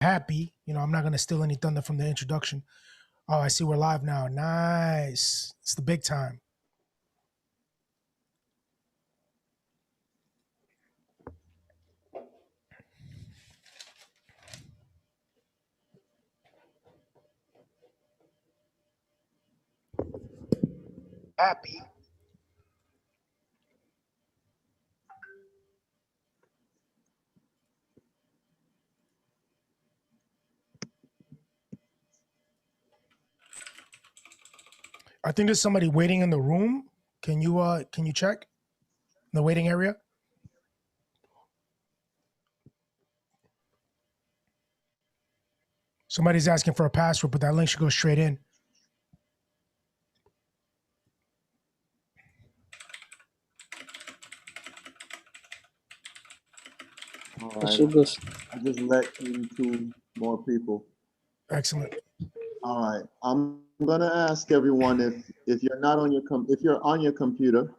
happy. I'm not gonna steal any thunder from the introduction. Oh, I see we're live now. Nice. It's the big time. Happy. I think there's somebody waiting in the room. Can you check the waiting area? Somebody's asking for a password, but that link should go straight in. All right. I just let in 2 more people. Excellent. All right. I'm gonna ask everyone if you're not on if you're on your computer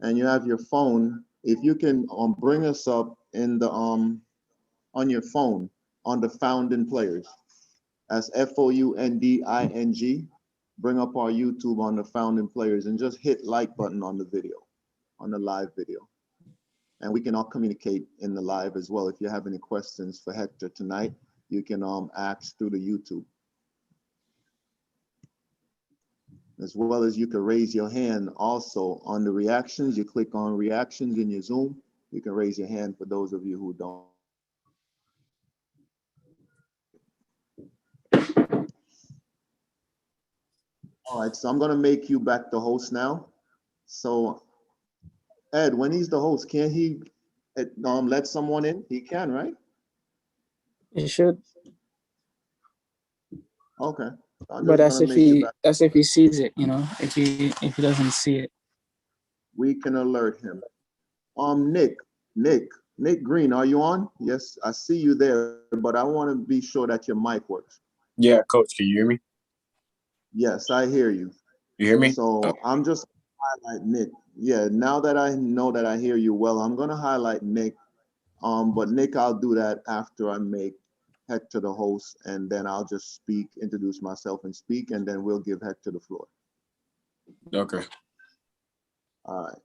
and you have your phone, if you can bring us up in the on your phone on the Founding Players. As FOUNDING. Bring up our YouTube on the Founding Players and just hit like button on the video, on the live video. And we can all communicate in the live as well. If you have any questions for Hector tonight, you can ask through the YouTube. As well as you can raise your hand also on the reactions. You click on reactions in your Zoom. You can raise your hand for those of you who don't. All right, so I'm gonna make you back the host now. So Ed, when he's the host, can't he let someone in? He can, right? He should. Okay. But that's if he sees it, if he doesn't see it. We can alert him. Nick Green, are you on? Yes, I see you there, but I want to be sure that your mic works. Yeah, Coach, can you hear me? Yes, I hear you. You hear me? So I'm just highlight Nick. Yeah, now that I know that I hear you well, I'm gonna highlight Nick. But Nick, I'll do that after I make Hector the host, and then I'll just speak, introduce myself and speak, and then we'll give Hector the floor. Okay. All right.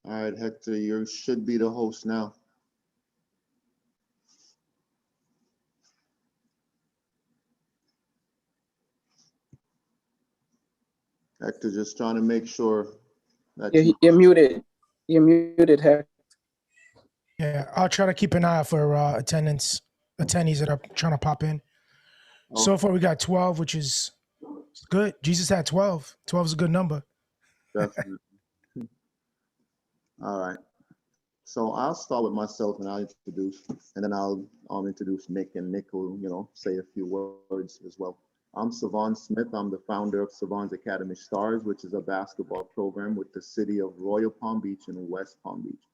All right, Hector, you should be the host now. Hector, just trying to make sure that you're muted. You're muted, Hector. Yeah, I'll try to keep an eye out for attendees that are trying to pop in. Okay. So far, we got 12, which is good. Jesus had 12. 12 is a good number. Definitely. All right. So I'll start with myself and I'll introduce, and then I'll introduce Nick, and Nick will, say a few words as well. I'm Savon Smith. I'm the founder of Savon's Academy Stars, which is a basketball program with the city of Royal Palm Beach and West Palm Beach.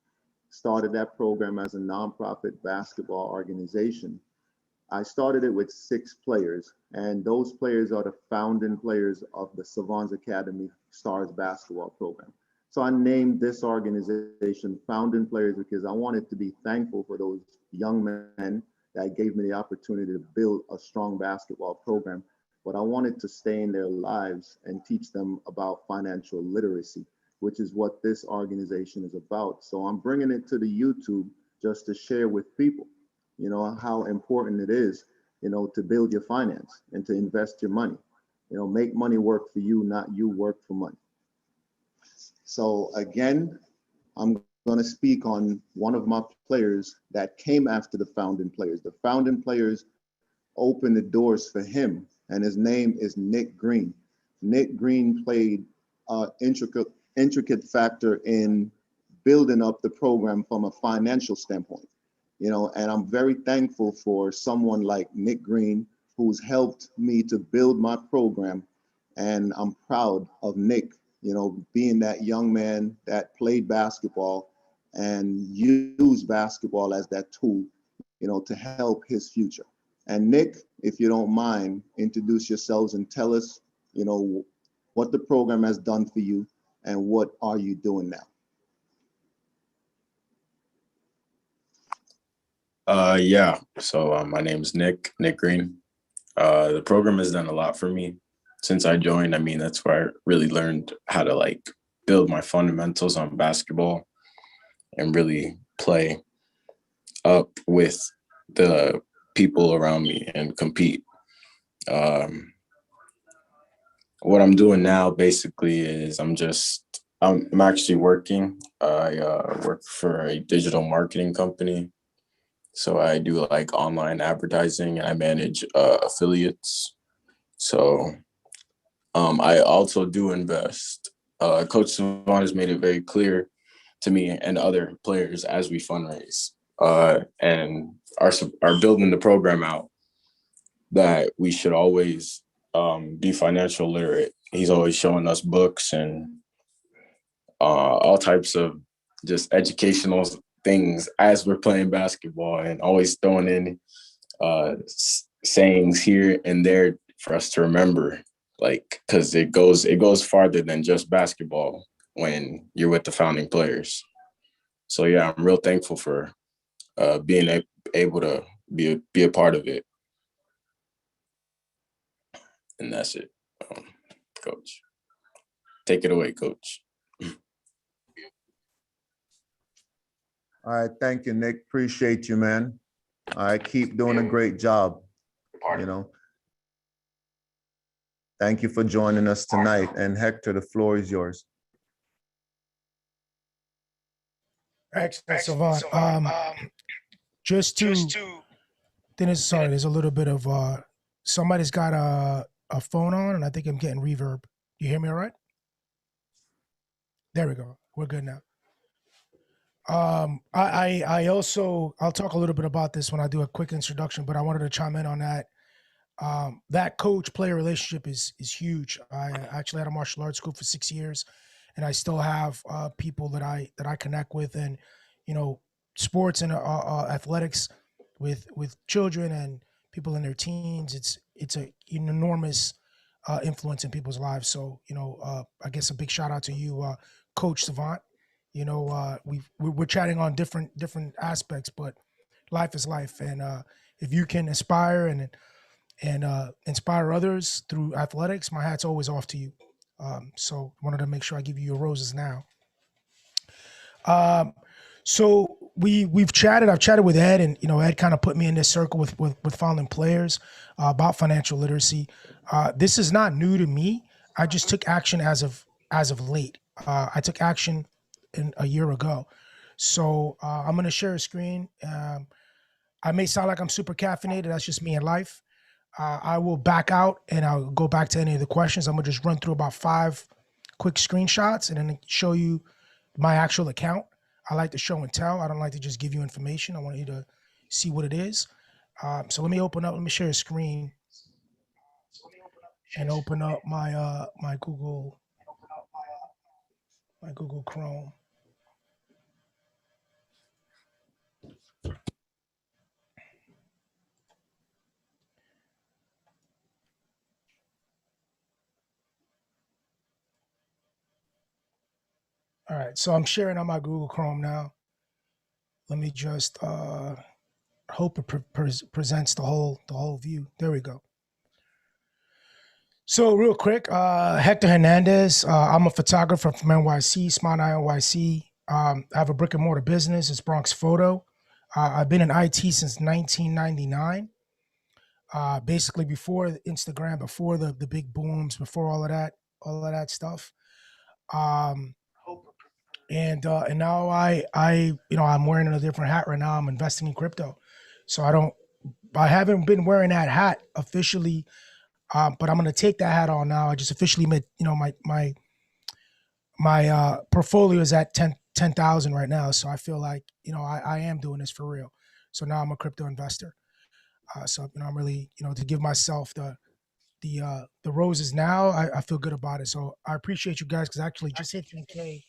Started that program as a nonprofit basketball organization. I started it with 6 players, and those players are the founding players of the Savon's Academy Stars basketball program. So I named this organization Founding Players because I wanted to be thankful for those young men that gave me the opportunity to build a strong basketball program. But I wanted to stay in their lives and teach them about financial literacy, which is what this organization is about. So I'm bringing it to the YouTube just to share with people, how important it is, to build your finance and to invest your money. Make money work for you, not you work for money. So again, I'm going to speak on one of my players that came after the Founding Players. The Founding Players opened the doors for him, and his name is Nick Green. Nick Green played an intricate factor in building up the program from a financial standpoint. And I'm very thankful for someone like Nick Green, who's helped me to build my program And I'm proud of Nick, being that young man that played basketball and used basketball as that tool, to help his future. And Nick, if you don't mind, introduce yourselves and tell us, what the program has done for you and what are you doing now? Yeah. So my name is Nick Green. The program has done a lot for me since I joined. I mean, that's where I really learned how to like build my fundamentals on basketball and really play up with the people around me and compete. What I'm doing now basically is I'm actually working. I work for a digital marketing company. So I do like online advertising and I manage affiliates. So I also do invest. Coach Savon has made it very clear to me and other players as we fundraise and are building the program out that we should always be financial literate. He's always showing us books and all types of just educational things as we're playing basketball, and always throwing in sayings here and there for us to remember, like, because it goes farther than just basketball when you're with the founding players. So yeah, I'm real thankful for being able to be a part of it. And that's it. Coach, take it away, Coach. All right, thank you, Nick. Appreciate you, man. All right, keep doing a great job. Thank you for joining us tonight. And Hector, the floor is yours. Excellent, Savant. Just to, there's a little bit of somebody's got a phone on, and I think I'm getting reverb. You hear me all right? There we go. We're good now. I also, I'll talk a little bit about this when I do a quick introduction, but I wanted to chime in on that. That coach-player relationship is huge. I actually had a martial arts school for 6 years, and I still have people that I connect with, and sports and athletics with children and people in their teens. It's an enormous influence in people's lives. So I guess a big shout out to you, Coach Savant. We're chatting on different aspects, but life is life, and if you can inspire and inspire others through athletics, my hat's always off to you. So wanted to make sure I give you your roses now. So we've chatted. I've chatted with Ed, and Ed kind of put me in this circle with founding players about financial literacy. This is not new to me. I just took action as of late. I took action a year ago. So I'm going to share a screen. I may sound like I'm super caffeinated. That's just me in life. I will back out and I'll go back to any of the questions. I'm going to just run through about 5 quick screenshots and then show you my actual account. I like to show and tell. I don't like to just give you information. I want you to see what it is. So let me share a screen and open up my my Google Chrome. All right, so I'm sharing on my Google Chrome now. Let me just hope it presents the whole view. There we go. So real quick, Hector Hernandez. I'm a photographer from NYC, Smart Eye NYC. I have a brick and mortar business. It's Bronx Photo. I've been in IT since 1999. Basically before Instagram, before the big booms, before all of that stuff. And now I'm wearing a different hat right now. I'm investing in crypto. So I haven't been wearing that hat officially, but I'm going to take that hat on now. I just officially made, my portfolio is at 10,000 right now. So I feel like, I am doing this for real. So now I'm a crypto investor. So I'm really, to give myself the the roses now, I feel good about it. So I appreciate you guys because I actually just hit 10K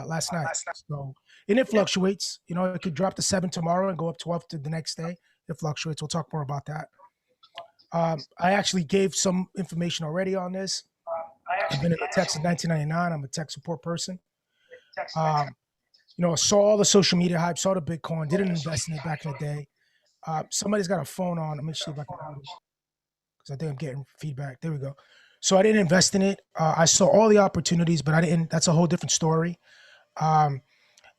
last night. So and it fluctuates. You know, it could drop to 7 tomorrow and go up 12 to the next day. It fluctuates. We'll talk more about that. I actually gave some information already on this. I've been in the tech since 1999. I'm a tech support person. You know, saw all the social media hype, saw the Bitcoin, didn't invest in it back in the day. Somebody's got a phone on. Let me see if I can mute it because I think I'm getting feedback. There we go. So I didn't invest in it. I saw all the opportunities, but I didn't. That's a whole different story. And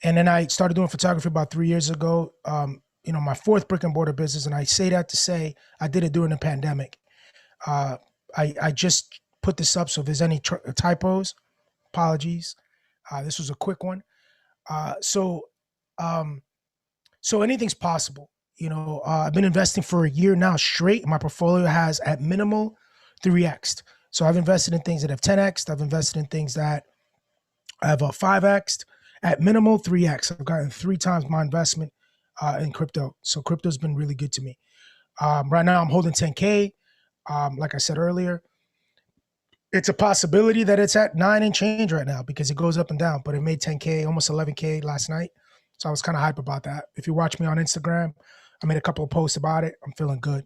then I started doing photography about 3 years ago. You know, my fourth brick and mortar business, and I say that to say I did it during the pandemic. I just put this up, so if there's any typos, apologies. This was a quick one. So anything's possible. You know, I've been investing for a year now straight. My portfolio has at minimal 3x. So I've invested in things that have 10x. I've invested in things that have a 5x. At minimal 3x. I've gotten 3 times my investment in crypto. So crypto's been really good to me. Right now I'm holding 10K. Like I said earlier, it's a possibility that it's at 9 and change right now because it goes up and down, but it made 10K, almost 11K last night. So I was kind of hype about that. If you watch me on Instagram, I made a couple of posts about it. I'm feeling good.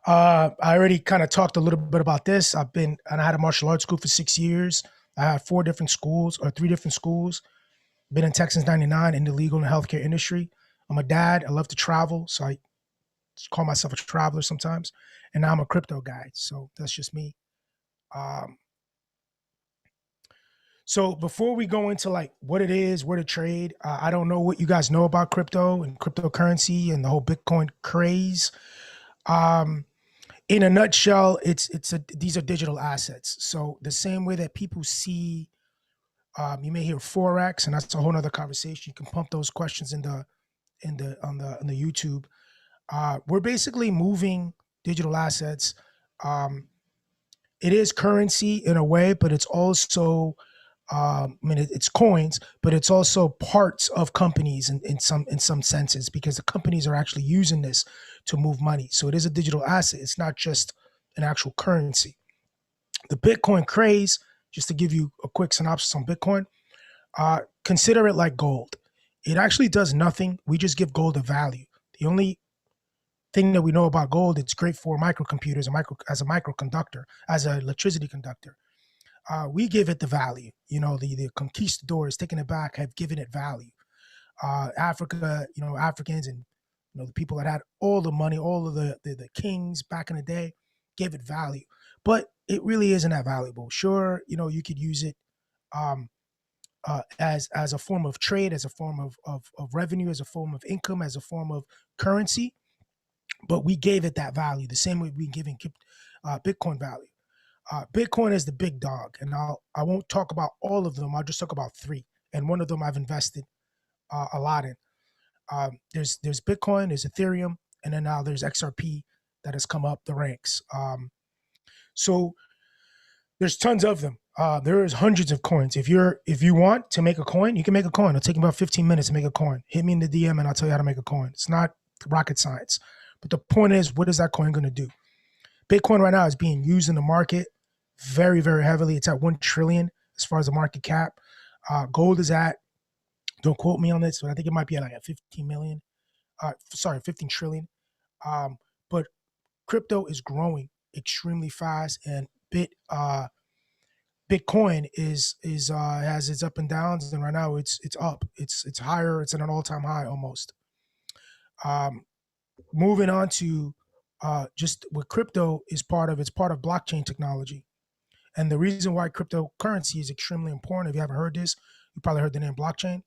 I already kind of talked a little bit about this. I had a martial arts school for 6 years. I had 3 different schools. Been in tech since 99 in the legal and healthcare industry. I'm a dad. I love to travel. So I call myself a traveler sometimes. And now I'm a crypto guy. So that's just me. So before we go into like what it is, where to trade, I don't know what you guys know about crypto and cryptocurrency and the whole Bitcoin craze. In a nutshell, these are digital assets. So the same way that people see, you may hear Forex, and that's a whole nother conversation. You can pump those questions on the YouTube. We're basically moving digital assets. It is currency in a way, but it's also, it's coins, but it's also parts of companies in some senses because the companies are actually using this to move money. So it is a digital asset. It's not just an actual currency. The Bitcoin craze, just to give you a quick synopsis on Bitcoin, consider it like gold. It actually does nothing. We just give gold a value. The only thing that we know about gold, it's great for microcomputers, as a microconductor, as an electricity conductor. We give it the value. You know, the conquistadors taking it back have given it value. Africa, you know, Africans and the people that had all the money, all of the kings back in the day, gave it value. But it really isn't that valuable. Sure, you could use it as a form of trade, as a form of revenue, as a form of income, as a form of currency. But we gave it that value the same way we giving Bitcoin value. Bitcoin is the big dog, and I won't talk about all of them. I'll just talk about 3, and one of them I've invested a lot in. There's Bitcoin, there's Ethereum, and then now there's XRP that has come up the ranks. So there's tons of them. There is hundreds of coins. If you want to make a coin, you can make a coin. It'll take about 15 minutes to make a coin. Hit me in the DM and I'll tell you how to make a coin. It's not rocket science. But the point is, what is that coin going to do? Bitcoin right now is being used in the market very, very heavily. It's at 1 trillion as far as the market cap. Gold is at, don't quote me on this, but I think it might be at like 15 trillion. But crypto is growing extremely fast, and Bitcoin has its up and downs, and right now it's up. It's higher. It's at an all-time high almost. Moving on to just what crypto is part of blockchain technology. And the reason why cryptocurrency is extremely important, if you haven't heard this, you probably heard the name blockchain,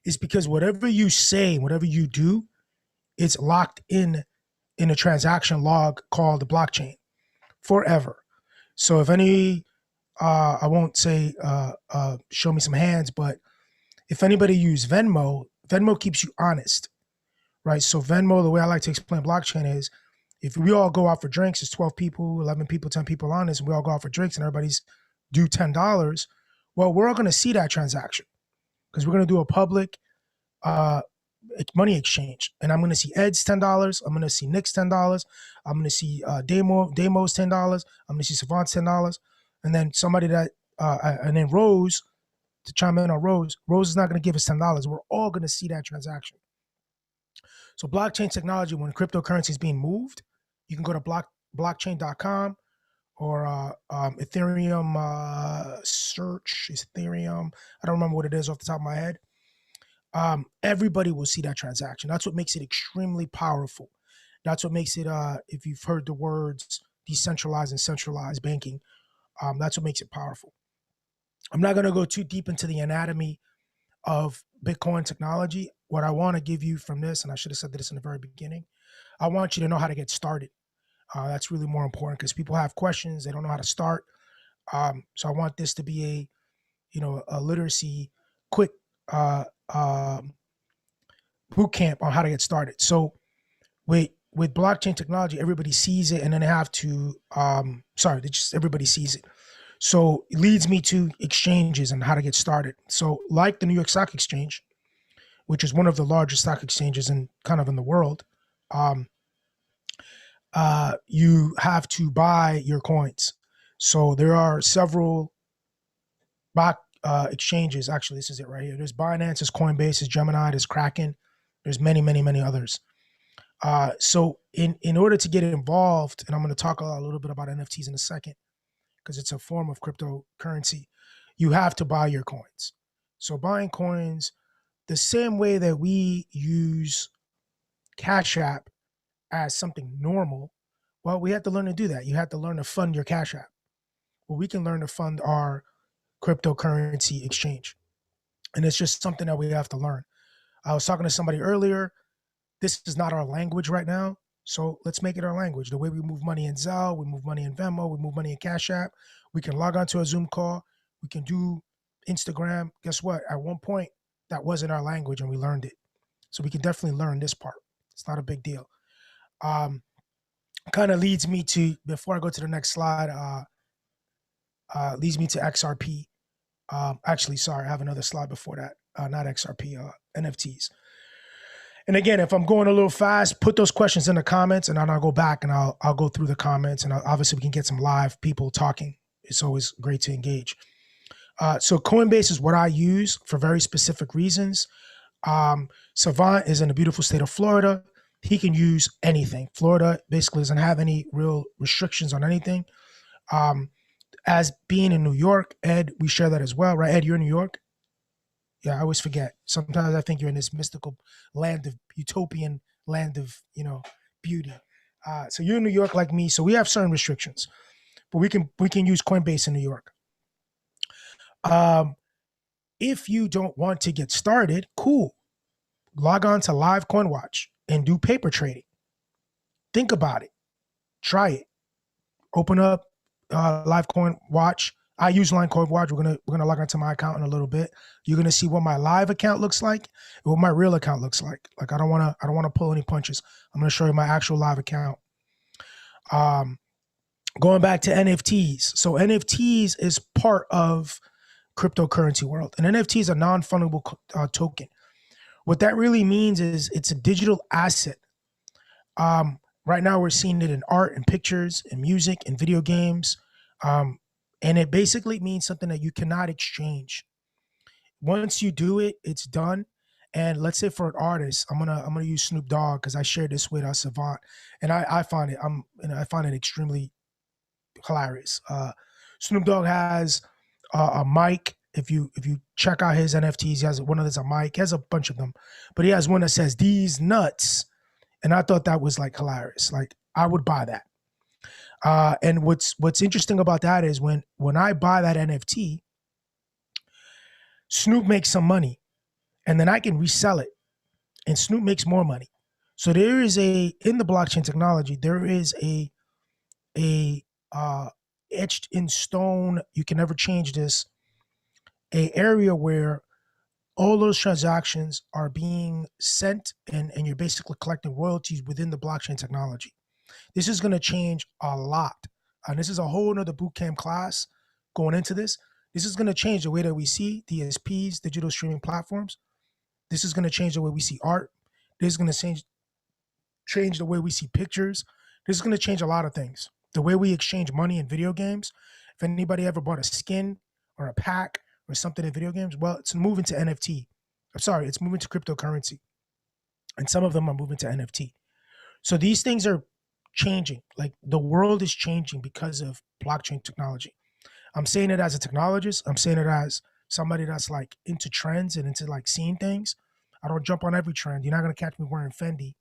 is because whatever you say, whatever you do, it's locked in a transaction log called the blockchain forever. So if any, I won't say show me some hands, but if anybody use Venmo keeps you honest, right? So Venmo, the way I like to explain blockchain is, if we all go out for drinks, it's 12 people, 11 people, 10 people on this, and we all go out for drinks and everybody's due $10, well, we're all going to see that transaction because we're going to do a public money exchange, and I'm going to see Ed's $10. I'm going to see Nick's $10. I'm going to see Damo's $10. I'm going to see Savant's $10, and then somebody that and then Rose to chime in on Rose. Rose is not going to give us $10. We're all going to see that transaction. So blockchain technology, when cryptocurrency is being moved, you can go to blockchain.com or Ethereum search Ethereum. I don't remember what it is off the top of my head. Everybody will see that transaction. That's what makes it extremely powerful. That's what makes it, if you've heard the words decentralized and centralized banking, that's what makes it powerful. I'm not going to go too deep into the anatomy of Bitcoin technology. What I want to give you from this, and I should have said this in the very beginning, I want you to know how to get started. That's really more important because people have questions. They don't know how to start. So I want this to be a literacy quick boot camp on how to get started. So with blockchain technology, everybody sees it, and then they have to, everybody sees it. So it leads me to exchanges and how to get started. So like the New York Stock Exchange, which is one of the largest stock exchanges in the world, you have to buy your coins. So there are several exchanges. Actually, this is it right here. There's Binance, there's Coinbase, there's Gemini, there's Kraken. There's many, many, many others. So in order to get involved, and I'm going to talk a little bit about NFTs in a second, because it's a form of cryptocurrency, you have to buy your coins. So buying coins, the same way that we use Cash App as something normal, well, we have to learn to do that. You have to learn to fund your Cash App. Well, we can learn to fund our cryptocurrency exchange. And it's just something that we have to learn. I was talking to somebody earlier. This is not our language right now. So let's make it our language. The way we move money in Zelle, we move money in Venmo, we move money in Cash App. We can log onto a Zoom call. We can do Instagram. Guess what? At one point, that wasn't our language and we learned it. So we can definitely learn this part. It's not a big deal. Kind of leads me to, before I go to the next slide, leads me to XRP. Actually, sorry, I have another slide before that. Not XRP, NFTs. And again, if I'm going a little fast, put those questions in the comments, and then I'll go back and I'll go through the comments, and obviously we can get some live people talking. It's always great to engage. So Coinbase is what I use for very specific reasons. Savant is in the beautiful state of Florida. He can use anything. Florida basically doesn't have any real restrictions on anything. As being in New York, Ed, we share that as well, right? Ed, you're in New York? Yeah, I always forget. Sometimes I think you're in this mystical land of utopian land of, beauty. So you're in New York like me. So we have certain restrictions, but we can use Coinbase in New York. If you don't want to get started, cool. Log on to Live Coin Watch and do paper trading. Think about it. Try it. Open up Live Coin Watch. I use Live Coin Watch. We're gonna log onto my account in a little bit. You're gonna see what my live account looks like and what my real account looks like. Like I don't wanna pull any punches. I'm gonna show you my actual live account. Going back to NFTs. So NFTs is part of cryptocurrency world. An NFT is a non-fungible token. What that really means is it's a digital asset. Right now we're seeing it in art and pictures and music and video games. And it basically means something that you cannot exchange. Once you do it, it's done. And let's say for an artist, I'm gonna use Snoop Dogg because I shared this with Savant, and I find it extremely hilarious. Snoop Dogg has a mic. If you check out his NFTs, he has one of those a mic. He has a bunch of them, but he has one that says "These nuts," and I thought that was like hilarious. Like I would buy that. And what's interesting about that is when I buy that NFT, Snoop makes some money, and then I can resell it, and Snoop makes more money. So there is in the blockchain technology, there is a etched in stone, you can never change this, a area where all those transactions are being sent and you're basically collecting royalties within the blockchain technology. This is going to change a lot. And this is a whole nother bootcamp class going into this. This is going to change the way that we see DSPs, digital streaming platforms. This is going to change the way we see art. This is going to change the way we see pictures. This is going to change a lot of things. The way we exchange money in video games. If anybody ever bought a skin or a pack or something in video games, well, it's moving to NFT. I'm sorry, it's moving to cryptocurrency. And some of them are moving to NFT. So these things are changing. Like the world is changing because of blockchain technology. I'm saying it as a technologist. I'm saying it as somebody that's like into trends and into like seeing things. I don't jump on every trend. You're not going to catch me wearing Fendi.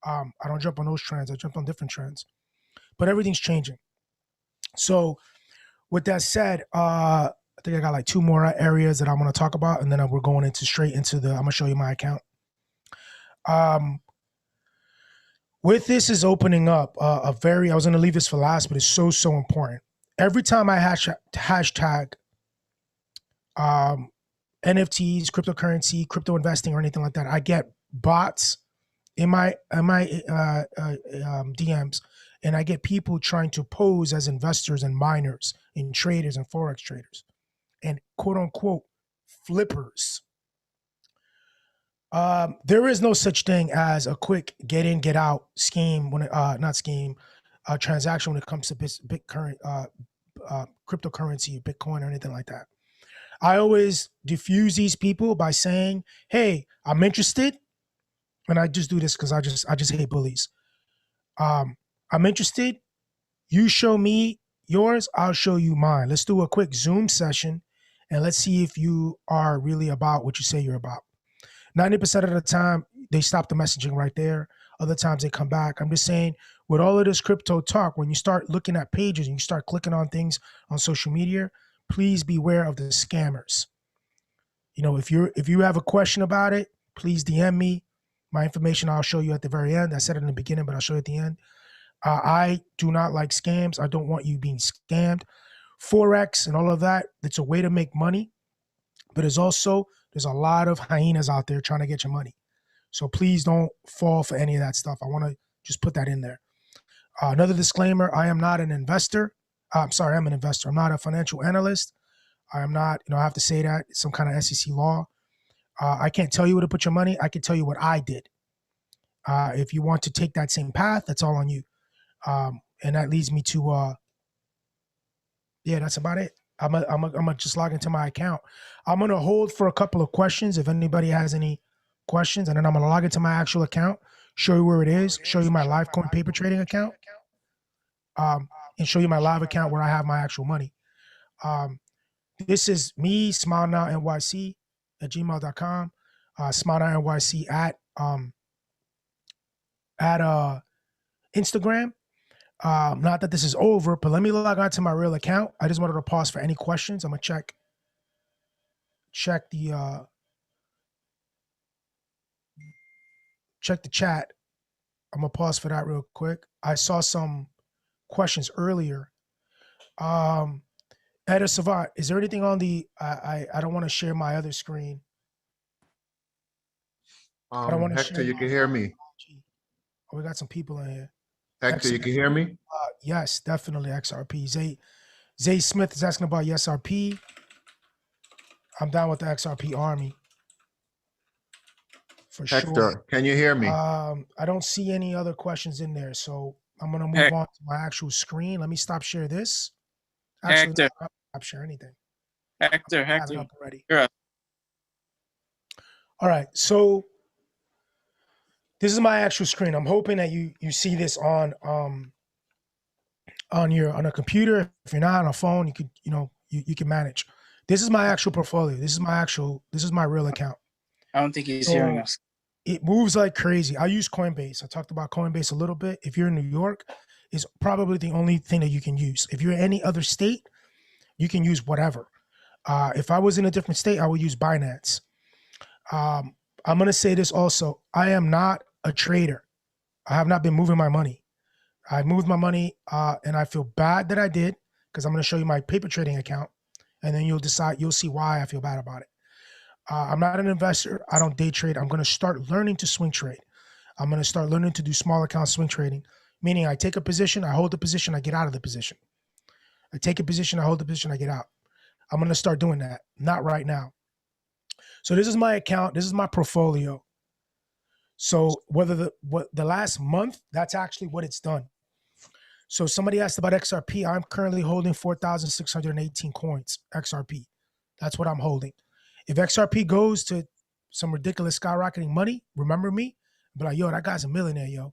I don't jump on those trends. I jump on different trends. But everything's changing. So with that said, I think I got like 2 more areas that I'm going to talk about, and then we're going into straight into the. I'm going to show you my account. With this is opening up I was going to leave this for last, but it's so important. Every time I hashtag NFTs, cryptocurrency, crypto investing, or anything like that, I get bots in my DMs, and I get people trying to pose as investors and miners and traders and forex traders and quote unquote flippers. There is no such thing as a quick get in, get out scheme transaction when it comes to cryptocurrency, Bitcoin, or anything like that. I always diffuse these people by saying, "Hey, I'm interested," and I just do this because I just hate bullies. I'm interested. You show me yours, I'll show you mine. Let's do a quick Zoom session, and let's see if you are really about what you say you're about. 90% of the time, they stop the messaging right there. Other times they come back. I'm just saying, with all of this crypto talk, when you start looking at pages and you start clicking on things on social media, please beware of the scammers. You know, if you have a question about it, please DM me. My information I'll show you at the very end. I said it in the beginning, but I'll show you at the end. I do not like scams. I don't want you being scammed. Forex and all of that, it's a way to make money, but there's a lot of hyenas out there trying to get your money. So please don't fall for any of that stuff. I want to just put that in there. Another disclaimer, I am not an investor. I'm an investor. I'm not a financial analyst. I am not, I have to say that. It's some kind of SEC law. I can't tell you where to put your money. I can tell you what I did. If you want to take that same path, that's all on you. And that leads me to, that's about it. I'm gonna just log into my account. I'm gonna hold for a couple of questions if anybody has any questions, and then I'm gonna log into my actual account, show you where it is, show you my live coin paper trading account, and show you my live account where I have my actual money. This is me, smilenownyc at gmail.com, smilenownyc at Instagram. Not that this is over, but let me log on to my real account. I just wanted to pause for any questions. I'm gonna check the chat. I'm gonna pause for that real quick. I saw some questions earlier. Etta Savant, is there anything on the? I don't want to share my other screen. I don't want to Hector, share. you can hear me. Oh, we got some people in here. Hector, you can hear me? Yes, definitely XRP. Zay Smith is asking about XRP. I'm down with the XRP army. For Hector, sure. can you hear me? I don't see any other questions in there, so I'm gonna move on to my actual screen. Let me stop share this. Actually, Hector. not stop share anything. Hector. I have it up already. Yeah. All right, so this is my actual screen. I'm hoping that you see this on a computer. If you're not on a phone, you could you can manage. This is my actual portfolio. This is my real account. I don't think he's hearing us. It moves like crazy. I use Coinbase. I talked about Coinbase a little bit. If you're in New York, it's probably the only thing that you can use. If you're in any other state, you can use whatever. If I was in a different state, I would use Binance. I'm going to say this also. I am not a trader. I have not been moving my money. I moved my money and I feel bad that I did, because I'm going to show you my paper trading account, and then you'll see why I feel bad about it. I'm not an investor. I don't day trade. I'm going to start learning to swing trade. I'm going to start learning to do small account swing trading, meaning I take a position, I hold the position, I get out of the position. I take a position, I hold the position, I get out. I'm going to start doing that. Not right now. So this is my account. This is my portfolio. So whether the last month, that's actually what it's done. So somebody asked about XRP. I'm currently holding 4,618 coins, XRP. That's what I'm holding. If XRP goes to some ridiculous skyrocketing money, remember me. Be like, yo, that guy's a millionaire, yo.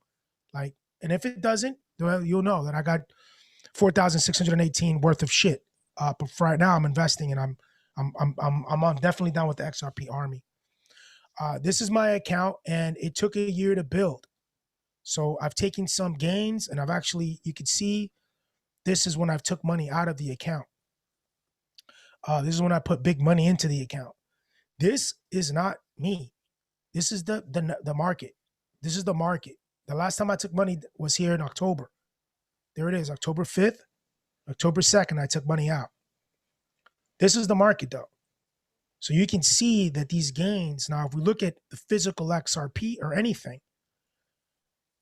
Like, and if it doesn't, well, you'll know that I got 4,618 worth of shit. But for right now, I'm investing, and I'm on definitely down with the XRP army. This is my account, and it took a year to build. So I've taken some gains, and I've actually, you can see, this is when I've took money out of the account. This is when I put big money into the account. This is not me. This is the market. This is the market. The last time I took money was here in October. There it is, October 5th, October 2nd, I took money out. This is the market though. So you can see that these gains, now if we look at the physical XRP or anything,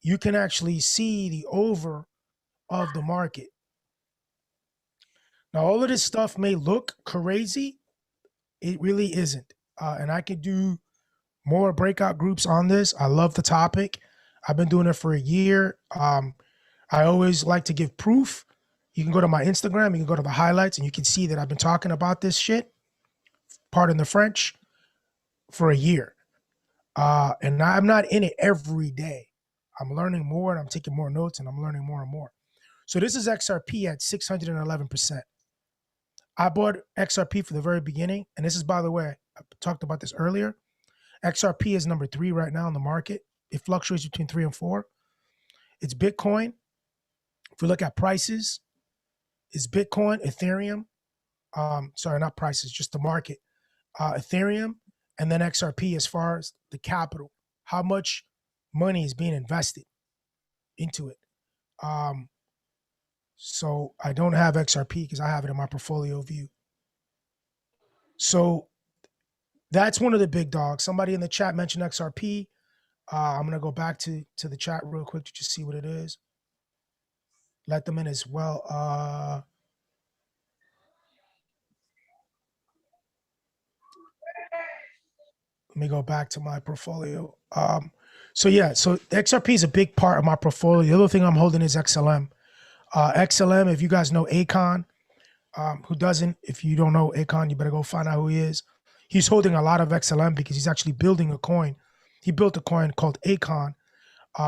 you can actually see the over of the market. Now, all of this stuff may look crazy. It really isn't. And I could do more breakout groups on this. I love the topic. I've been doing it for a year. I always like to give proof. You can go to my Instagram, you can go to the highlights, and you can see that I've been talking about this shit, pardon the French, for a year. And I'm not in it every day. I'm learning more, and I'm taking more notes, and I'm learning more and more. So this is XRP at 611%. I bought XRP for the very beginning, and this is, by the way, I talked about this earlier. XRP is number 3 right now in the market. It fluctuates between 3 and 4. It's Bitcoin. If we look at prices, it's Bitcoin, Ethereum. Sorry, not prices, just the market. Ethereum, and then XRP as far as the capital. How much money is being invested into it? So I don't have XRP because I have it in my portfolio view. So that's one of the big dogs. Somebody in the chat mentioned XRP. I'm going to go back to the chat real quick to just see what it is. Let them in as well. Let me go back to my portfolio. So XRP is a big part of my portfolio. The other thing I'm holding is XLM. XLM, if you guys know Akon, who doesn't, if you don't know Akon, you better go find out who he is. He's holding a lot of XLM because he's actually building a coin. He built a coin called Akon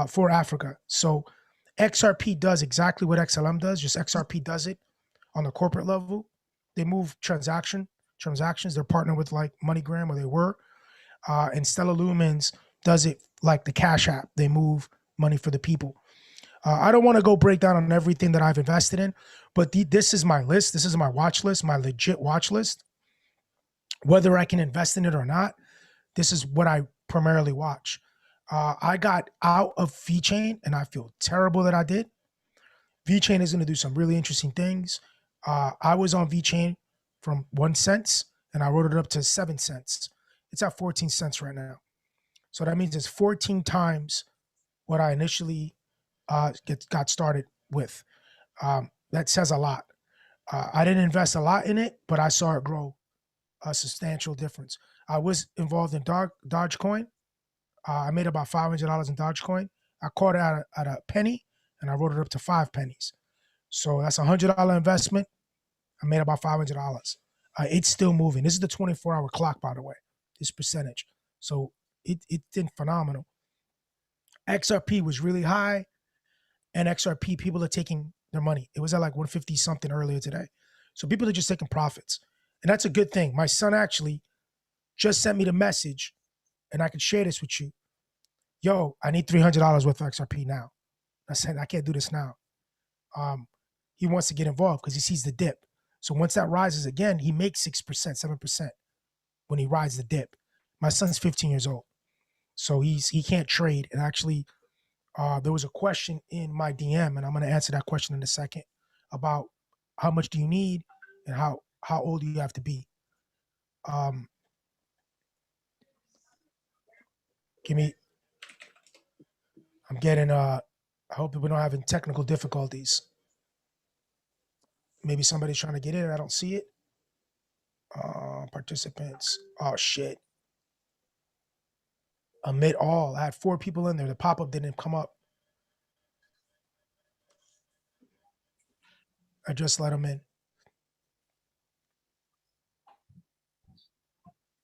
for Africa. So XRP does exactly what XLM does, just XRP does it on the corporate level. They move transactions. They're partnered with like MoneyGram, or they were. And Stellar Lumens does it like the Cash App. They move money for the people. I don't want to go break down on everything that I've invested in, but this is my list. This is my watch list, my legit watch list. Whether I can invest in it or not, this is what I primarily watch. I got out of VeChain, and I feel terrible that I did. VeChain is going to do some really interesting things. I was on VeChain from 1 cent, and I wrote it up to 7 cents. It's at 14 cents right now. So that means it's 14 times what I initially got started with. That says a lot. I didn't invest a lot in it, but I saw it grow a substantial difference. I was involved in Dogecoin. I made about $500 in Dogecoin. I caught it at a penny, and I wrote it up to 5 pennies. So that's $100 investment. I made about $500. It's still moving. This is the 24-hour clock, by the way, this percentage. So it did phenomenal. XRP was really high, and XRP, people are taking their money. It was at like 150 something earlier today. So people are just taking profits. And that's a good thing. My son actually just sent me the message, and I can share this with you. Yo, I need $300 worth of XRP now. I said, I can't do this now. He wants to get involved because he sees the dip. So once that rises again, he makes 6%, 7% when he rides the dip. My son's 15 years old. So he can't trade. And actually, there was a question in my DM, and I'm going to answer that question in a second, about how much do you need and how old do you have to be. I'm getting, I hope that we're not having technical difficulties. Maybe somebody's trying to get in. I don't see it. Participants. Oh, shit. Omit all. I had 4 people in there. The pop-up didn't come up. I just let them in.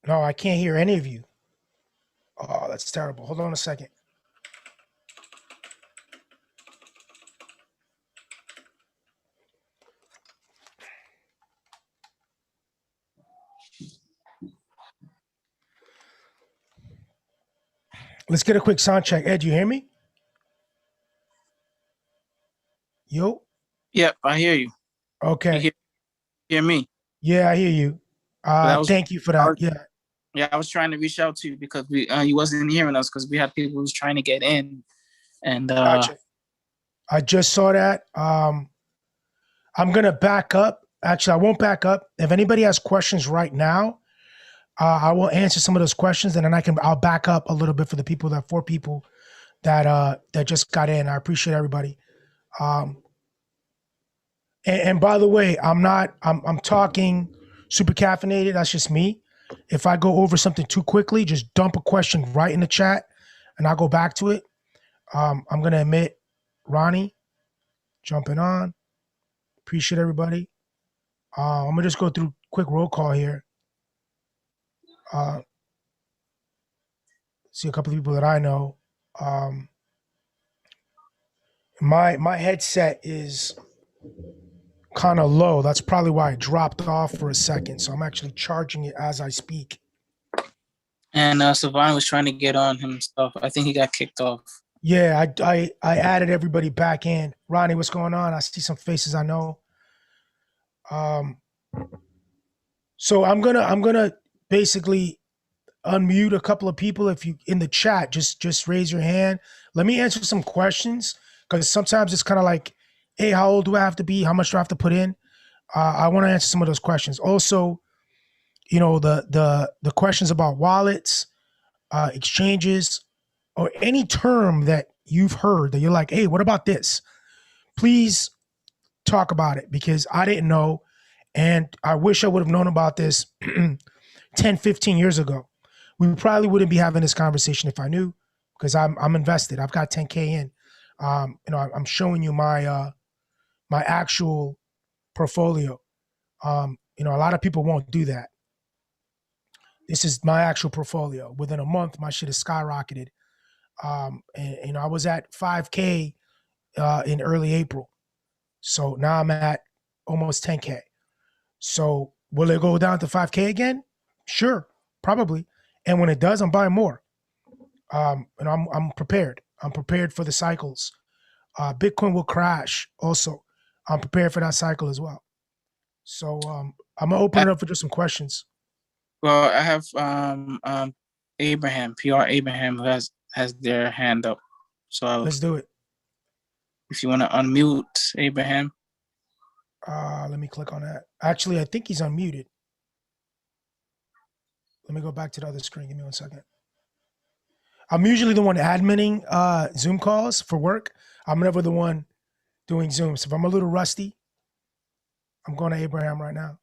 No, I can't hear any of you. Oh, that's terrible. Hold on a second. Let's get a quick sound check. Ed, you hear me? Yo? Yep, I hear you. You Okay. hear me? Yeah, I hear you. That was- Thank you for I that. was- Yeah. Yeah, I was trying to reach out to you because you wasn't hearing us because we had people who was trying to get in, and Gotcha. I just saw that. I'm gonna back up. Actually, I won't back up. If anybody has questions right now, I will answer some of those questions, and then I'll back up a little bit for the people 4 people that just got in. I appreciate everybody. And by the way, I'm talking super caffeinated. That's just me. If I go over something too quickly, just dump a question right in the chat, and I'll go back to it. I'm gonna admit Ronnie jumping on. Appreciate everybody. I'm gonna just go through quick roll call here. See a couple of people that I know. My headset is kind of low. That's probably why it dropped off for a second. So I'm actually charging it as I speak. and Savon was trying to get on himself. I think he got kicked off. Yeah, I added everybody back in. Ronnie, what's going on? I see some faces I know. So I'm gonna basically unmute a couple of people. If you in the chat, just raise your hand. Let me answer some questions because sometimes it's kind of like, hey, how old do I have to be? How much do I have to put in? I want to answer some of those questions. Also, the questions about wallets, exchanges, or any term that you've heard that you're like, hey, what about this? Please talk about it because I didn't know. And I wish I would have known about this 10, 15 years ago. We probably wouldn't be having this conversation if I knew because I'm invested. I've got 10K in. I'm showing you my my actual portfolio. A lot of people won't do that. This is my actual portfolio. Within a month, my shit has skyrocketed. And I was at 5K in early April. So now I'm at almost 10K. So will it go down to 5K again? Sure, probably. And when it does, I'm buying more. And I'm prepared. I'm prepared for the cycles. Bitcoin will crash also. I'm prepared for that cycle as well. So I'm gonna open it up for just some questions. Well, I have Abraham, PR Abraham, who has their hand up. So Let's do it. if you want to unmute Abraham. Let me click on that. Actually, I think he's unmuted. Let me go back to the other screen. Give me 1 second. I'm usually the one adminning Zoom calls for work. I'm never the one doing Zoom. So if I'm a little rusty, I'm going to Abraham right now.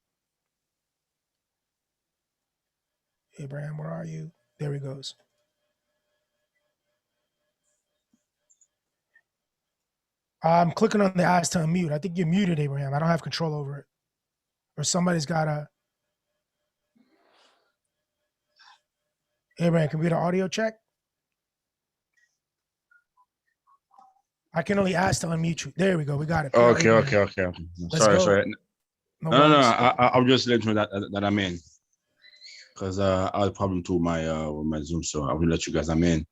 Abraham, where are you? There he goes. I'm clicking on the ask to unmute. I think you're muted, Abraham. I don't have control over it. Or somebody's got to. Abraham, can we get an audio check? I can only ask to unmute you. There we go. We got it. Okay. Let's Sorry, go. sorry. No No. worries. I'll just let you know that I'm in, because I had a problem too with my Zoom, so I will let you guys I'm in.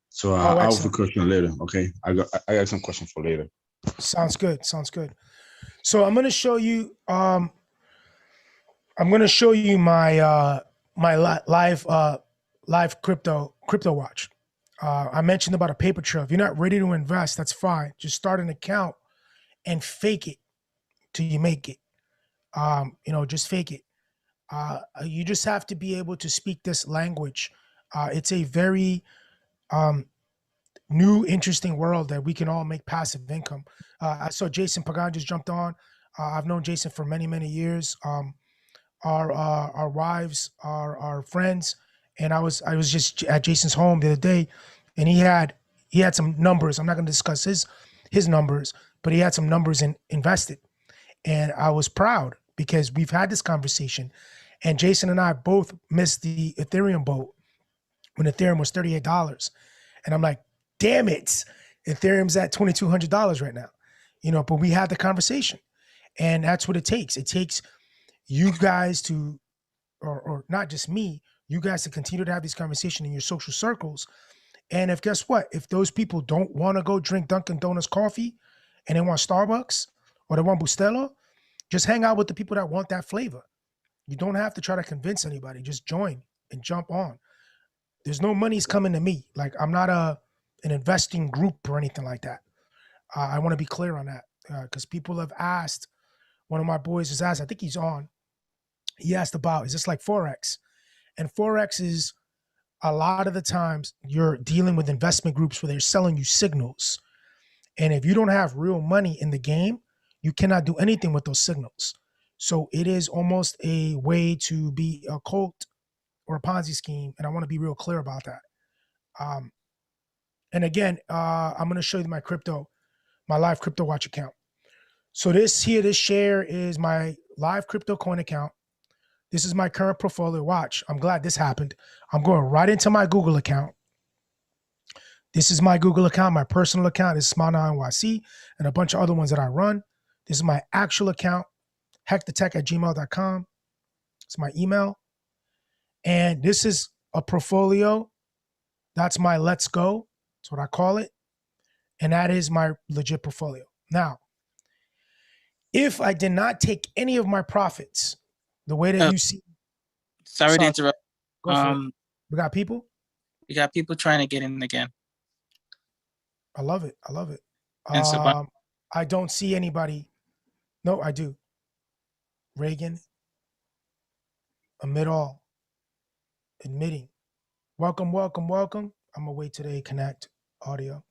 So I'll have a excellent. question later. Okay, I got some questions for later. Sounds good. Sounds good. So I'm going to show you. I'm going to show you my my live crypto watch. I mentioned about a paper trail. If you're not ready to invest, that's fine. Just start an account and fake it till you make it. Just fake it. You just have to be able to speak this language. It's a very new, interesting world that we can all make passive income. I saw Jason Pagan just jumped on. I've known Jason for many, many years. Our wives are friends, And I was just at Jason's home the other day, and he had some numbers. I'm not going to discuss his numbers, but he had some numbers invested, and I was proud because we've had this conversation, and Jason and I both missed the Ethereum boat when Ethereum was $38, and I'm like, damn it, Ethereum's at $2,200 right now, But we had the conversation, and that's what it takes. It takes you guys to, or not just me, you guys to continue to have these conversations in your social circles. And if those people don't want to go drink Dunkin' Donuts coffee and they want Starbucks or they want Bustelo, just hang out with the people that want that flavor. You don't have to try to convince anybody. Just join and jump on. There's no money's coming to me. Like, I'm not an investing group or anything like that. I want to be clear on that because people have asked, one of my boys has asked, I think he's on, he asked about, is this like Forex? And Forex is, a lot of the times you're dealing with investment groups where they're selling you signals. And if you don't have real money in the game, you cannot do anything with those signals. So it is almost a way to be a cult or a Ponzi scheme. And I want to be real clear about that. And again, I'm going to show you my live crypto watch account. So this share is my live crypto coin account. This is my current portfolio. Watch, I'm glad this happened. I'm going right into my Google account. This is my Google account, my personal account. This is Smana NYC and a bunch of other ones that I run. This is my actual account, hectortech@gmail.com. It's my email. And this is a portfolio. That's my Let's Go. That's what I call it. And that is my legit portfolio. Now, if I did not take any of my profits, the way that you see. Sorry to interrupt. Go for it. We got people? We got people trying to get in again. I love it. And so, I don't see anybody. No, I do. Reagan. Amid-all. Admitting. Welcome. I'm going to wait till they connect audio.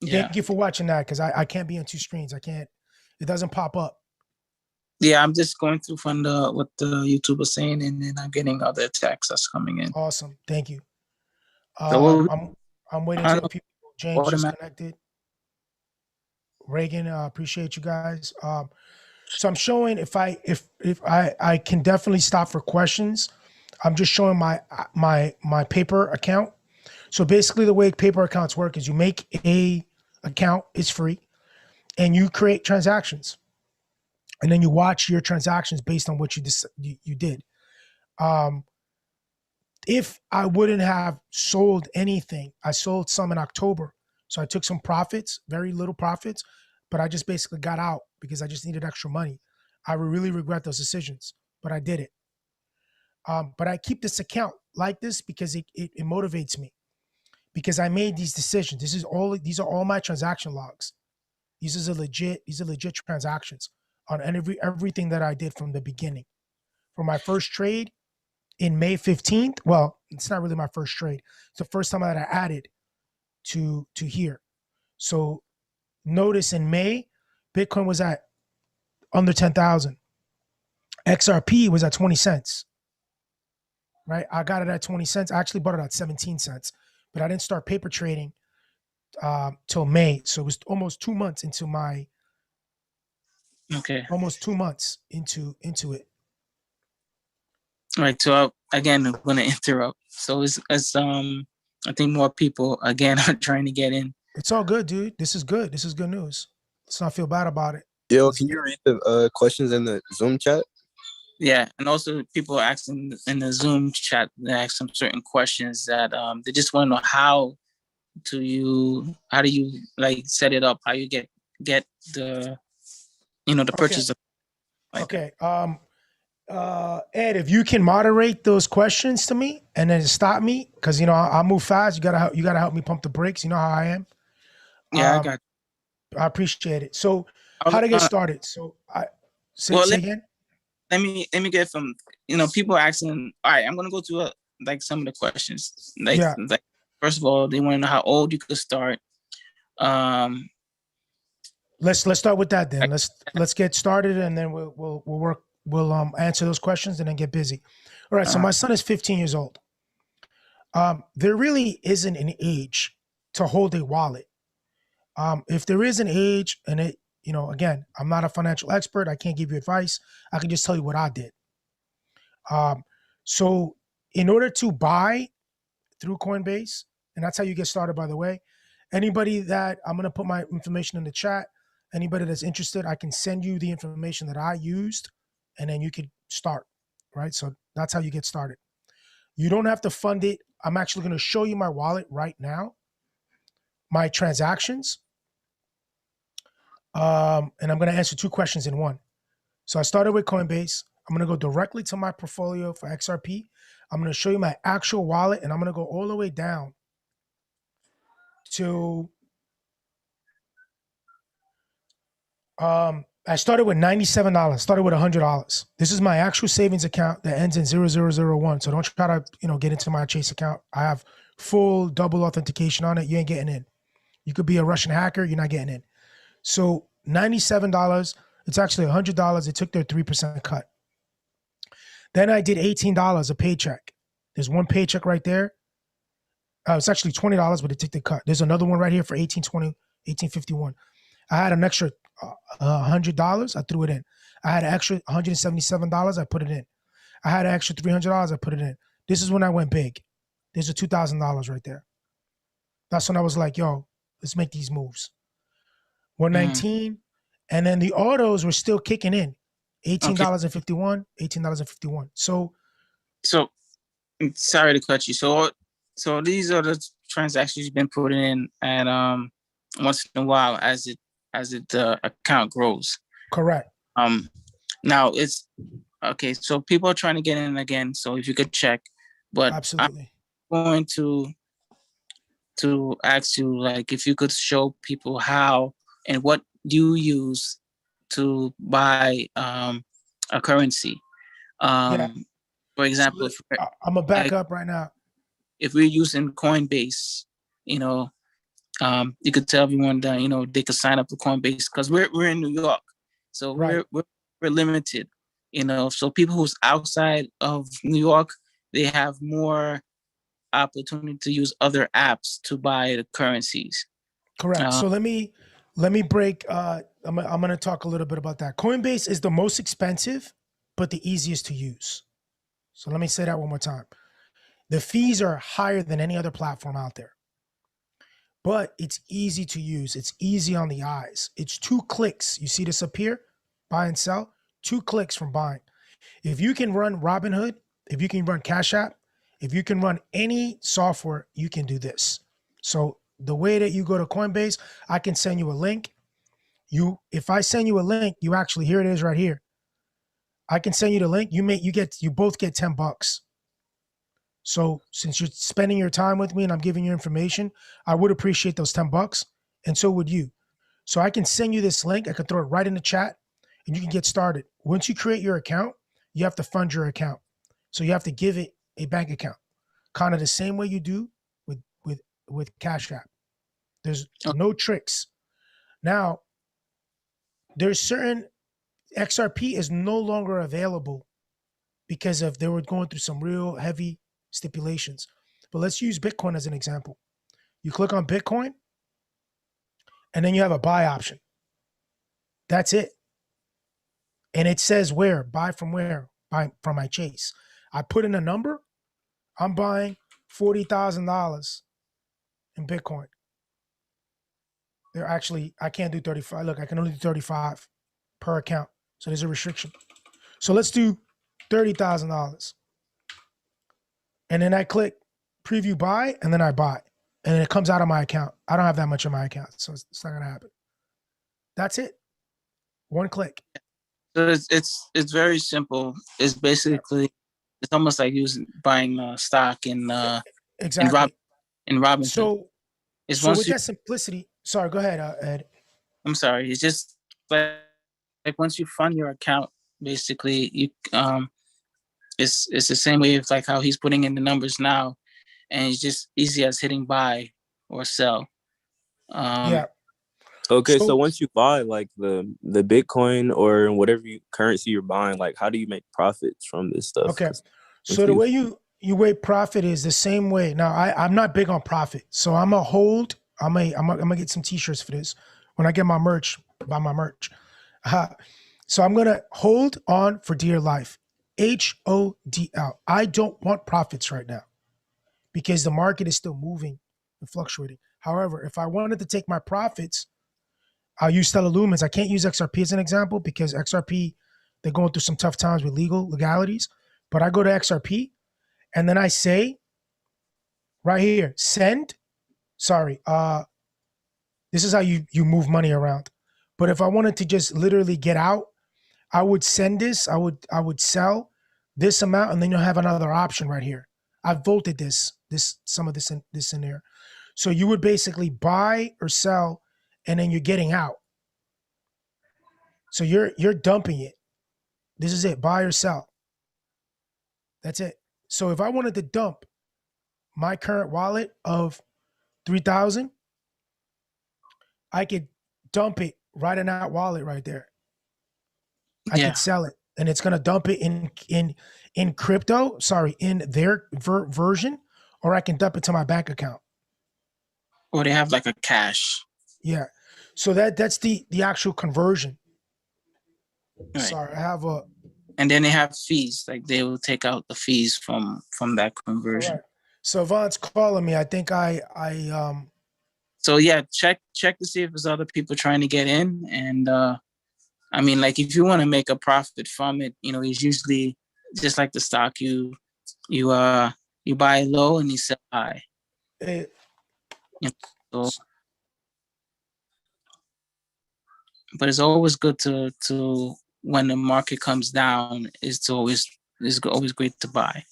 yeah. Thank you for watching that because I can't be on two screens. It doesn't pop up. Yeah, I'm just going through from what the YouTube was saying, and then I'm getting other texts that's coming in. Awesome. Thank you. So I'm waiting till people. James just connected. Reagan, appreciate you guys. So I'm showing if I can definitely stop for questions. I'm just showing my paper account. So basically the way paper accounts work is you make a account, it's free, and you create transactions. And then you watch your transactions based on what you did. If I wouldn't have sold anything, I sold some in October. So I took some profits, very little profits, but I just basically got out because I just needed extra money. I really regret those decisions, but I did it. But I keep this account like this because it motivates me because I made these decisions. These are all my transaction logs. These are legit transactions on everything that I did from the beginning. For my first trade in May 15th, well, it's not really my first trade. It's the first time that I added to here. So notice in May, Bitcoin was at under 10,000. XRP was at 20 cents, right? I got it at 20 cents. I actually bought it at 17 cents, but I didn't start paper trading till May. So it was almost 2 months into my, almost 2 months into it. All right. So again, I'm going to interrupt. So it's I think more people again are trying to get in. It's all good, dude. This is good. This is good news. Let's not feel bad about it. Yo, can you read the questions in the Zoom chat? Yeah, and also people are asking in the Zoom chat, they ask some certain questions that they just want to know how do you like set it up? How you get the the purchase of Okay. Ed, if you can moderate those questions to me and then stop me, because I move fast. You gotta help me pump the brakes. You know how I am. Yeah, I got you. I appreciate it. So how to get started? So say again. Let me get from people are asking. All right, I'm gonna go to some of the questions. Like first of all, they want to know how old you could start. Let's start with that then. Let's get started and then we'll work. We'll answer those questions and then get busy. All right. So my son is 15 years old. There really isn't an age to hold a wallet. If there is an age, and it, again, I'm not a financial expert. I can't give you advice. I can just tell you what I did. So in order to buy through Coinbase, and that's how you get started, by the way, anybody that, I'm going to put my information in the chat. Anybody that's interested, I can send you the information that I used, and then you could start, right? So that's how you get started. You don't have to fund it. I'm actually going to show you my wallet right now, my transactions. And I'm going to answer 2 questions in one. So I started with Coinbase. I'm going to go directly to my portfolio for XRP. I'm going to show you my actual wallet, and I'm going to go all the way down to, I started with $97, started with $100. This is my actual savings account that ends in 0001. So don't try to, get into my Chase account. I have full double authentication on it. You ain't getting in. You could be a Russian hacker. You're not getting in. So $97, it's actually $100. It took their 3% cut. Then I did $18 a paycheck. There's one paycheck right there. It's actually $20, but it took the cut. There's another one right here for $18.20, $18.51. I had an extra $100. I threw it in. I had an extra $177. I put it in. I had an extra $300. I put it in. This is when I went big. There's a $2,000 right there. That's when I was like, yo, let's make these moves. 119, and then the autos were still kicking in. $18.51, $18.51. So sorry to cut you. So these are the transactions you've been putting in, and once in a while as the account grows. correct. Now it's okay. So people are trying to get in again. So if you could check, but Absolutely. I'm going to ask you, like, if you could show people how and what you use to buy a currency. Yeah. For example, I'm gonna back up right now. if we're using Coinbase, you could tell everyone that they could sign up for Coinbase because we're in New York, so Right. we're limited. So people who's outside of New York, they have more opportunity to use other apps to buy the currencies. Correct. So let me break. I'm gonna talk a little bit about that. Coinbase is the most expensive, but the easiest to use. So let me say that one more time. The fees are higher than any other platform out there, but it's easy to use. It's easy on the eyes. It's 2 clicks. You see this up here? Buy and sell. 2 clicks from buying. If you can run Robinhood, if you can run Cash App, if you can run any software, you can do this. So the way that you go to Coinbase, I can send you a link. If I send you a link, you actually, here it is right here. I can send you the link. You both get $10. So since you're spending your time with me and I'm giving you information, I would appreciate those $10, and so would you. So I can send you this link. I can throw it right in the chat, and you can get started. Once you create your account, you have to fund your account. So you have to give it a bank account, kind of the same way you do with Cash App. There's no tricks. Now, there's certain XRP is no longer available because they were going through some real heavy stipulations. But let's use Bitcoin as an example. You click on Bitcoin, and then you have a buy option. That's it. And it says where, buy from where? Buy from my Chase. I put in a number. I'm buying $40,000 in Bitcoin. I can't do 35. Look, I can only do 35 per account. So there's a restriction. So let's do $30,000. And then I click preview buy, and then I buy. And then it comes out of my account. I don't have that much in my account, so it's not going to happen. That's it. 1 click. So it's very simple. It's basically, it's almost like buying stock in Exactly. in Robinhood. So with that simplicity, sorry, go ahead, Ed. I'm sorry. It's just like once you fund your account, basically you it's the same way of like how he's putting in the numbers now, and it's just easy as hitting buy or sell. Yeah. Okay, so once you buy like the Bitcoin or whatever currency you're buying, like how do you make profits from this stuff? Okay. So the way you You way profit is the same way. Now I'm not big on profit, so I'm a hold. I'm gonna get some t-shirts for this when I get my merch. Buy my merch. So I'm gonna hold on for dear life. HODL. I don't want profits right now because the market is still moving and fluctuating. However, if I wanted to take my profits, I'll use Stellar Lumens. I can't use XRP as an example because XRP, they're going through some tough times with legalities. But I go to XRP and then I say right here, send. Sorry, this is how you move money around. But if I wanted to just literally get out, I would send this. I would sell this amount, and then you'll have another option right here. I've volted some of this in there. So you would basically buy or sell, and then you're getting out. So you're dumping it. This is it. Buy or sell. That's it. So if I wanted to dump my current wallet of 3,000, I could dump it right in that wallet right there. I Yeah. could sell it, and it's gonna dump it in crypto. Sorry, in their version, or I can dump it to my bank account. Or they have like a cash. Yeah. So that's the actual conversion. Right. Sorry, I have a. And then they have fees. Like they will take out the fees from that conversion. Right. So Vaughn's calling me. I think I So yeah, check to see if there's other people trying to get in. And I mean, like if you want to make a profit from it, it's usually just like the stock. You buy low and you sell high. So, but it's always good to when the market comes down, it's always great to buy,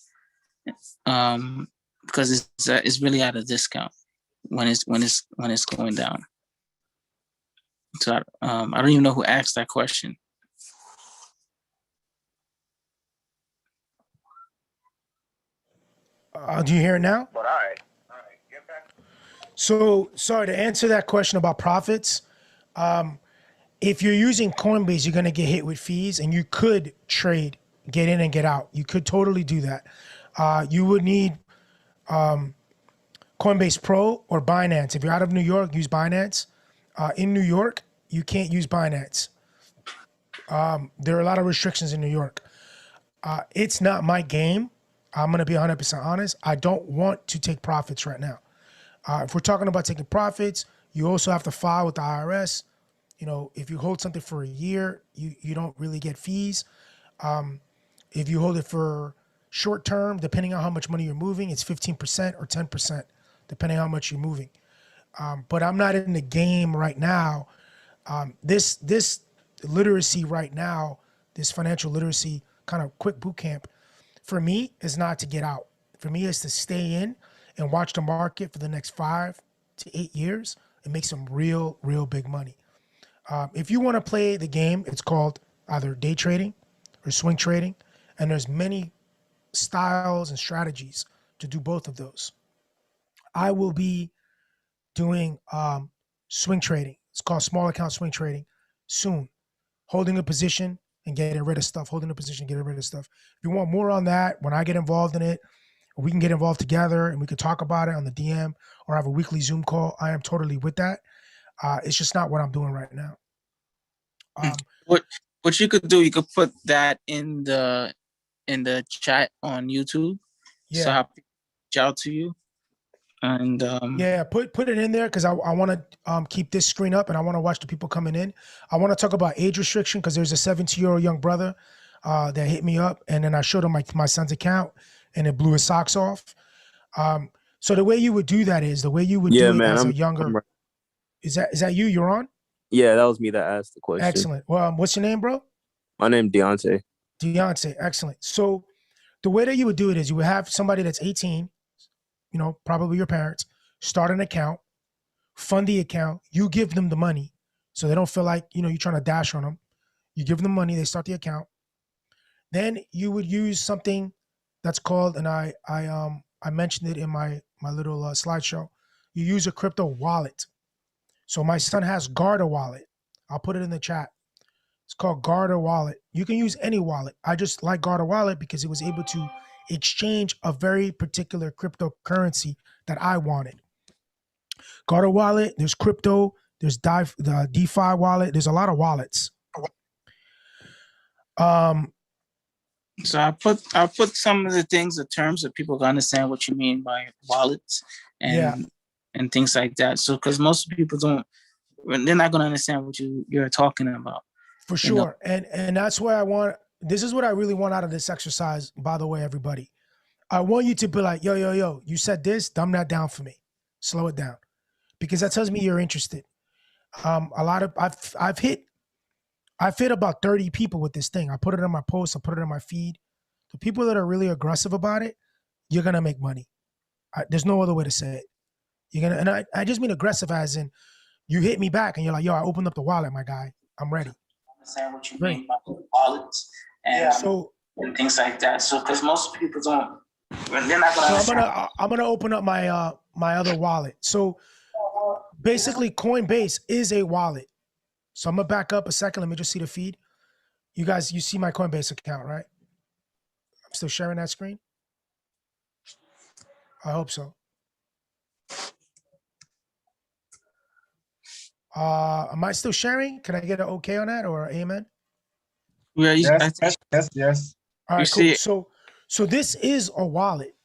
because it's really at a discount when it's going down. So I don't even know who asked that question. Do you hear it now? But all right, get back. So sorry to answer that question about profits. If you're using Coinbase, you're gonna get hit with fees, and you could trade, get in and get out. You could totally do that. You would need Coinbase Pro or Binance. If you're out of New York, use Binance. In New York, you can't use Binance. There are a lot of restrictions in New York. It's not my game. I'm gonna be 100% honest. I don't want to take profits right now. If we're talking about taking profits, you also have to file with the IRS. If you hold something for a year, you don't really get fees. If you hold it for short term, depending on how much money you're moving, it's 15% or 10%, depending on how much you're moving. But I'm not in the game right now. This literacy right now, this financial literacy kind of quick boot camp, for me is not to get out. For me is to stay in and watch the market for the next 5 to 8 years and make some real big money. If you want to play the game, it's called either day trading or swing trading. And there's many styles and strategies to do both of those. I will be doing swing trading. It's called small account swing trading soon. Holding a position and getting rid of stuff. Holding a position, getting rid of stuff. If you want more on that, when I get involved in it, we can get involved together and we can talk about it on the DM or have a weekly Zoom call. I am totally with that. It's just not what I'm doing right now. What you could do, you could put that in the chat on YouTube. Yeah. So I reach out to you. And yeah, put it in there because I want to keep this screen up and I want to watch the people coming in. I want to talk about age restriction because there's a 17-year-old young brother that hit me up, and then I showed him my son's account and it blew his socks off. So the way you would do that is the way you would do it as a younger. Is that you? You're on? Yeah, that was me that asked the question. Excellent. Well, what's your name, bro? My name Deontay. Deontay. Excellent. So the way that you would do it is you would have somebody that's 18, probably your parents, start an account, fund the account. You give them the money so they don't feel like, you're trying to dash on them. You give them money, they start the account. Then you would use something that's called, and I mentioned it in my little slideshow. You use a crypto wallet. So my son has Garda wallet. I'll put it in the chat. It's called Garda Wallet. You can use any wallet. I just like Garda Wallet because it was able to exchange a very particular cryptocurrency that I wanted. Garda Wallet, there's crypto, there's the DeFi wallet. There's a lot of wallets. So I'll put some of the things, the terms that people can understand what you mean by wallets and things like that. So because most people they're not going to understand what you're talking about. For sure. And that's where this is what I really want out of this exercise, by the way, everybody. I want you to be like, yo, you said this, dumb that down for me. Slow it down. Because that tells me you're interested. I've hit about 30 people with this thing. I put it on my post, I put it on my feed. The people that are really aggressive about it, you're gonna make money. There's no other way to say it. And I just mean aggressive as in you hit me back and you're like, yo, I opened up the wallet, my guy. I'm ready. Understand what you mean by wallets and things like that. So because most people they're not gonna understand. I'm gonna open up my my other wallet. So basically Coinbase is a wallet. So I'm gonna back up a second. Let me just see the feed. You guys, you see my Coinbase account, right? I'm still sharing that screen. I hope so. Am I still sharing? Can I get an okay on that or amen? Yeah, Yes. All right, You cool. So this is a wallet,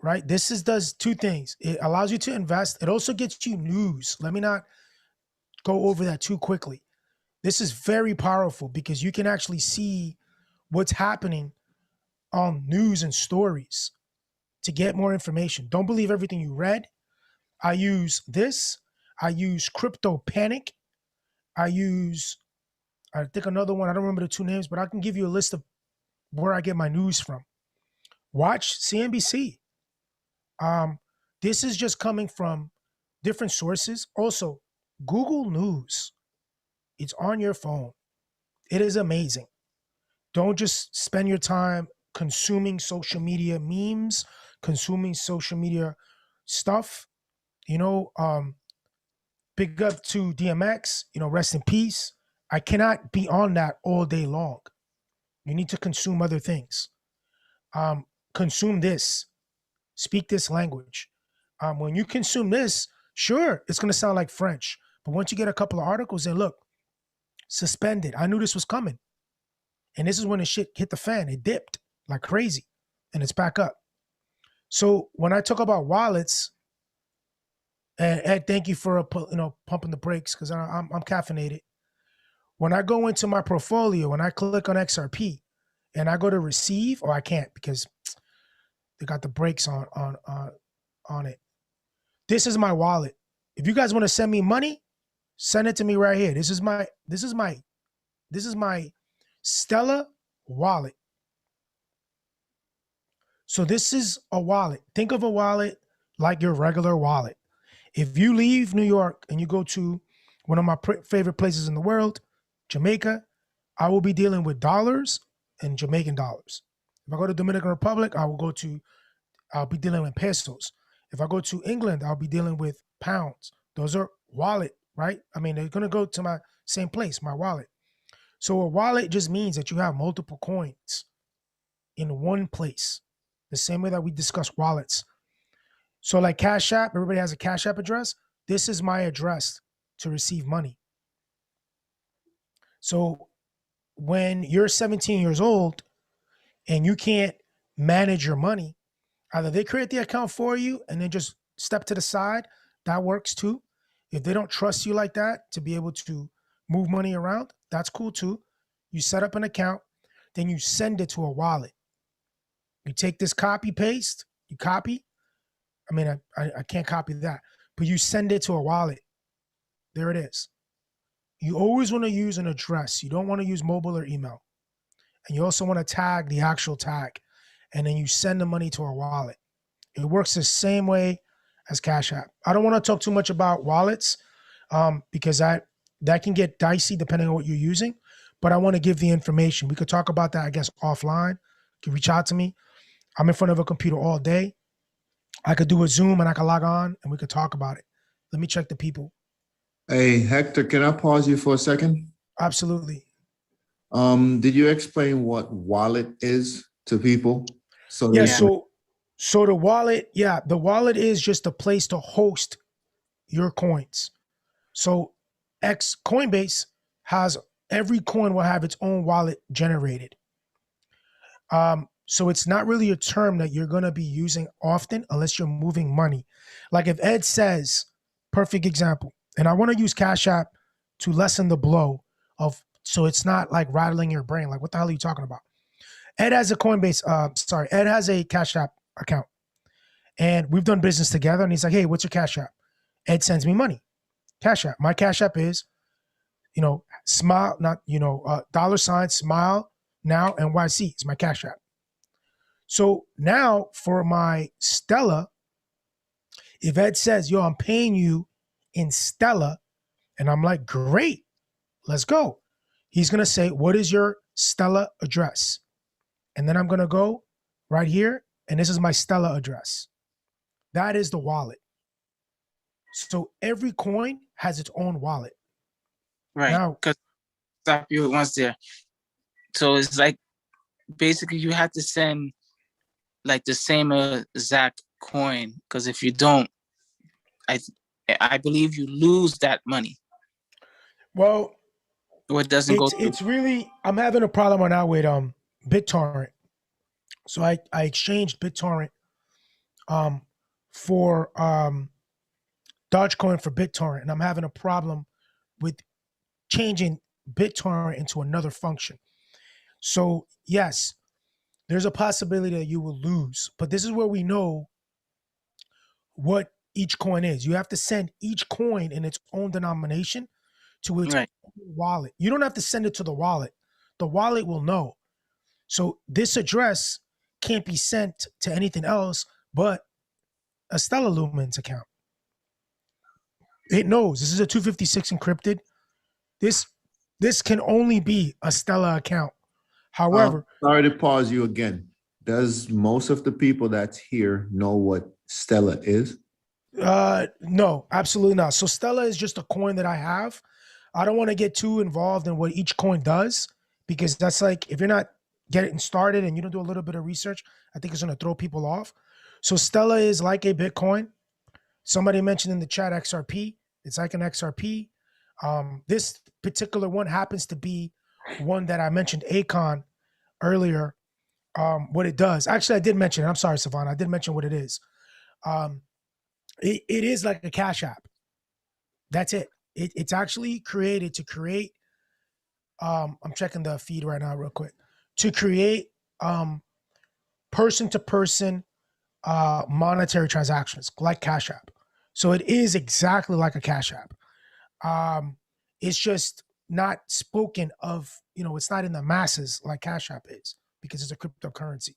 right? Does two things. It allows you to invest. It also gets you news. Let me not go over that too quickly. This is very powerful because you can actually see what's happening on news and stories to get more information. Don't believe everything you read. I use this. I use Crypto Panic. I think another one. I don't remember the two names, but I can give you a list of where I get my news from. Watch CNBC. This is just coming from different sources. Also, Google News. It's on your phone. It is amazing. Don't just spend your time consuming social media memes, consuming social media stuff. Big up to DMX, rest in peace. I cannot be on that all day long. You need to consume other things. Consume this. Speak this language. When you consume this, sure, it's going to sound like French. But once you get a couple of articles and look, suspended. I knew this was coming. And this is when the shit hit the fan. It dipped like crazy. And it's back up. So when I talk about wallets, and Ed, thank you for pumping the brakes because I'm caffeinated. When I go into my portfolio, when I click on XRP and I go to receive, or I can't because they got the brakes on it. This is my wallet. If you guys want to send me money, send it to me right here. This is my Stellar wallet. So this is a wallet. Think of a wallet like your regular wallet. If you leave New York and you go to one of my favorite places in the world, Jamaica, I will be dealing with dollars and Jamaican dollars. If I go to Dominican Republic, I'll be dealing with pesos. If I go to England, I'll be dealing with pounds. Those are wallet, right? I mean, they're going to go to my same place, my wallet. So a wallet just means that you have multiple coins in one place, the same way that we discuss wallets. So like Cash App, everybody has a Cash App address. This is my address to receive money. So when you're 17 years old and you can't manage your money, either they create the account for you and then just step to the side. That works too. If they don't trust you like that to be able to move money around, that's cool too. You set up an account, then you send it to a wallet. You take this copy paste, you copy. I mean, I can't copy that, but you send it to a wallet. There it is. You always want to use an address. You don't want to use mobile or email. And you also want to tag the actual tag. And then you send the money to a wallet. It works the same way as Cash App. I don't want to talk too much about wallets because that can get dicey depending on what you're using. But I want to give the information. We could talk about that, I guess, offline. You can reach out to me. I'm in front of a computer all day. I could do a Zoom and I could log on and we could talk about it. Let me check the people. Hey, Hector, can I pause you for a second? Absolutely. Did you explain what wallet is to people? So Yeah, they Yeah. can, so the wallet, the wallet is just a place to host your coins. So X Coinbase has every coin will have its own wallet generated. So it's not really a term that you're going to be using often unless you're moving money. Like if Ed says, perfect example, and I want to use Cash App to lessen the blow of, so it's not like rattling your brain. Like, what the hell are you talking about? Ed has a Coinbase, Ed has a Cash App account and we've done business together. And he's like, hey, what's your Cash App? Ed sends me money. Cash App. My Cash App is, smile, not, $ smile now NYC is my Cash App. So now for my Stella, if Ed says, yo, I'm paying you in Stella, and I'm like, great, let's go. He's going to say, what is your Stella address? And then I'm going to go right here, and this is my Stella address. That is the wallet. So every coin has its own wallet. Right. Now, Because stop you once there. So it's like basically you have to send like the same exact coin, because if you don't, I believe you lose that money, well, or it doesn't go through. it's really, I'm having a problem right now with BitTorrent. So I exchanged BitTorrent for Dogecoin for BitTorrent, and I'm having a problem with changing BitTorrent into another function. So yes, there's a possibility that you will lose, but this is where we know what each coin is. You have to send each coin in its own denomination to its Right. own wallet. You don't have to send it to the wallet. The wallet will know. So this address can't be sent to anything else but a Stellar Lumens account. It knows this is a 256 encrypted. This can only be a Stellar account. However, sorry to pause you again. Does most of the people that's here know what Stella is? no, absolutely not. So Stella is just a coin that I have. I don't want to get too involved in what each coin does, because that's like, if you're not getting started and you don't do a little bit of research, I think it's going to throw people off. So Stella is like a Bitcoin. Somebody mentioned in the chat XRP. It's like an XRP. This particular one happens to be one that I mentioned, Acon, earlier. What it does. Actually, I did mention it. I'm sorry, Savannah. I did mention what it is. It is like a Cash App. That's it. It's actually created to create. I'm checking the feed right now real quick. To create person-to-person monetary transactions like Cash App. So it is exactly like a Cash App. It's just not spoken of, it's not in the masses like Cash App is, because it's a cryptocurrency.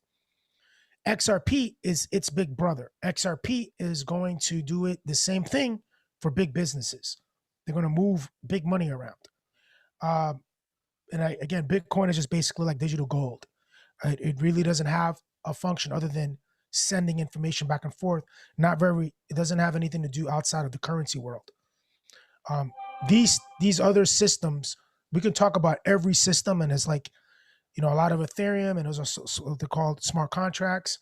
XRP is its big brother. XRP is going to do it the same thing for big businesses. They're going to move big money around. Again, Bitcoin is just basically like digital gold. It really doesn't have a function other than sending information back and forth. It doesn't have anything to do outside of the currency world. These other systems, we can talk about every system, and it's like, a lot of Ethereum, and those are what they're called smart contracts.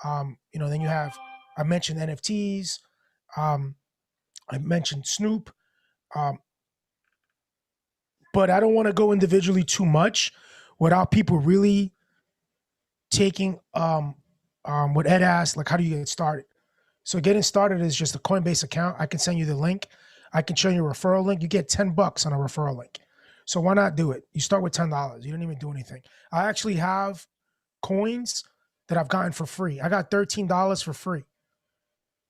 Then you have, I mentioned NFTs. I mentioned Snoop. But I don't want to go individually too much without people really taking what Ed asked, like, how do you get started? So getting started is just a Coinbase account. I can send you the link. I can show you a referral link. You get $10 on a referral link. So why not do it? You start with $10. You don't even do anything. I actually have coins that I've gotten for free. I got $13 for free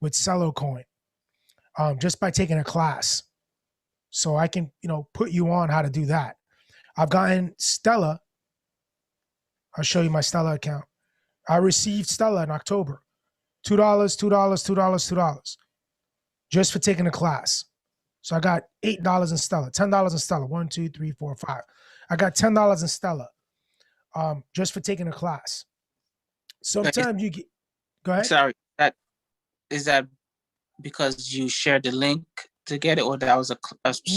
with Cello Coin, just by taking a class. So I can, put you on how to do that. I've gotten Stella. I'll show you my Stella account. I received Stella in October. $2, $2, $2, $2, just for taking a class. So I got $8 in Stella, $10 in Stella. 1, 2, 3, 4, 5. I got $10 in Stella, just for taking a class. Sometimes you get. Go ahead. Sorry, is that because you shared the link to get it, or that was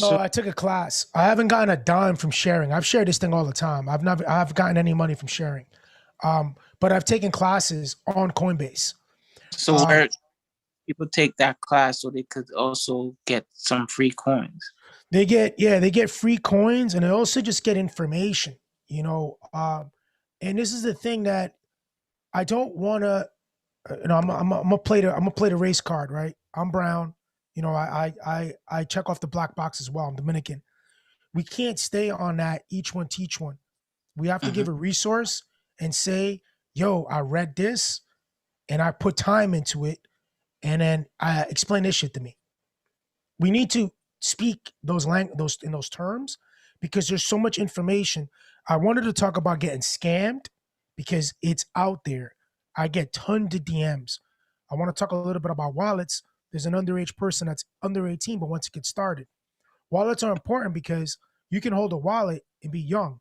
No, I took a class. I haven't gotten a dime from sharing. I've shared this thing all the time. I've gotten any money from sharing. But I've taken classes on Coinbase. so where people take that class so they could also get some free coins? They get free coins, and they also just get information, and this is the thing that I don't want to, I'm gonna play the race card, right? I'm brown, I check off the black box as well. I'm Dominican. We can't stay on that each one teach one. We have to give a resource and say, yo, I read this and I put time into it, and then I explain this shit to me. We need to speak those in those terms, because there's so much information. I wanted to talk about getting scammed because it's out there. I get tons of DMs. I want to talk a little bit about wallets. There's an underage person that's under 18 but wants to get started. Wallets are important because you can hold a wallet and be young.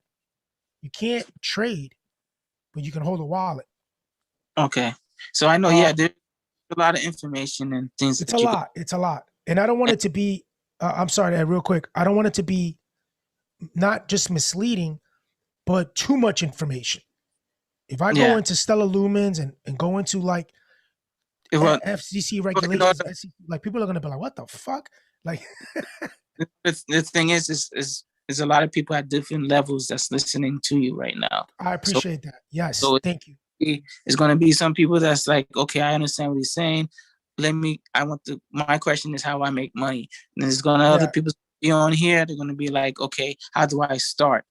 You can't trade, but you can hold a wallet. Okay, so I know, there's a lot of information and things. It's a lot. And I don't want it to be, I'm sorry, Ed, real quick. I don't want it to be not just misleading, but too much information. If I go into Stellar Lumens and go into like FCC regulations, like people are going to be like, what the fuck? Like, the thing is a lot of people at different levels that's listening to you right now. I appreciate that. Yes. So thank you. It's going to be some people that's like, okay, I understand what he's saying. My question is how I make money. And there's going to other people be on here. They're going to be like, okay, how do I start?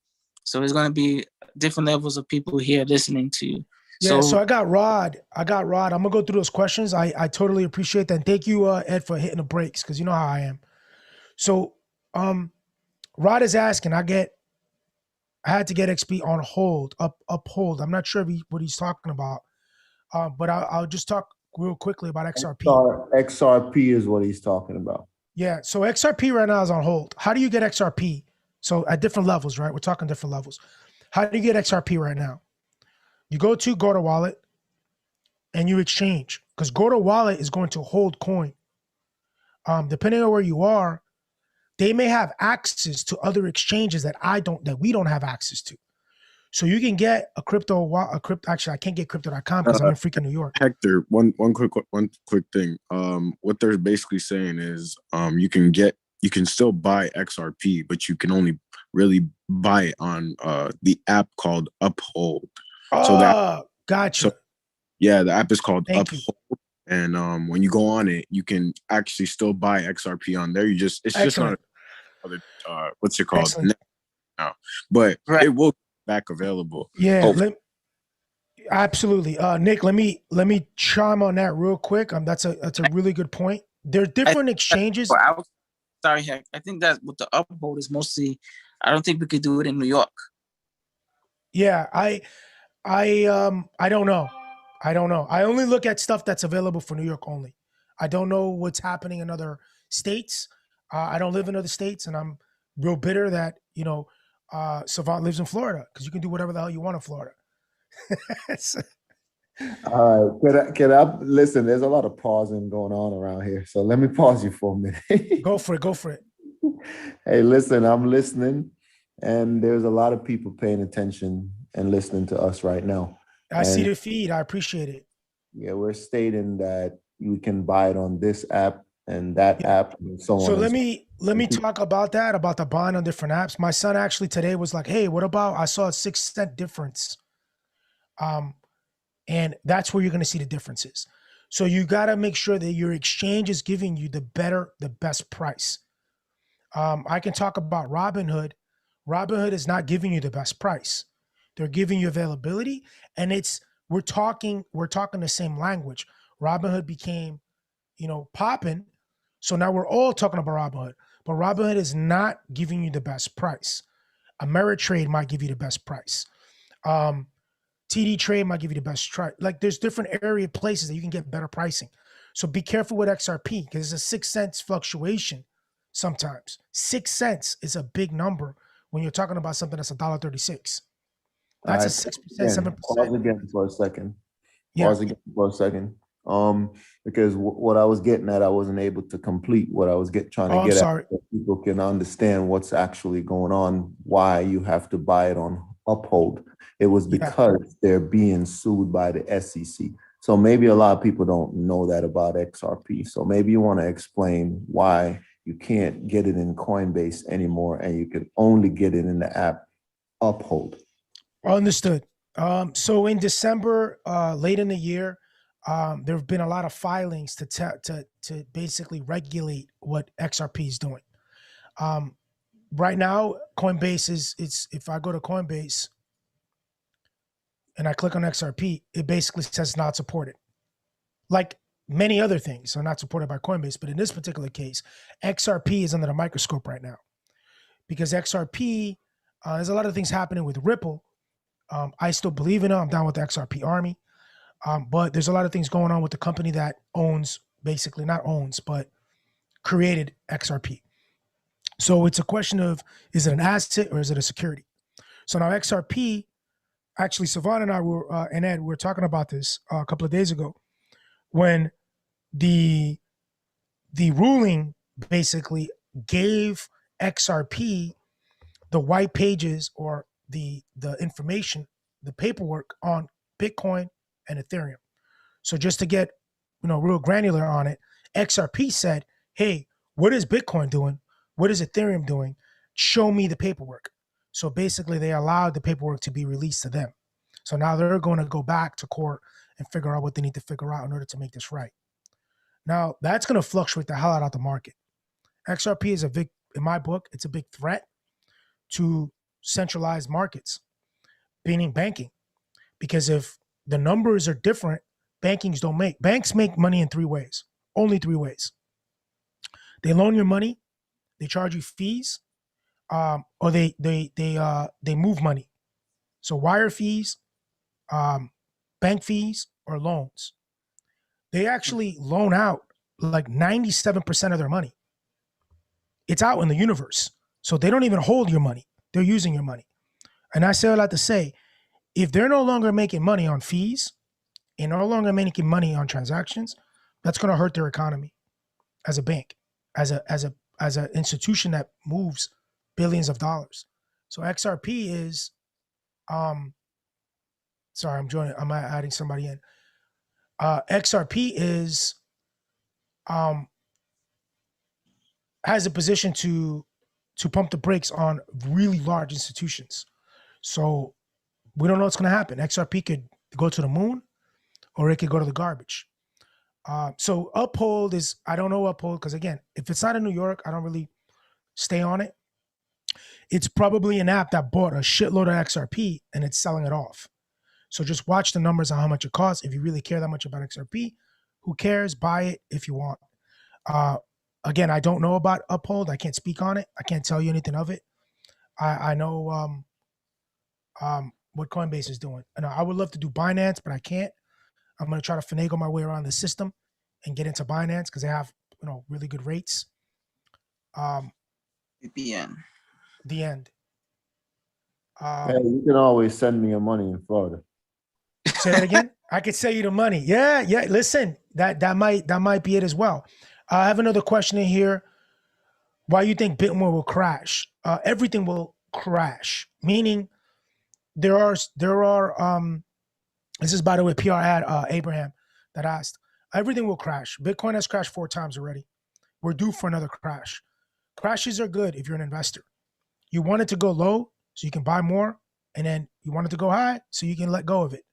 So there's going to be different levels of people here listening to you. Yeah, so I got Rod. I'm going to go through those questions. I totally appreciate that. And thank you, Ed, for hitting the brakes, because you know how I am. So Rod is asking, I had to get XP on hold, uphold. I'm not sure what he's talking about, but I'll just talk real quickly about XRP. XRP is what he's talking about. Yeah, so XRP right now is on hold. How do you get XRP? So at different levels, right? We're talking different levels. How do you get XRP right now? You go to Go to Wallet and you exchange, because Go to Wallet is going to hold coin. Depending on where you are, they may have access to other exchanges that we don't have access to. So you can get a crypto. Actually, I can't get crypto.com because I'm in freaking New York. Hector, one quick thing. What they're basically saying is, you can still buy XRP, but you can only really buy it on the app called Uphold. Gotcha. So, yeah, the app is called Thank Uphold. You. And when you go on it, you can actually still buy XRP on there. It's just not what's it called now, but it will be back available. Yeah, absolutely. Nick, let me chime on that real quick. That's a really good point. There are different exchanges. Sorry, Heck. I think that with the Uphold is mostly. I don't think we could do it in New York. Yeah, I don't know. I only look at stuff that's available for New York only. I don't know what's happening in other states. I don't live in other states, and I'm real bitter that Savant lives in Florida, because you can do whatever the hell you want in Florida. All right, can I listen? There's a lot of pausing going on around here, so let me pause you for a minute. Go for it. Hey, listen, I'm listening, and there's a lot of people paying attention and listening to us right now. I see the feed. I appreciate it. Yeah, we're stating that you can buy it on this app and that app and so on. So let me talk about that, about the buying on different apps. My son actually today was like, hey, what about, I saw a 6-cent difference. And that's where you're going to see the differences. So you got to make sure that your exchange is giving you the best price. I can talk about Robinhood. Robinhood is not giving you the best price. They're giving you availability, and we're talking the same language. Robinhood became, popping. So now we're all talking about Robinhood, but Robinhood is not giving you the best price. Ameritrade might give you the best price. TD Trade might give you the best price. Like, there's different places that you can get better pricing. So be careful with XRP, because it's a 6 cents fluctuation sometimes. 6 cents is a big number when you're talking about something that's $1.36. That's a 6%, 7%. Pause again for a second. Because what I was getting at, I wasn't able to complete what I was trying Oh, to I'm get at, sorry. so people can understand what's actually going on, why you have to buy it on Uphold. It was Yeah. because they're being sued by the SEC. So maybe a lot of people don't know that about XRP. So maybe you want to explain why you can't get it in Coinbase anymore, and you can only get it in the app Uphold. Understood. So in December, late in the year, there have been a lot of filings to basically regulate what XRP is doing. Right now, Coinbase it's if I go to Coinbase and I click on XRP, it basically says not supported. Like many other things are not supported by Coinbase, but in this particular case, XRP is under the microscope right now because XRP, there's a lot of things happening with Ripple. I still believe in it. I'm down with the XRP army. But there's a lot of things going on with the company that owns, basically not owns, but created XRP. So it's a question of, is it an asset or is it a security? So now XRP, actually Savon and I were, and Ed, we were talking about this a couple of days ago when the ruling basically gave XRP the white pages or the information, the paperwork on Bitcoin and Ethereum. So just to get, real granular on it, XRP said, hey, what is Bitcoin doing? What is Ethereum doing? Show me the paperwork. So basically they allowed the paperwork to be released to them. So now they're going to go back to court and figure out what they need to figure out in order to make this right. Now that's going to fluctuate the hell out of the market. XRP is in my book, it's a big threat to centralized markets, meaning banking. Because if the numbers are different, banks make money in 3 ways, only 3 ways. They loan your money, they charge you fees, or they move money. So wire fees, bank fees, or loans. They actually loan out like 97% of their money. It's out in the universe. So they don't even hold your money. They're using your money. And I say all that to say, if they're no longer making money on fees and no longer making money on transactions, that's going to hurt their economy as a bank, as an institution that moves billions of dollars. So XRP is, sorry, I'm adding somebody in. XRP is, has a position to pump the brakes on really large institutions. So we don't know what's going to happen. XRP could go to the moon or it could go to the garbage. So Uphold is, I don't know Uphold because again, if it's not in New York, I don't really stay on it. It's probably an app that bought a shitload of XRP and it's selling it off. So just watch the numbers on how much it costs. If you really care that much about XRP, who cares? Buy it if you want. Again, I don't know about Uphold. I can't speak on it. I can't tell you anything of it. I know what Coinbase is doing. And I would love to do Binance, but I can't. I'm going to try to finagle my way around the system and get into Binance because they have, really good rates. VPN. The end. Hey, you can always send me your money in Florida. Say that again. I could sell you the money. Yeah. Listen, that might be it as well. I have another question in here. Why you think Bitcoin will crash? Everything will crash. Meaning, there are. This is by the way, PR ad Abraham that asked. Everything will crash. Bitcoin has crashed 4 times already. We're due for another crash. Crashes are good if you're an investor. You want it to go low so you can buy more, and then you want it to go high so you can let go of it.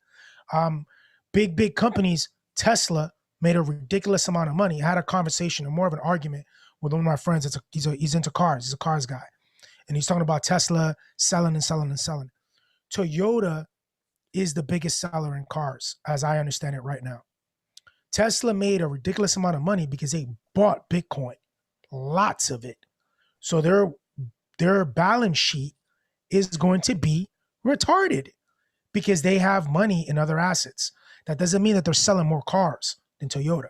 Big companies, Tesla made a ridiculous amount of money. I had a conversation or more of an argument with one of my friends. He's into cars. He's a cars guy. And he's talking about Tesla selling and selling and selling. Toyota is the biggest seller in cars, as I understand it right now. Tesla made a ridiculous amount of money because they bought Bitcoin, lots of it. So their balance sheet is going to be retarded because they have money in other assets. That doesn't mean that they're selling more cars than Toyota.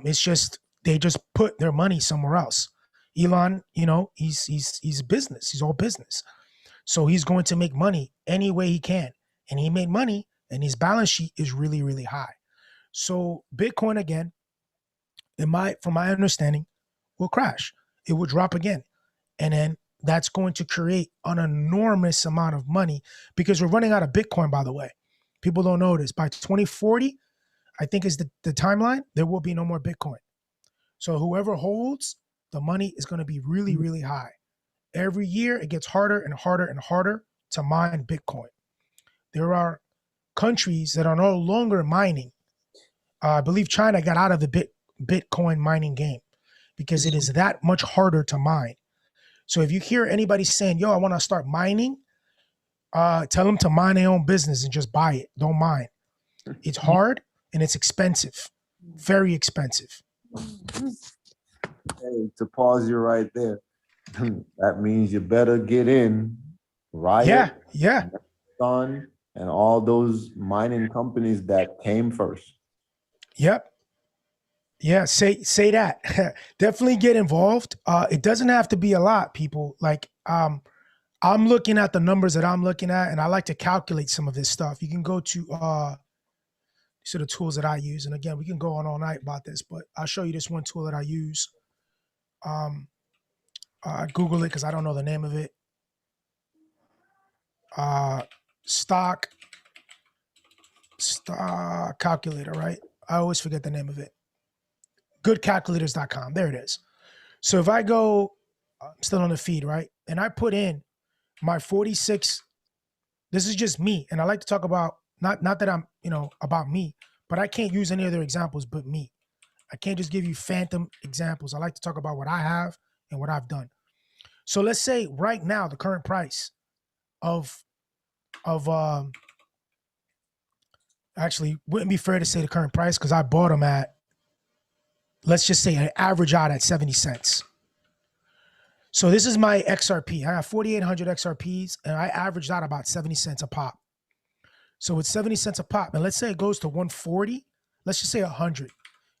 It's just they just put their money somewhere else. Elon, he's business. He's all business. So he's going to make money any way he can. And he made money and his balance sheet is really, really high. So Bitcoin again, from my understanding, will crash. It will drop again. And then that's going to create an enormous amount of money because we're running out of Bitcoin, by the way. People don't know this. By 2040, I think is the timeline, there will be no more Bitcoin. So whoever holds, the money is going to be really, really high. Every year, it gets harder and harder and harder to mine Bitcoin. There are countries that are no longer mining. I believe China got out of the Bitcoin mining game because it is that much harder to mine. So if you hear anybody saying, yo, I want to start mining, tell them to mind their own business and just buy it. Don't mine. It's hard and it's expensive, very expensive. Hey, to pause you right there, that means you better get in Riot, Yeah. Sun, and all those mining companies that came first. Yep. Yeah, say that. Definitely get involved. It doesn't have to be a lot, people. Like I'm looking at the numbers that I'm looking at, and I like to calculate some of this stuff. You can go to these are the tools that I use. And again, we can go on all night about this, but I'll show you this one tool that I use. Google it because I don't know the name of it. Stock calculator, right? I always forget the name of it. Goodcalculators.com. There it is. So if I go, I'm still on the feed, right? And I put in my 46, this is just me. And I like to talk about, not that I'm, about me, but I can't use any other examples but me. I can't just give you phantom examples. I like to talk about what I have and what I've done. So let's say right now, the current price of actually wouldn't be fair to say the current price because I bought them at, let's just say an average out at 70 cents. So this is my XRP. I have 4,800 XRPs and I averaged out about 70 cents a pop. So it's 70 cents a pop. And let's say it goes to 140. Let's just say 100.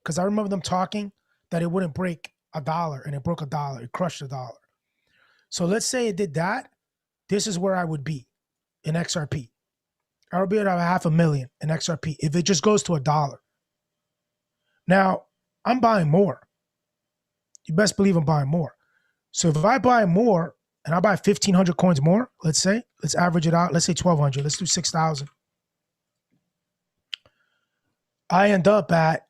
Because I remember them talking that it wouldn't break $1 and it broke $1. It crushed $1. So let's say it did that. This is where I would be in XRP. I would be at $500,000 in XRP if it just goes to $1. Now, I'm buying more. You best believe I'm buying more. So if I buy more and I buy 1,500 coins more, let's average it out. Let's say 1,200. Let's do 6,000. I end up at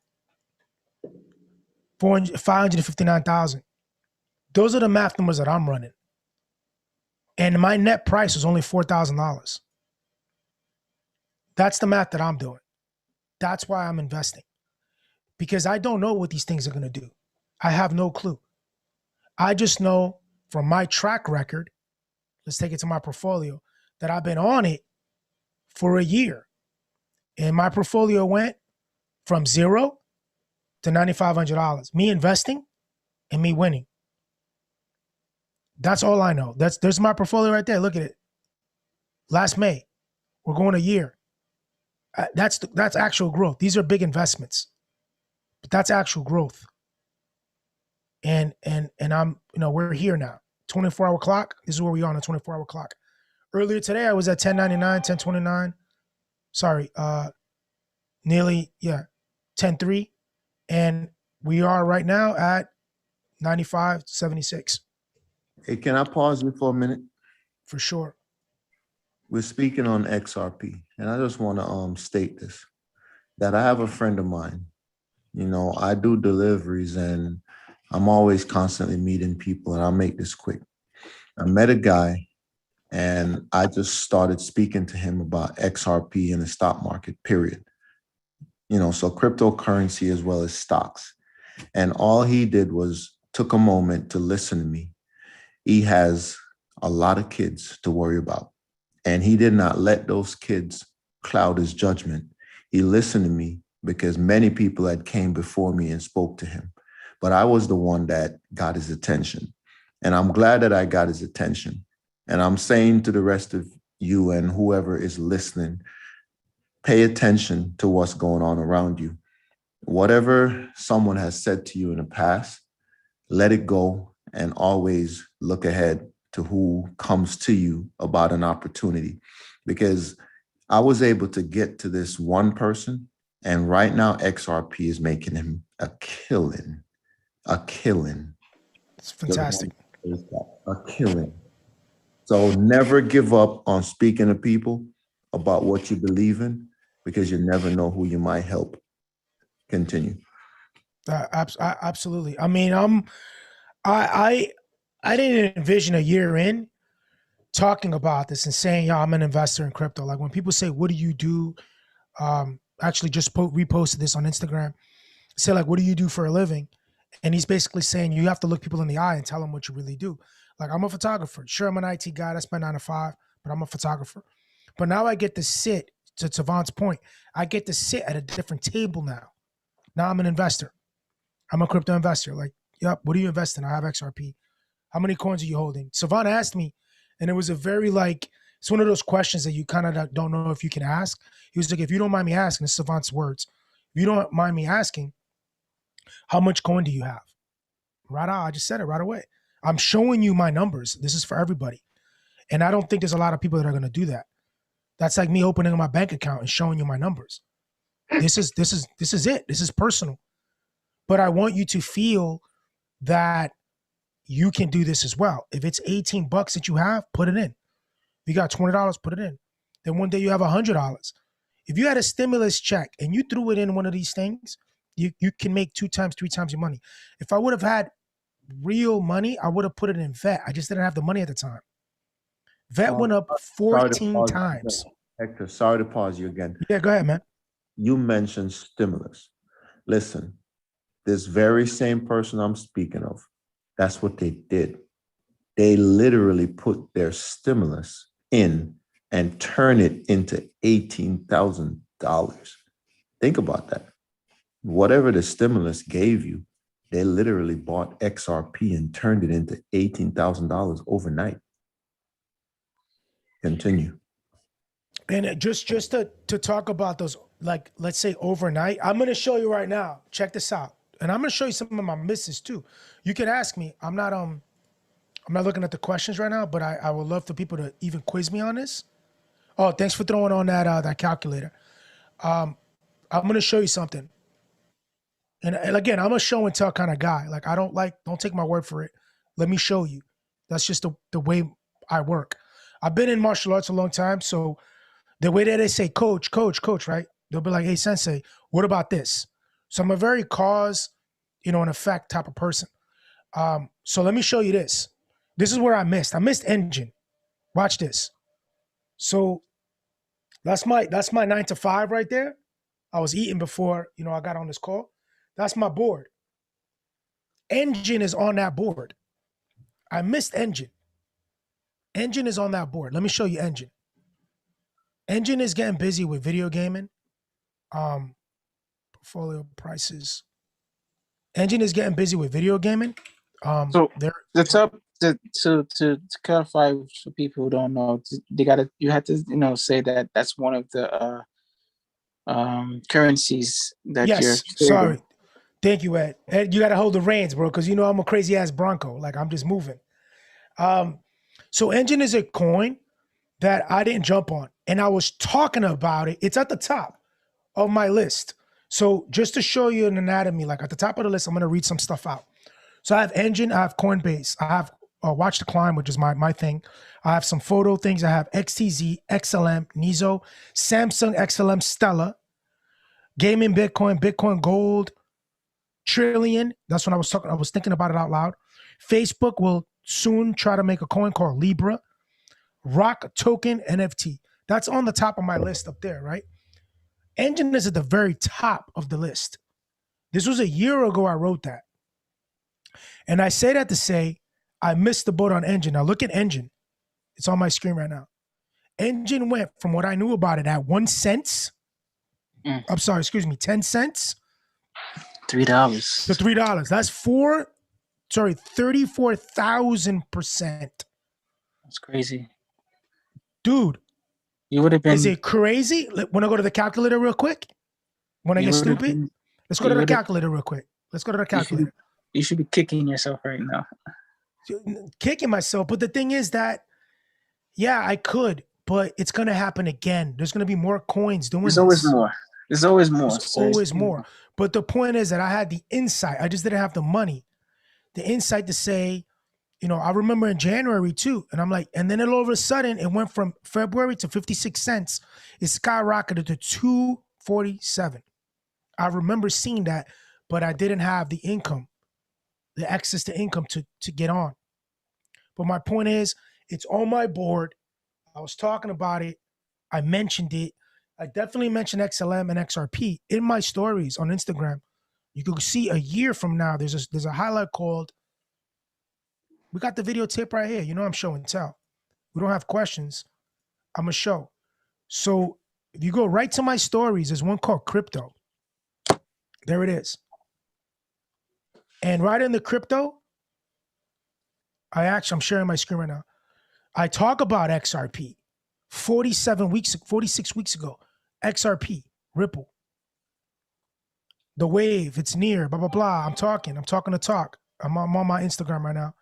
559,000. Those are the math numbers that I'm running. And my net price is only $4,000. That's the math that I'm doing. That's why I'm investing. Because I don't know what these things are going to do. I have no clue. I just know from my track record, let's take it to my portfolio, that I've been on it for a year. And my portfolio went from $0 to $9,500. Me investing and me winning. That's all I know. There's my portfolio right there. Look at it. Last May, we're going a year. That's actual growth. These are big investments, but that's actual growth. And I'm, we're here now. 24-hour clock. This is where we are on a 24-hour clock. Earlier today, I was at 1099, 1029. Sorry, nearly 10.3, and we are right now at 95.76. Hey, can I pause you for a minute? For sure. We're speaking on XRP, and I just want to state this, that I have a friend of mine. I do deliveries, and I'm always constantly meeting people, and I'll make this quick. I met a guy, and I just started speaking to him about XRP in the stock market, period. So cryptocurrency as well as stocks. And all he did was took a moment to listen to me. He has a lot of kids to worry about. And he did not let those kids cloud his judgment. He listened to me because many people had came before me and spoke to him. But I was the one that got his attention. And I'm glad that I got his attention. And I'm saying to the rest of you and whoever is listening, pay attention to what's going on around you. Whatever someone has said to you in the past, let it go and always look ahead to who comes to you about an opportunity. Because I was able to get to this one person And right now, XRP is making him a killing. It's fantastic. A killing. So never give up on speaking to people about what you believe in, because you never know who you might help. Continue. Absolutely. I mean, I didn't envision a year in talking about this and saying, "Yeah, I'm an investor in crypto." Like when people say, "What do you do?" Actually, just reposted this on Instagram. Say like, "What do you do for a living?" And he's basically saying you have to look people in the eye and tell them what you really do. Like I'm a photographer. Sure, I'm an IT guy. That's my 9 to 5, but I'm a photographer. But now I get to sit, to Tavon's point, I get to sit at a different table now. Now I'm an investor. I'm a crypto investor. Like, yep, what do you invest in? I have XRP. How many coins are you holding? Savant asked me, and it was a very like, it's one of those questions that you kind of don't know if you can ask. He was like, if you don't mind me asking, this is Savant's words. If you don't mind me asking, how much coin do you have? Right out, I just said it right away. I'm showing you my numbers. This is for everybody. And I don't think there's a lot of people that are going to do that. That's like me opening my bank account and showing you my numbers. This is it. This is personal. But I want you to feel that you can do this as well. If it's $18 that you have, put it in. If you got $20, put it in. Then one day you have $100. If you had a stimulus check and you threw it in one of these things, you can make 2 times, 3 times your money. If I would have had real money, I would have put it in vet. I just didn't have the money at the time. Vet went up 14 times. Hector, sorry to pause you again. Yeah, go ahead, man. You mentioned stimulus. Listen, this very same person I'm speaking of, that's what they did. They literally put their stimulus in and turn it into $18,000. Think about that. Whatever the stimulus gave you, they literally bought XRP and turned it into $18,000 overnight. Continue. And just to talk about those, like, let's say overnight, I'm going to show you right now. Check this out. And I'm going to show you some of my misses too. You can ask me. I'm not looking at the questions right now, but I would love for people to even quiz me on this. Oh, thanks for throwing on that calculator. I'm going to show you something. And again, I'm a show and tell kind of guy. Like don't take my word for it. Let me show you. That's just the way I work. I've been in martial arts a long time. So the way that they say, coach, right? They'll be like, hey, sensei, what about this? So I'm a very cause, and effect type of person. So let me show you this. This is where I missed. I missed engine. Watch this. So that's my 9 to 5 right there. I was eating before, I got on this call. That's my board. Engine is on that board. I missed engine. Engine is on that board. Let me show you engine. Engine is getting busy with video gaming. Portfolio prices. Engine is getting busy with video gaming. So the top to clarify for people who don't know, you had to say that that's one of the currencies that yes, you're sorry. Thank you, Ed. Ed, you got to hold the reins, bro, because I'm a crazy ass Bronco. Like I'm just moving. So engine is a coin that I didn't jump on, and I was talking about it. It's at the top of my list. So just to show you an anatomy, like at the top of the list, I'm going to read some stuff out. So I have engine, I have Coinbase, I have Watch the Climb, which is my thing. I have some photo things. I have XTZ, XLM, Nizo, Samsung XLM, Stella, Gaming, Bitcoin Gold, Trillion. That's when I was thinking about it out loud. Facebook will soon try to make a coin called Libra. Rock Token NFT. That's on the top of my list up there, right? Engine is at the very top of the list. This was a year ago I wrote that. And I say that to say I missed the boat on Engine. Now look at Engine. It's on my screen right now. Engine went from what I knew about it at 1 cent. I'm sorry, 10 cents. $3. To $3. That's 34,000%. That's crazy. Dude. You would have been. Is it crazy? Want to go to the calculator real quick? Want to get stupid? Let's go to the calculator real quick. Let's go to the calculator. You should be kicking yourself right now. Kicking myself. But the thing is that, yeah, I could, but it's going to happen again. There's going to be more coins doing this. There's always more. There's always more. There's So there's always more. But the point is that I had the insight. I just didn't have the money, the insight to say, you know, I remember in January too, and I'm like, and then all of a sudden it went from February to 56 cents. It skyrocketed to 247. I remember seeing that, but I didn't have the income, the access to income to get on. But my point is, it's on my board. I was talking about it. I mentioned it. I definitely mentioned XLM and XRP in my stories on Instagram. You can see a year from now, there's a highlight called, we got the video tip right here. You know I'm show and tell. We don't have questions. I'm a show. So if you go right to my stories, there's one called crypto. There it is. And right in the crypto, I'm sharing my screen right now. I talk about XRP 46 weeks ago. XRP, Ripple. The wave, it's near, blah, blah, blah. I'm talking to talk. I'm on my Instagram right now.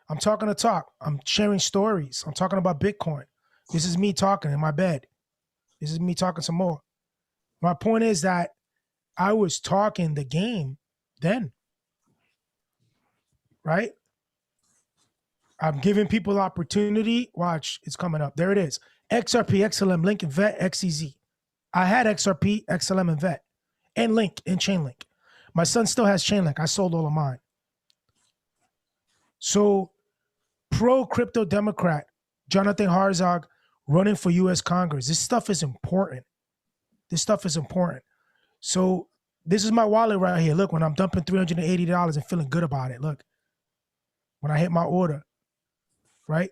I'm talking to talk. I'm sharing stories. I'm talking about Bitcoin. This is me talking in my bed. This is me talking some more. My point is that I was talking the game then, right? I'm giving people opportunity. Watch, it's coming up. There it is. XRP, XLM, Link, and VET, XEZ. I had XRP, XLM, and VET, and Link, and Chainlink. My son still has Chainlink. I sold all of mine. So, pro crypto Democrat, Jonathan Harzog running for US Congress. This stuff is important. This stuff is important. So, this is my wallet right here. Look, when I'm dumping $380 and feeling good about it. Look, when I hit my order, right?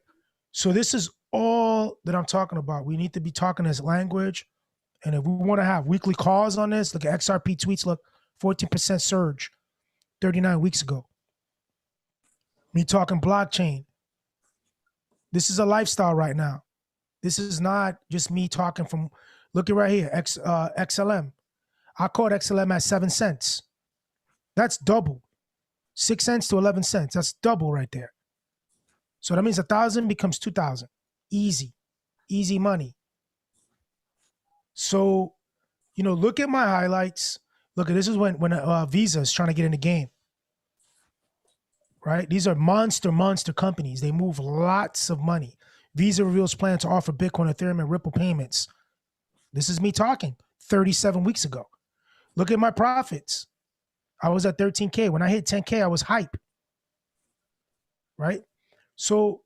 So, this is all that I'm talking about. We need to be talking this language. And if we want to have weekly calls on this, look at XRP tweets. Look, 14% surge 39 weeks ago. Me talking blockchain. This is a lifestyle right now. This is not just me talking from, look at right here, XLM. I caught XLM at 7 cents. That's double. 6 cents to 11 cents. That's double right there. So that means 1,000 becomes 2,000. Easy. Easy money. So, you know, look at my highlights. Look at this is when Visa is trying to get in the game. Right? These are monster companies. They move lots of money. Visa reveals plan to offer Bitcoin, Ethereum, and Ripple payments. This is me talking 37 weeks ago. Look at my profits. I was at 13K. When I hit 10K, I was hype. Right? So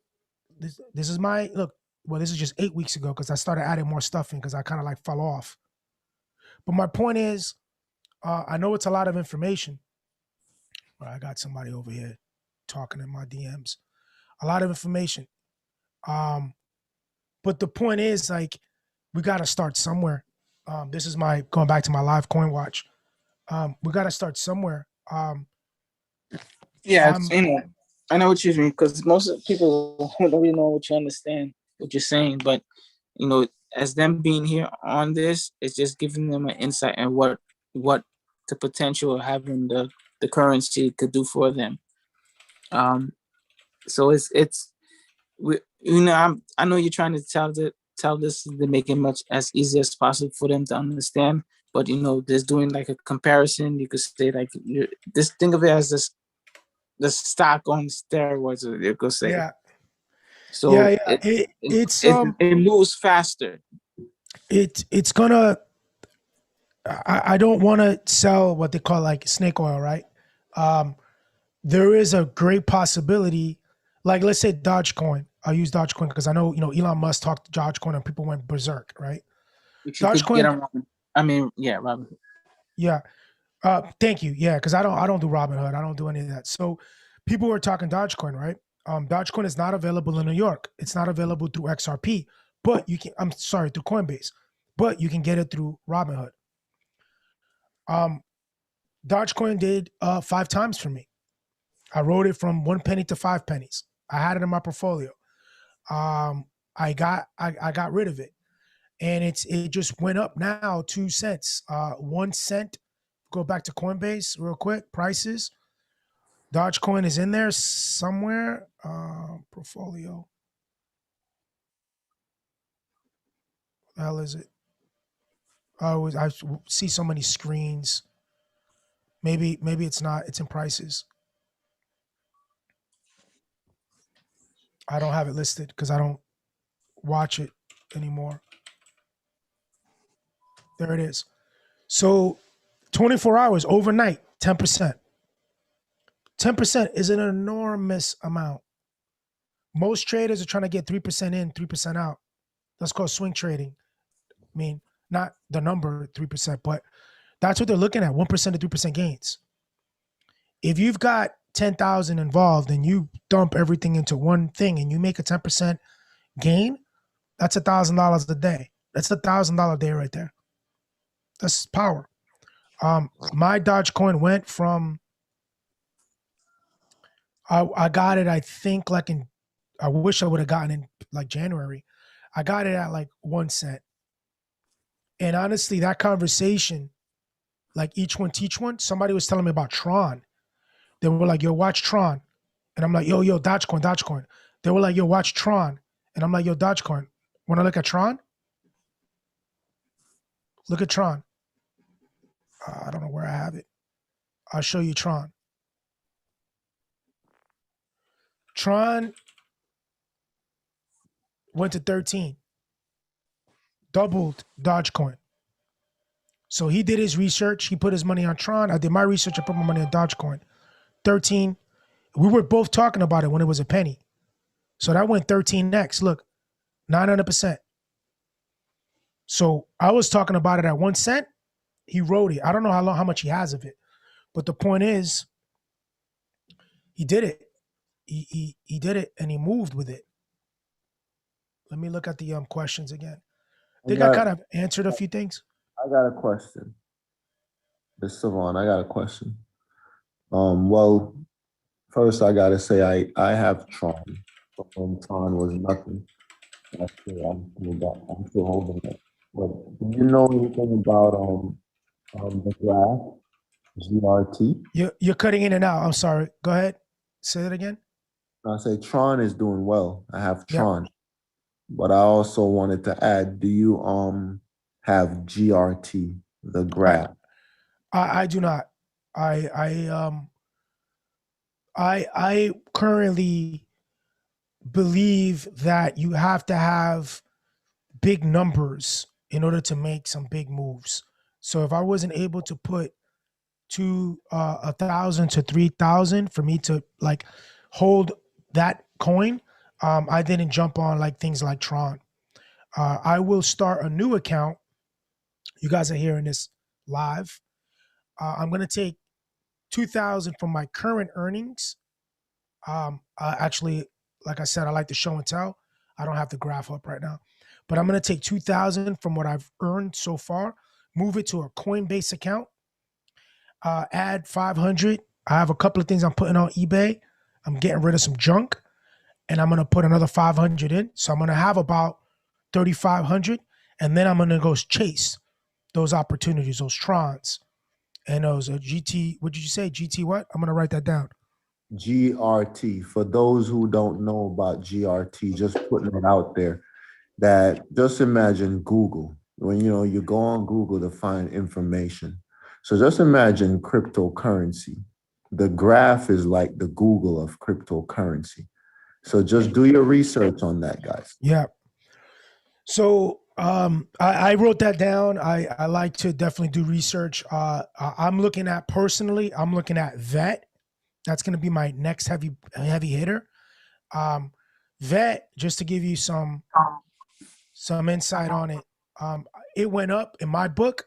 this is my, look, well, this is just 8 weeks ago because I started adding more stuff in because I kind of like fell off. But my point is, I know it's a lot of information. I got somebody over here talking in my DMs. A lot of information. But the point is, like, we got to start somewhere. This is my, going back to my live coin watch. We got to start somewhere. Yeah, you know, I know what you mean because most of the people don't really know what you understand what you're saying, but you know, as them being here on this, it's just giving them an insight and what the potential of having the currency could do for them. So you know, I know you're trying to tell this to make it much as easy as possible for them to understand, but you know, there's doing like a comparison. You could say like this, think of it as the stock on steroids, you could say. Yeah. So yeah. it moves faster. It's gonna. I don't want to sell what they call like snake oil, right? There is a great possibility, like let's say Dogecoin. I'll use Dogecoin because I know, you know, Elon Musk talked to Dogecoin and people went berserk, right? Which you could get around. I mean, yeah, Robin. Yeah. Thank you. Yeah, because I don't do Robinhood. I don't do any of that. So people were talking Dogecoin, right? Dogecoin is not available in New York. It's not available through XRP, but you can, through Coinbase, but you can get it through Robinhood. Dogecoin did 5 times for me. I rode it from 1 penny to 5 pennies. I had it in my portfolio. I got rid of it, and it just went up now 2 cents, 1 cent. Go back to Coinbase real quick. Prices. Dogecoin is in there somewhere. Portfolio. What the hell is it? I see so many screens. Maybe it's not. It's in prices. I don't have it listed because I don't watch it anymore. There it is. So 24 hours overnight, 10%. 10% is an enormous amount. Most traders are trying to get 3% in, 3% out. That's called swing trading. I mean, not the number 3%, but that's what they're looking at, 1% to 3% gains. If you've got 10,000 involved and you dump everything into one thing and you make a 10% gain, that's $1,000 a day. That's $1,000 a day right there. That's power. My Dogecoin went from, I got it, I think like in, I wish I would have gotten in like January. I got it at like 1 cent. And honestly, that conversation, like each one teach one, somebody was telling me about Tron. They were like, yo, watch Tron. And I'm like, yo, Dogecoin, Dogecoin. They were like, yo, watch Tron. And I'm like, yo, Dogecoin. Want to look at Tron? Look at Tron. I don't know where I have it. I'll show you Tron. Tron went to 13. Doubled Dogecoin. So he did his research. He put his money on Tron. I did my research. I put my money on Dogecoin. 13. We were both talking about it when it was a penny. So that went 13x. Look, 900%. So I was talking about it at 1 cent. He wrote it. I don't know how much he has of it. But the point is, he did it. He did it and he moved with it. Let me look at the questions again. I think I kind of answered a few things. I got a question. Miss Savon, I got a question. Well, first I gotta say I have Tron. When Tron was nothing. I'm still holding it. But do you know anything about the graph, GRT? You're cutting in and out. I'm sorry. Go ahead. Say that again. I say Tron is doing well. I have Yeah. Tron. But I also wanted to add, do you have GRT, the graph? I do not. I currently believe that you have to have big numbers in order to make some big moves. So if I wasn't able to put 1,000 to 3,000 for me to like hold that coin, I didn't jump on like things like Tron. I will start a new account. You guys are hearing this live. I'm going to take 2,000 from my current earnings. Actually, like I said, I like to show and tell. I don't have the graph up right now, but I'm going to take 2,000 from what I've earned so far, move it to a Coinbase account, add 500. I have a couple of things I'm putting on eBay. I'm getting rid of some junk, and I'm going to put another 500 in. So I'm going to have about 3,500, and then I'm going to go chase those opportunities, those Trons, and those GT. What did you say? GT what? I'm going to write that down. GRT. For those who don't know about GRT, just putting it out there, that just imagine Google. When you go on Google to find information. So just imagine cryptocurrency. The graph is like the Google of cryptocurrency. So just do your research on that, guys. Yeah. So I wrote that down. I like to definitely do research. I'm looking at VET. That's going to be my next heavy hitter. VET, just to give you some insight on it. It went up in my book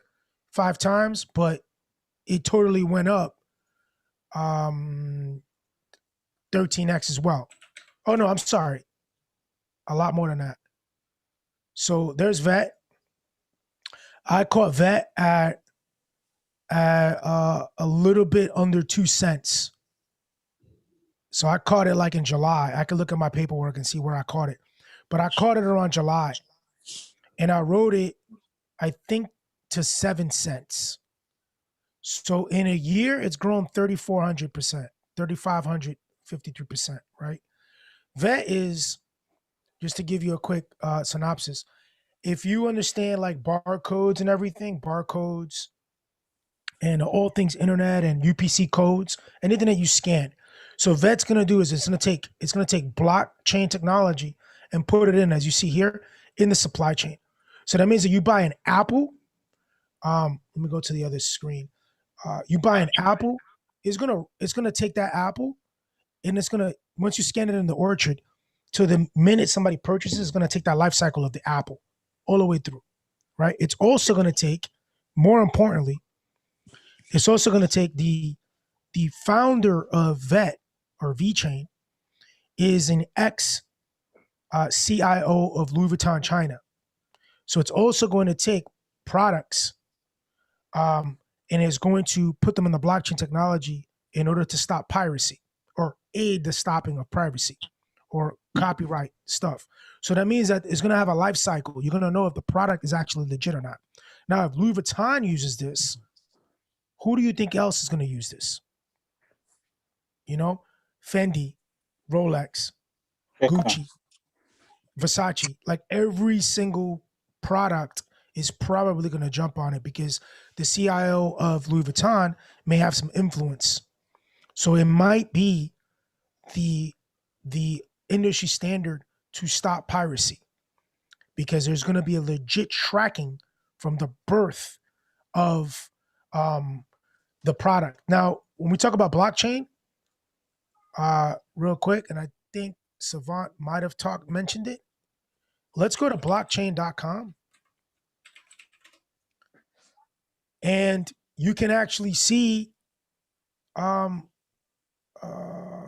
5 times, but it totally went up 13x as well. Oh no, I'm sorry. A lot more than that. So there's VET. I caught VET at a little bit under 2 cents. So I caught it like in July. I could look at my paperwork and see where I caught it. But I caught it around July. And I wrote it, I think, to 7 cents. So in a year, it's grown 3,400%, 3,553%, right? VET is, just to give you a quick synopsis, if you understand like barcodes and everything, barcodes and all things internet and UPC codes, anything that you scan. So VET's gonna do is it's gonna take blockchain technology and put it in, as you see here, in the supply chain. So that means that you buy an Apple. Let me go to the other screen. You buy an Apple, it's gonna take that Apple and it's gonna, once you scan it in the orchard, to the minute somebody purchases, it's gonna take that life cycle of the Apple all the way through, right? It's also gonna take, more importantly, it's also gonna take the founder of VET or VChain is an ex CIO of Louis Vuitton China. So it's also going to take products and is going to put them in the blockchain technology in order to stop piracy or aid the stopping of privacy or copyright stuff. So that means that it's going to have a life cycle. You're going to know if the product is actually legit or not. Now, if Louis Vuitton uses this, who do you think else is going to use this? You know, Fendi, Rolex, Gucci, Versace, like every single product is probably going to jump on it because the CIO of Louis Vuitton may have some influence. So it might be the industry standard to stop piracy because there's going to be a legit tracking from the birth of the product. Now, when we talk about blockchain, real quick, and I think Savant might have mentioned it. Let's go to blockchain.com. And you can actually see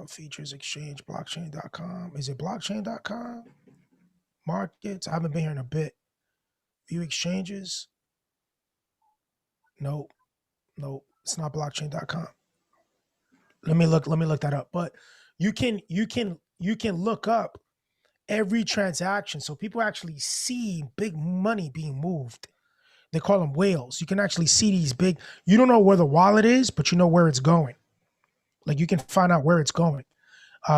features exchange, blockchain.com. Is it blockchain.com? Markets. I haven't been here in a bit. View exchanges. Nope. It's not blockchain.com. Let me look that up. But you can look up every transaction. So people actually see big money being moved. They call them whales. You can actually see these big, you don't know where the wallet is, but you know where it's going. Like you can find out where it's going.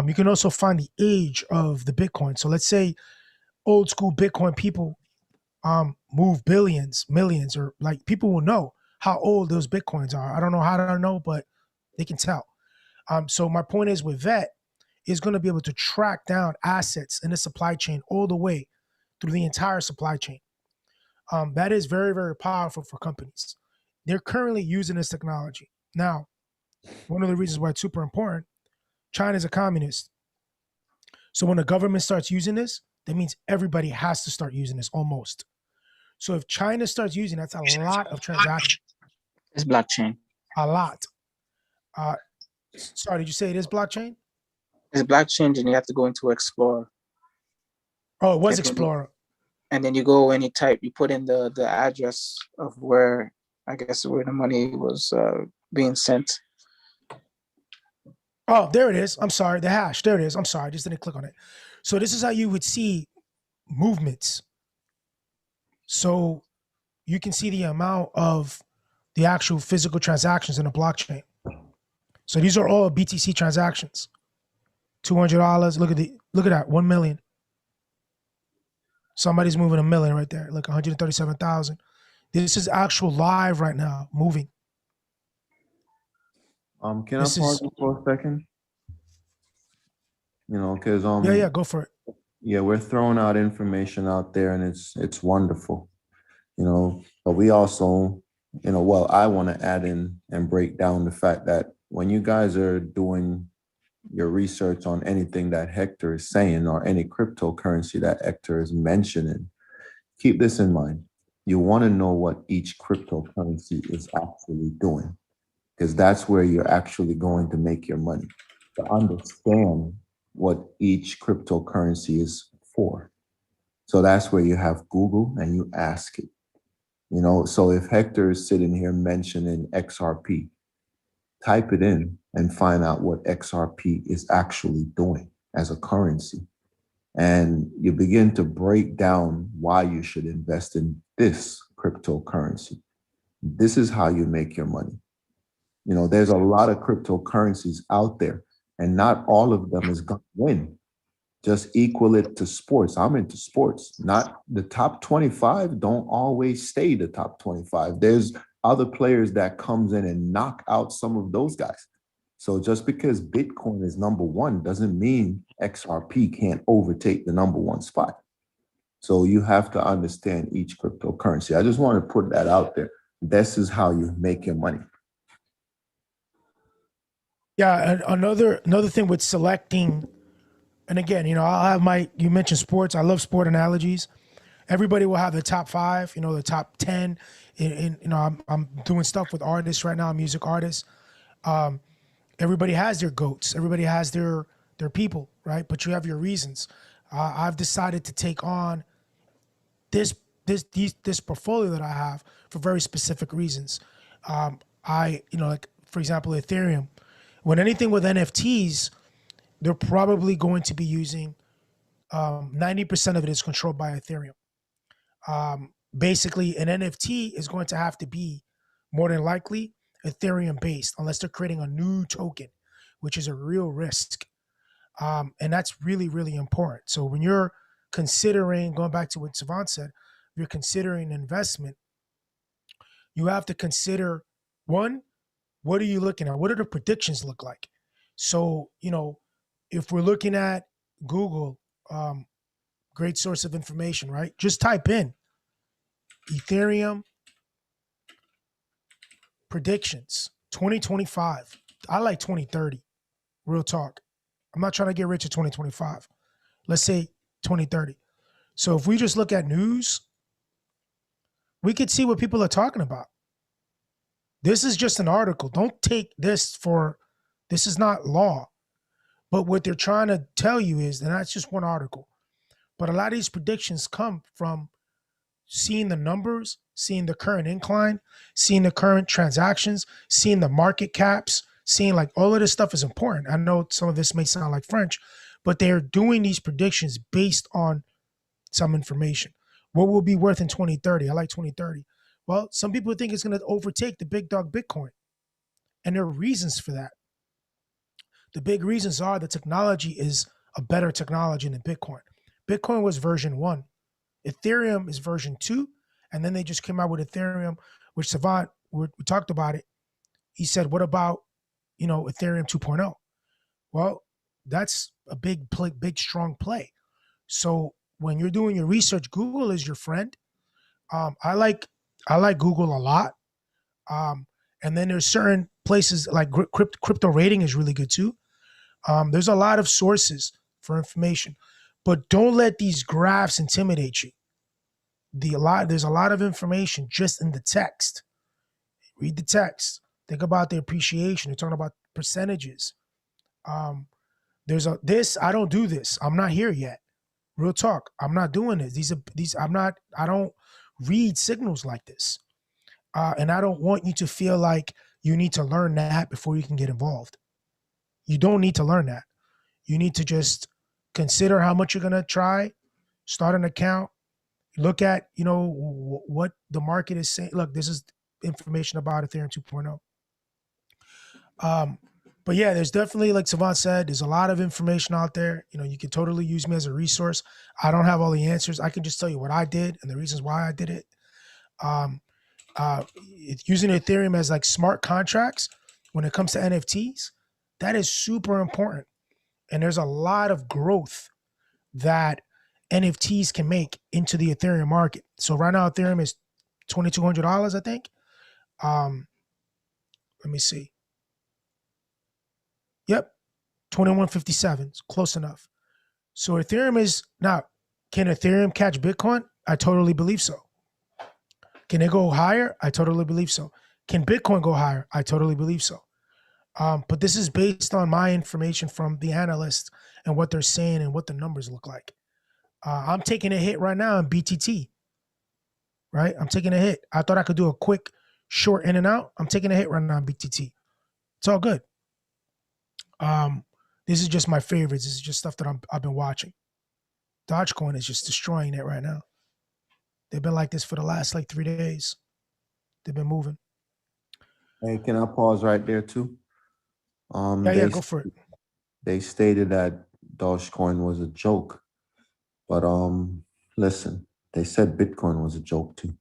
You can also find the age of the Bitcoin. So let's say old school Bitcoin people move billions, millions, or like people will know how old those Bitcoins are. I don't know how to know, but they can tell. So my point is with VET is going to be able to track down assets in the supply chain all the way through the entire supply chain. That is very, very powerful for companies. They're currently using this technology. Now, one of the reasons why it's super important, China is a communist. So when the government starts using this, that means everybody has to start using this almost. So if China starts using, that's a lot of transactions. It's blockchain. A lot. Sorry, did you say it is blockchain? It's blockchain, and you have to go into Explorer. Oh, it was Explorer. And then you go and you put in the address of where, I guess, where the money was being sent. Oh, there it is. I'm sorry. The hash. There it is. I'm sorry. I just didn't click on it. So this is how you would see movements. So you can see the amount of the actual physical transactions in a blockchain. So these are all BTC transactions. $200. Look at that. 1 million. Somebody's moving $1 million right there. Look, 137,000. This is actual live right now, moving. Can I pause you for a second? You know, because yeah, go for it. Yeah, we're throwing out information out there, and it's wonderful, you know. But we also, you know, well, I want to add in and break down the fact that when you guys are doing your research on anything that Hector is saying or any cryptocurrency that Hector is mentioning, keep this in mind. You want to know what each cryptocurrency is actually doing, because that's where you're actually going to make your money. To understand what each cryptocurrency is for. So that's where you have Google and you ask it. You know, so if Hector is sitting here mentioning XRP, type it in and find out what XRP is actually doing as a currency. And you begin to break down why you should invest in this cryptocurrency. This is how you make your money. You know, there's a lot of cryptocurrencies out there, and not all of them is going to win. Just equal it to sports. I'm into sports. Not the top 25 don't always stay the top 25. There's other players that comes in and knock out some of those guys. So just because Bitcoin is number one doesn't mean XRP can't overtake the number one spot. So you have to understand each cryptocurrency. I just want to put that out there. This is how you make your money. Yeah, and another thing with selecting, and again, I'll have you mentioned sports. I love sport analogies. Everybody will have the top 5, the top 10. I'm doing stuff with artists right now, music artists. Everybody has their goats. Everybody has their people, right? But you have your reasons. I've decided to take on this portfolio that I have for very specific reasons. Like for example, Ethereum. When anything with NFTs, they're probably going to be using 90% of it is controlled by Ethereum. Basically, an NFT is going to have to be more than likely Ethereum based, unless they're creating a new token, which is a real risk. And that's really, really important. So when you're considering, going back to what Savant said, if you're considering investment, you have to consider, one, what are you looking at? What do the predictions look like? So, if we're looking at Google, great source of information, right? Just type in Ethereum predictions 2025. I like 2030. Real talk. I'm not trying to get rich at 2025. Let's say 2030. So if we just look at news, we could see what people are talking about. This is just an article. Don't take this is not law. But what they're trying to tell you is, and that's just one article, but a lot of these predictions come from seeing the numbers, seeing the current incline, seeing the current transactions, seeing the market caps, seeing like all of this stuff is important. I know some of this may sound like French, but they're doing these predictions based on some information. What will be worth in 2030? I like 2030. Well, some people think it's going to overtake the big dog Bitcoin. And there are reasons for that. The big reasons are the technology is a better technology than Bitcoin. Bitcoin was version 1. Ethereum is version 2. And then they just came out with Ethereum, which Savant, we talked about it. He said, what about, Ethereum 2.0? Well, that's a big, strong play. So when you're doing your research, Google is your friend. I like Google a lot. And then there's certain places like crypto rating is really good too. There's a lot of sources for information, but don't let these graphs intimidate you. There's a lot of information just in the text. Read the text. Think about the appreciation. They're talking about percentages. I don't do this. I'm not here yet. Real talk. I'm not doing this. I don't read signals like this. And I don't want you to feel like you need to learn that before you can get involved. You don't need to learn that. You need to just consider how much you're going to try, start an account, look at, what the market is saying. Look, this is information about Ethereum 2.0. But yeah, there's definitely, like Savant said, there's a lot of information out there. You can totally use me as a resource. I don't have all the answers. I can just tell you what I did and the reasons why I did it. Using Ethereum as like smart contracts when it comes to NFTs, that is super important. And there's a lot of growth that NFTs can make into the Ethereum market. So right now, Ethereum is $2,200, I think. Let me see. Yep, 2157. It's close enough. So Ethereum is now. Can Ethereum catch Bitcoin? I totally believe so. Can it go higher? I totally believe so. Can Bitcoin go higher? I totally believe so. But this is based on my information from the analysts and what they're saying and what the numbers look like. I'm taking a hit right now in BTT, right? I'm taking a hit. I thought I could do a quick short in and out. I'm taking a hit right now in BTT. It's all good. This is just my favorites. This is just stuff that I've been watching. Dogecoin is just destroying it right now. They've been like this for the last 3 days. They've been moving. Hey, can I pause right there too? Yeah, go for it. They stated that Dogecoin was a joke. But listen, they said Bitcoin was a joke too.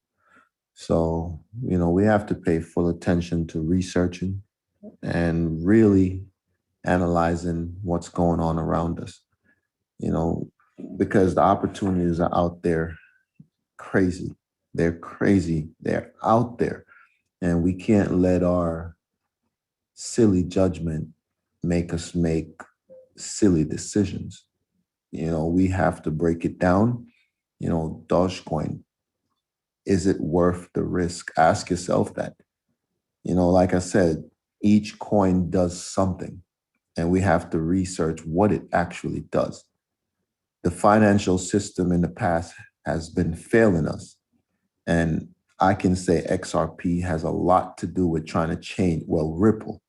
So, we have to pay full attention to researching and really analyzing what's going on around us, because the opportunities are out there crazy. They're crazy. They're out there. And we can't let our silly judgment make us make silly decisions. We have to break it down. Dogecoin, is it worth the risk? Ask yourself that. Like I said, each coin does something, and we have to research what it actually does. The financial system in the past has been failing us. And I can say XRP has a lot to do with trying to change, Ripple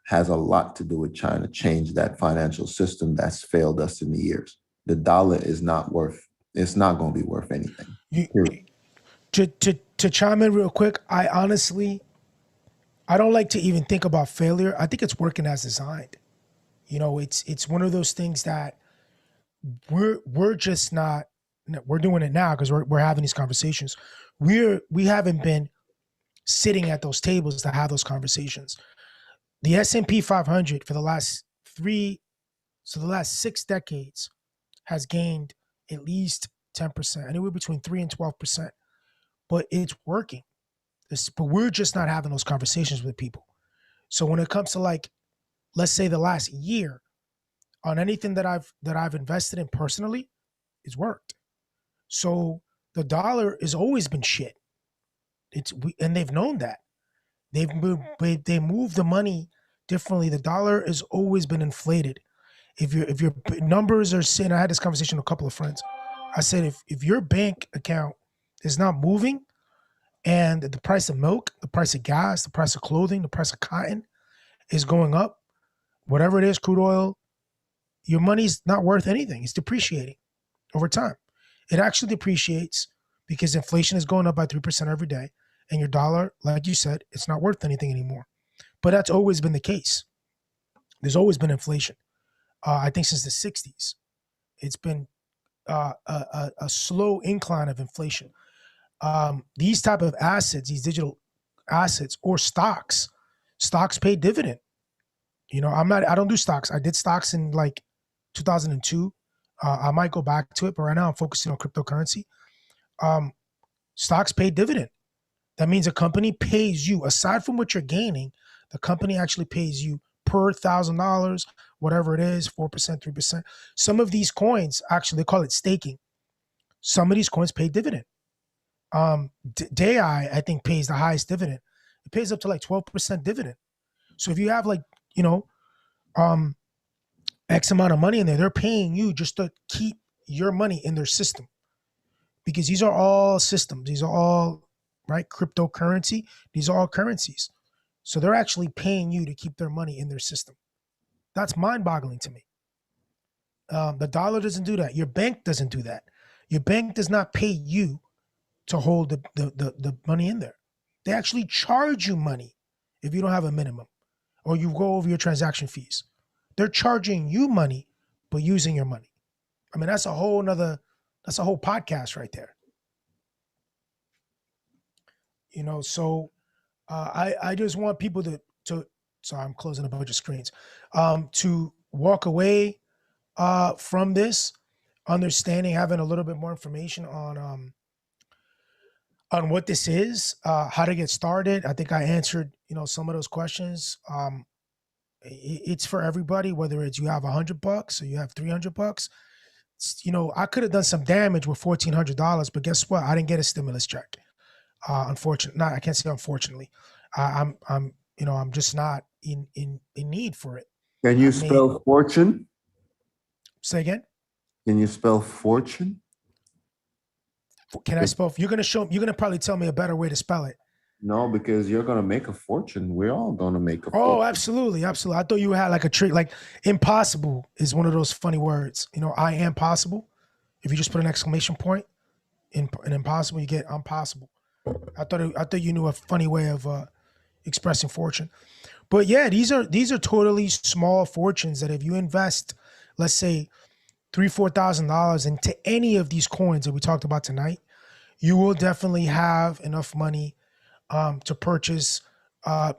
has a lot to do with trying to change that financial system that's failed us in the years. The dollar is not it's not going to be worth anything. To chime in real quick, I don't like to even think about failure. I think it's working as designed. It's one of those things that we're just not, we're doing it now because we're having these conversations. We haven't been sitting at those tables to have those conversations. The S&P 500 for the last 6 decades has gained at least 10%, anywhere between 3 and 12%. But it's working. But we're just not having those conversations with people. So when it comes to, like, let's say the last year, on anything that I've invested in personally, it's worked. So the dollar has always been shit. And they've known that. They move the money differently. The dollar has always been inflated. If your numbers are saying, I had this conversation with a couple of friends. I said, if your bank account is not moving, and the price of milk, the price of gas, the price of clothing, the price of cotton is going up, whatever it is, crude oil, your money's not worth anything. It's depreciating over time. It actually depreciates because inflation is going up by 3% every day. And your dollar, like you said, it's not worth anything anymore. But that's always been the case. There's always been inflation. I think since the 60s, it's been a slow incline of inflation. These type of assets, these digital assets or stocks pay dividend. I don't do stocks. I did stocks in like 2002. I might go back to it, but right now I'm focusing on cryptocurrency. Stocks pay dividend. That means a company pays you, aside from what you're gaining, the company actually pays you per $1,000, whatever it is, 4%, 3%. Some of these coins, actually, they call it staking. Some of these coins pay dividend. DAI, I think, pays the highest dividend. It pays up to like 12% dividend. So if you have X amount of money in there, they're paying you just to keep your money in their system. Because these are all systems. These are all, right, cryptocurrency. These are all currencies. So they're actually paying you to keep their money in their system. That's mind-boggling to me. The dollar doesn't do that. Your bank doesn't do that. Your bank does not pay you to hold the money in there. They actually charge you money if you don't have a minimum or you go over your transaction fees. They're charging you money, but using your money. I mean, that's a whole podcast right there. So I just want people to sorry, I'm closing a bunch of screens, to walk away from this, understanding, having a little bit more information on what this is, how to get started. I think I answered, some of those questions. It's for everybody, whether it's you have $100 or you have $300. I could have done some damage with $1,400, but guess what? I didn't get a stimulus check. Unfortunately, I can't say unfortunately. I'm just not in need for it. Can you spell fortune? Say again? Can you spell fortune? Can I spell? You're gonna probably tell me a better way to spell it. No, because you're gonna make a fortune. We're all gonna make a fortune. Oh, absolutely. I thought you had like a trick. Like impossible is one of those funny words. I am possible. If you just put an exclamation point in impossible, you get impossible. I thought you knew a funny way of expressing fortune. But yeah, these are totally small fortunes that if you invest, let's say $3,000-$4,000 into any of these coins that we talked about tonight, you will definitely have enough money to purchase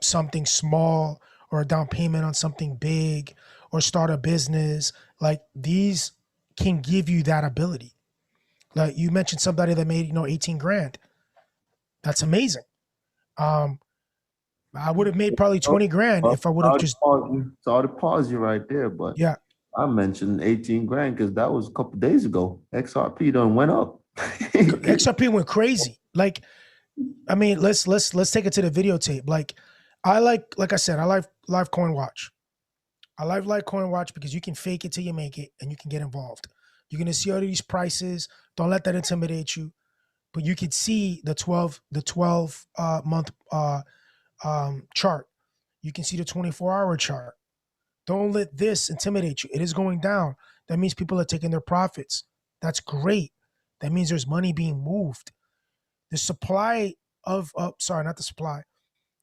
something small or a down payment on something big or start a business. Like these can give you that ability. Like you mentioned somebody that made, 18 grand. That's amazing. I would have made probably 20 grand if I would have just, Sorry to pause you right there, but yeah. I mentioned 18 grand because that was a couple days ago. XRP done went up. XRP went crazy. Like, I mean, let's take it to the videotape. Like I said, I like live coin watch. I like coin watch because you can fake it till you make it and you can get involved. You're gonna see all these prices. Don't let that intimidate you. But you could see the 12 month chart. You can see the 24-hour chart. Don't let this intimidate you. It is going down. That means people are taking their profits. That's great. That means there's money being moved. The supply of sorry, not the supply.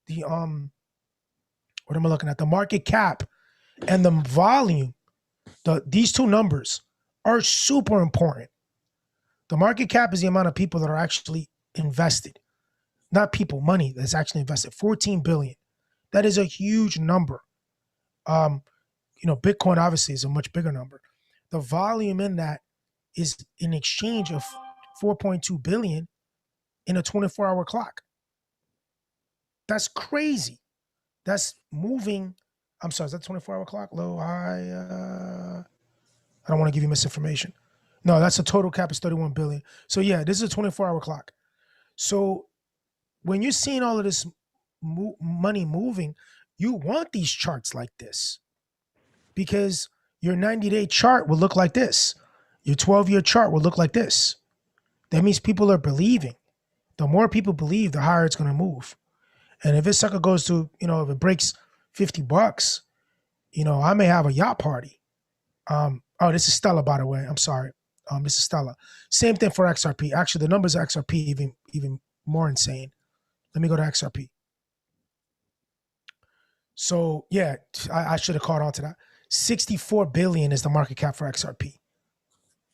The what am I looking at? The market cap and the volume. These two numbers are super important. The market cap is the amount of people that are actually invested. Not people, money that's actually invested. 14 billion. That is a huge number. Bitcoin obviously is a much bigger number. The volume in that is in exchange of 4.2 billion in a 24-hour clock. That's crazy. That's moving. I'm sorry, is that 24-hour clock? Low, high? I don't want to give you misinformation. No, that's the total cap is 31 billion. So yeah, this is a 24-hour clock. So when you're seeing all of this money moving, you want these charts like this because your 90-day chart will look like this. Your 12-year chart will look like this. That means people are believing. The more people believe, the higher it's going to move. And if this sucker goes to, if it breaks $50, I may have a yacht party. This is Stella, by the way. I'm sorry. This is Stella. Same thing for XRP. Actually, the numbers of XRP even more insane. Let me go to XRP. So yeah, I should have caught on to that. 64 billion is the market cap for XRP.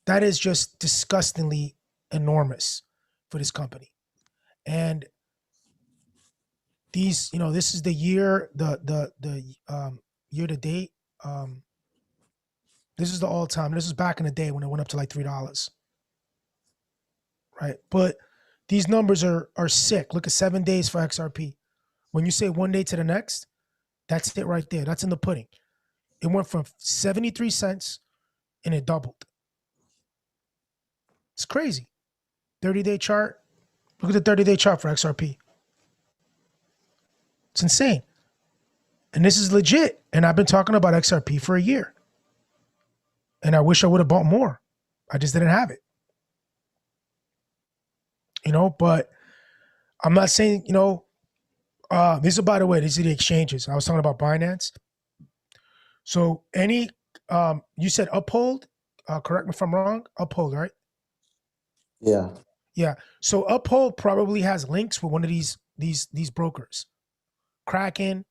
That is just disgustingly enormous for this company. And these, this is the year, the year to date. This is the all time. This is back in the day when it went up to like $3. Right. But these numbers are sick. Look at 7 days for XRP. When you say 1 day to the next, that's it right there. That's in the pudding. It went from 73 cents and it doubled. It's crazy. 30-day chart. Look at the 30-day chart for XRP. It's insane. And this is legit. And I've been talking about XRP for a year. And I wish I would have bought more. I just didn't have it. But I'm not saying, these are, by the way, these are the exchanges. I was talking about Binance. So you said Uphold, correct me if I'm wrong, Uphold, right? Yeah. Yeah. So Uphold probably has links with one of these brokers. Kraken,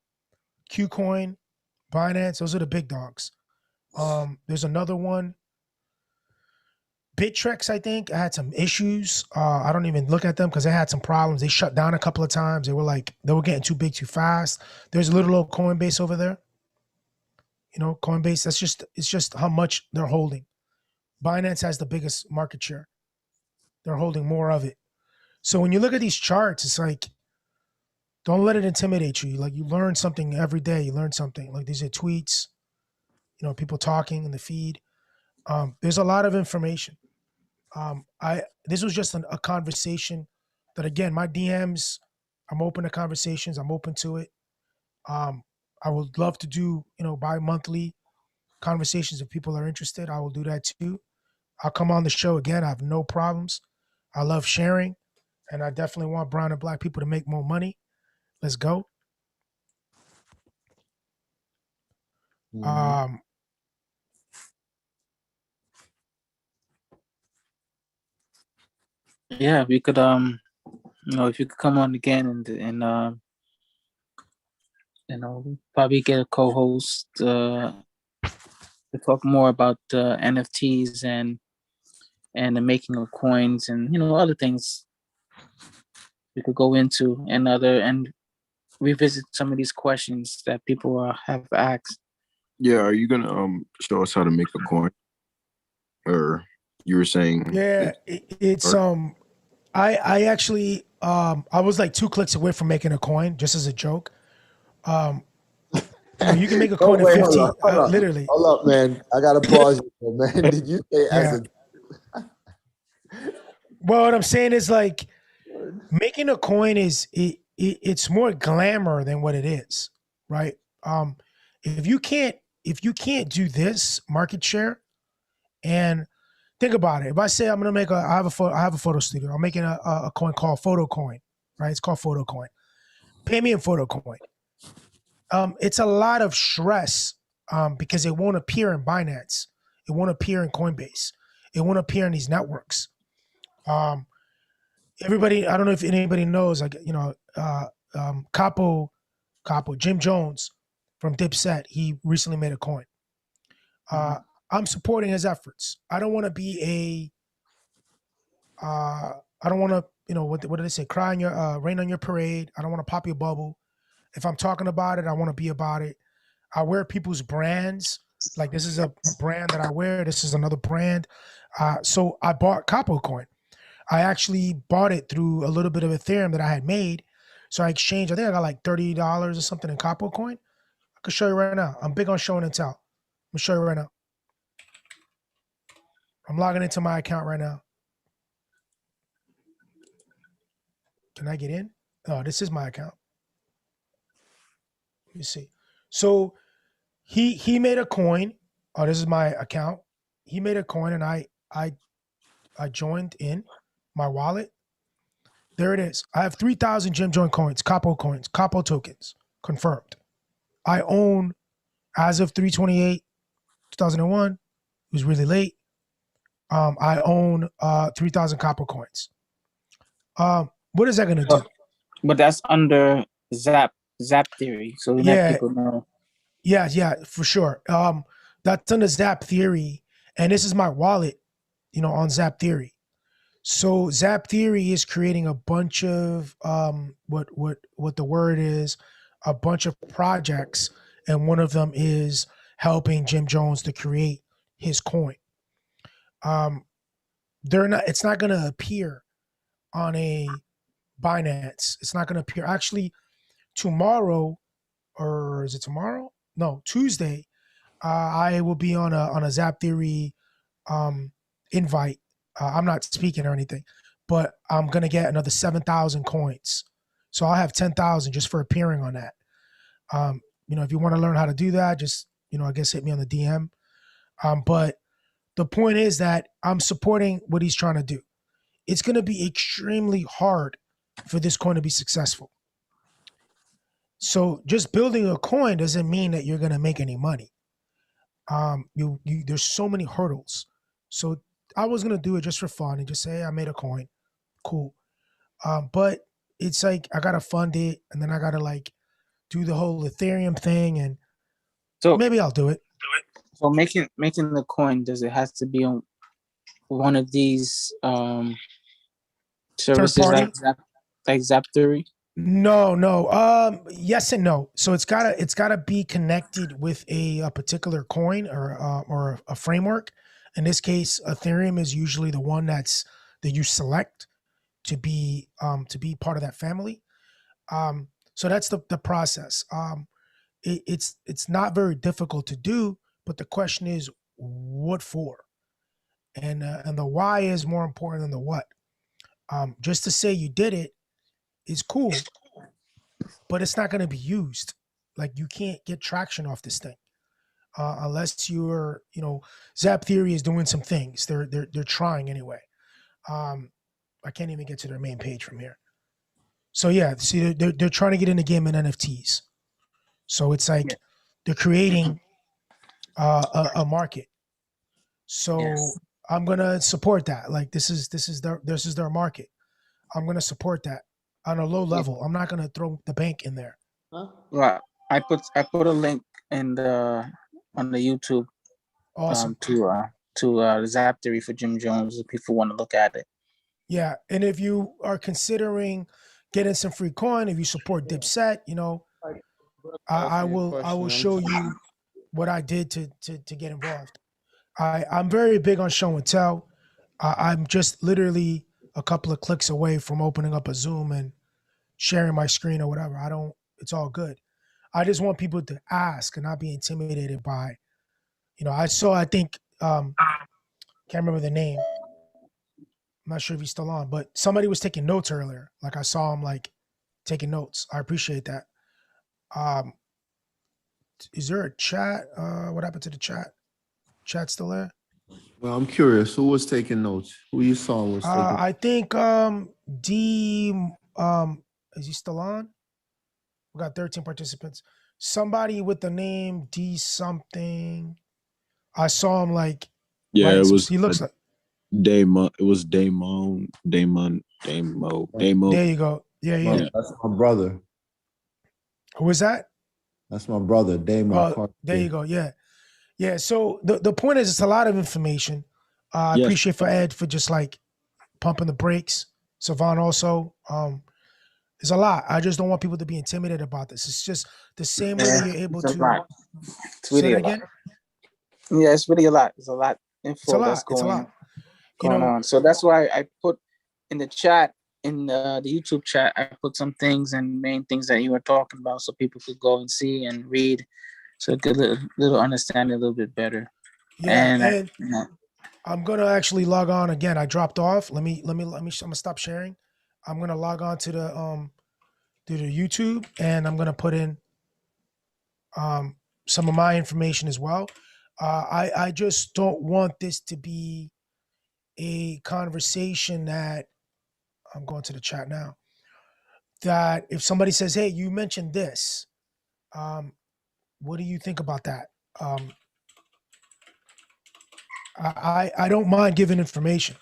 Qcoin, Binance, those are the big dogs. There's another one. Bittrex, I think, I had some issues. I don't even look at them because they had some problems. They shut down a couple of times. They were getting too big too fast. There's a little old Coinbase over there. Coinbase, it's just how much they're holding. Binance has the biggest market share. They're holding more of it. So when you look at these charts, it's like, don't let it intimidate you. Like, you learn something every day. You learn something. Like, these are tweets, people talking in the feed. There's a lot of information. This was just a conversation that, again, my DMs, I'm open to conversations. I'm open to it. I would love to do, bi-monthly conversations if people are interested. I will do that too. I'll come on the show again. I have no problems. I love sharing, and I definitely want brown and black people to make more money. Let's go. Mhm. Yeah, we could if you could come on again and probably get a co-host to talk more about NFTs and the making of coins and other things we could go into and revisit some of these questions that people have asked. Yeah, are you gonna show us how to make a coin? Or you were saying Yeah, it's I actually I was like 2 clicks away from making a coin just as a joke. You can make a coin in 15 literally. Hold up, man. I gotta pause you, man. Did you say as Yeah. a Well, what I'm saying is like making a coin it's more glamour than what it is, right? If you can't do this market share, and think about it. If I say I'm gonna make I have a photo studio. I'm making a coin called Photo Coin, right? It's called Photo Coin. Pay me in Photo Coin. It's a lot of stress because it won't appear in Binance. It won't appear in Coinbase. It won't appear in these networks. Everybody, I don't know if anybody knows, like, Capo, Jim Jones from Dipset, he recently made a coin. I'm supporting his efforts. I don't want to be I don't want to, what do they say? Cry on your, rain on your parade. I don't want to pop your bubble. If I'm talking about it, I want to be about it. I wear people's brands. Like, this is a brand that I wear. This is another brand. So I bought Capo coin. I actually bought it through a little bit of Ethereum that I had made. So I exchanged, I think I got like $30 or something in Capo coin. I could show you right now. I'm big on show and tell. I'm gonna show you right now. I'm logging into my account right now. Can I get in? Oh, this is my account. Let me see. So he made a coin. Oh, this is my account. He made a coin and I joined in my wallet. There it is. I have 3,000 Jim Join coins, Capo tokens, confirmed. I own, as of 3/28/2001, it was really late. I own 3,000 Capo coins. What is that going to do? But that's under Zap theory, so let people know. Yeah, for sure. That's under Zap theory, and this is my wallet, on Zap theory. So Zap theory is creating a bunch of what the word is, a bunch of projects, and one of them is helping Jim Jones to create his coin. It's not going to appear on a Binance. It's not going to appear. Actually, tomorrow, or is it tomorrow? No, Tuesday. I will be on a Zap Theory invite. I'm not speaking or anything, but I'm gonna get another 7,000 coins. So I'll have 10,000 just for appearing on that. If you want to learn how to do that, just I guess hit me on the DM. But the point is that I'm supporting what he's trying to do. It's gonna be extremely hard for this coin to be successful. So just building a coin doesn't mean that you're gonna make any money. There's so many hurdles. So I was gonna do it just for fun and just say, hey, I made a coin, cool. But it's like I gotta fund it, and then I gotta like do the whole Ethereum thing, and so maybe I'll do it. So making the coin, does it have to be on one of these services like Zap Theory? No. Yes and no. So it's gotta be connected with a particular coin or a framework. In this case, Ethereum is usually the one that you select to be part of that family. So that's the process. It's not very difficult to do, but the question is what for, and the why is more important than the what. Just to say you did it is cool, but it's not going to be used. Like, you can't get traction off this thing unless you're, Zap Theory is doing some things. They're trying anyway. I can't even get to their main page from here. So yeah, see, they're trying to get in the game in NFTs. So it's like they're creating a market. So I'm gonna support that. Like, this is their market. I'm gonna support that on a low level. I'm not gonna throw the bank in there. Right. I put a link in on the YouTube Awesome. To the Zaptery for Jim Jones if people want to look at it. Yeah, and if you are considering getting some free coin, if you support Dipset, you know, I will show you what I did to get involved. I'm very big on show and tell. I'm just literally a couple of clicks away from opening up a Zoom and sharing my screen or whatever. I don't. It's all good. I just want people to ask and not be intimidated by. You know, I think can't remember the name. I'm not sure if he's still on, but somebody was taking notes earlier. Like I saw him like taking notes. I appreciate that. Um, is there a chat? What happened to the chat? Chat still there? Well, I'm curious. Who was taking notes? Who you saw was taking? I think D is he still on? We got 13 participants. Somebody with the name D something. I saw him like Yeah, writing it some- was he looks like Damon. It was Damon. Damo. there you go. Yeah, yeah. Yeah. That's my brother. Who is that? That's my brother, Damon. There you go. Yeah. Yeah. So the point is it's a lot of information. I Yes. appreciate for Ed for just like pumping the brakes. Savon also. There's a lot. I just don't want people to be intimidated about this. It's just the same way that you're able It's a to lot. It's say really that a lot. again. Yeah, it's really a lot. It's a lot info It's a lot. that's It's a lot. You going know, on. So that's why I put in the chat, in the YouTube chat, I put some things and main things that you were talking about so people could go and see and read, so get a little understanding a little bit better. yeah, and Yeah. I'm gonna actually log on again. I dropped off. Let me. I'm gonna stop sharing. I'm gonna log on to the YouTube, and I'm gonna put in some of my information as well. I just don't want this to be a conversation that I'm going to the chat now. That if somebody says, "Hey, you mentioned this," what do you think about that? I don't mind giving information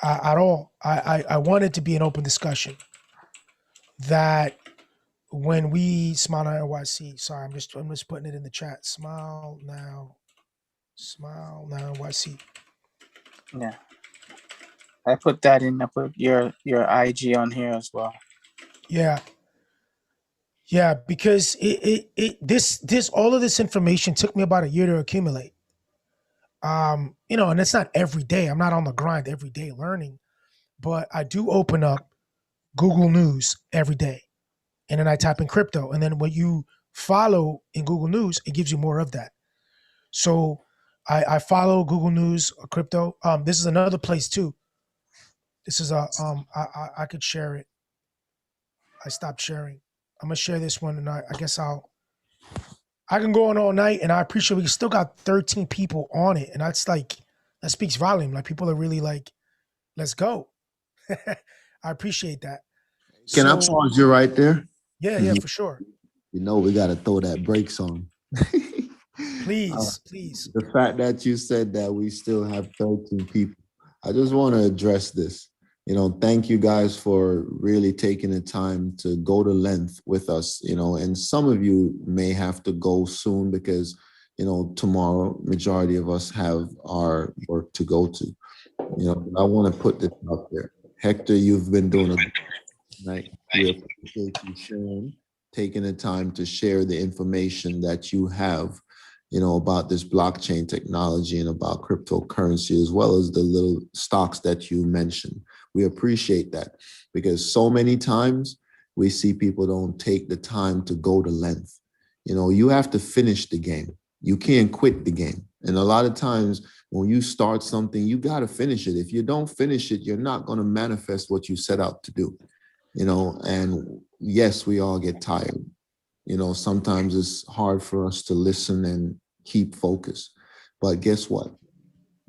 at all. I want it to be an open discussion. That when we smile now NYC, sorry, I'm just putting it in the chat. Smile now NYC. Yeah. I put that in. I put your IG on here as well. Yeah. Yeah, because this all of this information took me about a year to accumulate. You know, and it's not every day. I'm not on the grind every day learning, but I do open up Google News every day. And then I type in crypto. And then when you follow in Google News, it gives you more of that. So I follow Google News crypto. This is another place too. This is I could share it. I stopped sharing. I'm gonna share this one, and I guess I can go on all night, and I appreciate we still got 13 people on it, and that's like that speaks volume. Like people are really like, let's go. I appreciate that. Can I So, pause you right there? yeah, for sure. You know we got to throw that brakes on. Please, please. The fact that you said that we still have 13 people, I just want to address this. You know, thank you guys for really taking the time to go to length with us, you know, and some of you may have to go soon because, you know, tomorrow, majority of us have our work to go to. You know, I want to put this out there. Hector, you've been doing a good night. We appreciate you sharing, taking the time to share the information that you have, you know, about this blockchain technology and about cryptocurrency, as well as the little stocks that you mentioned. We appreciate that because so many times we see people don't take the time to go to length. You know, you have to finish the game. You can't quit the game. And a lot of times when you start something, you got to finish it. If you don't finish it, you're not going to manifest what you set out to do. You know, and yes, we all get tired. You know, sometimes it's hard for us to listen and keep focus. But guess what?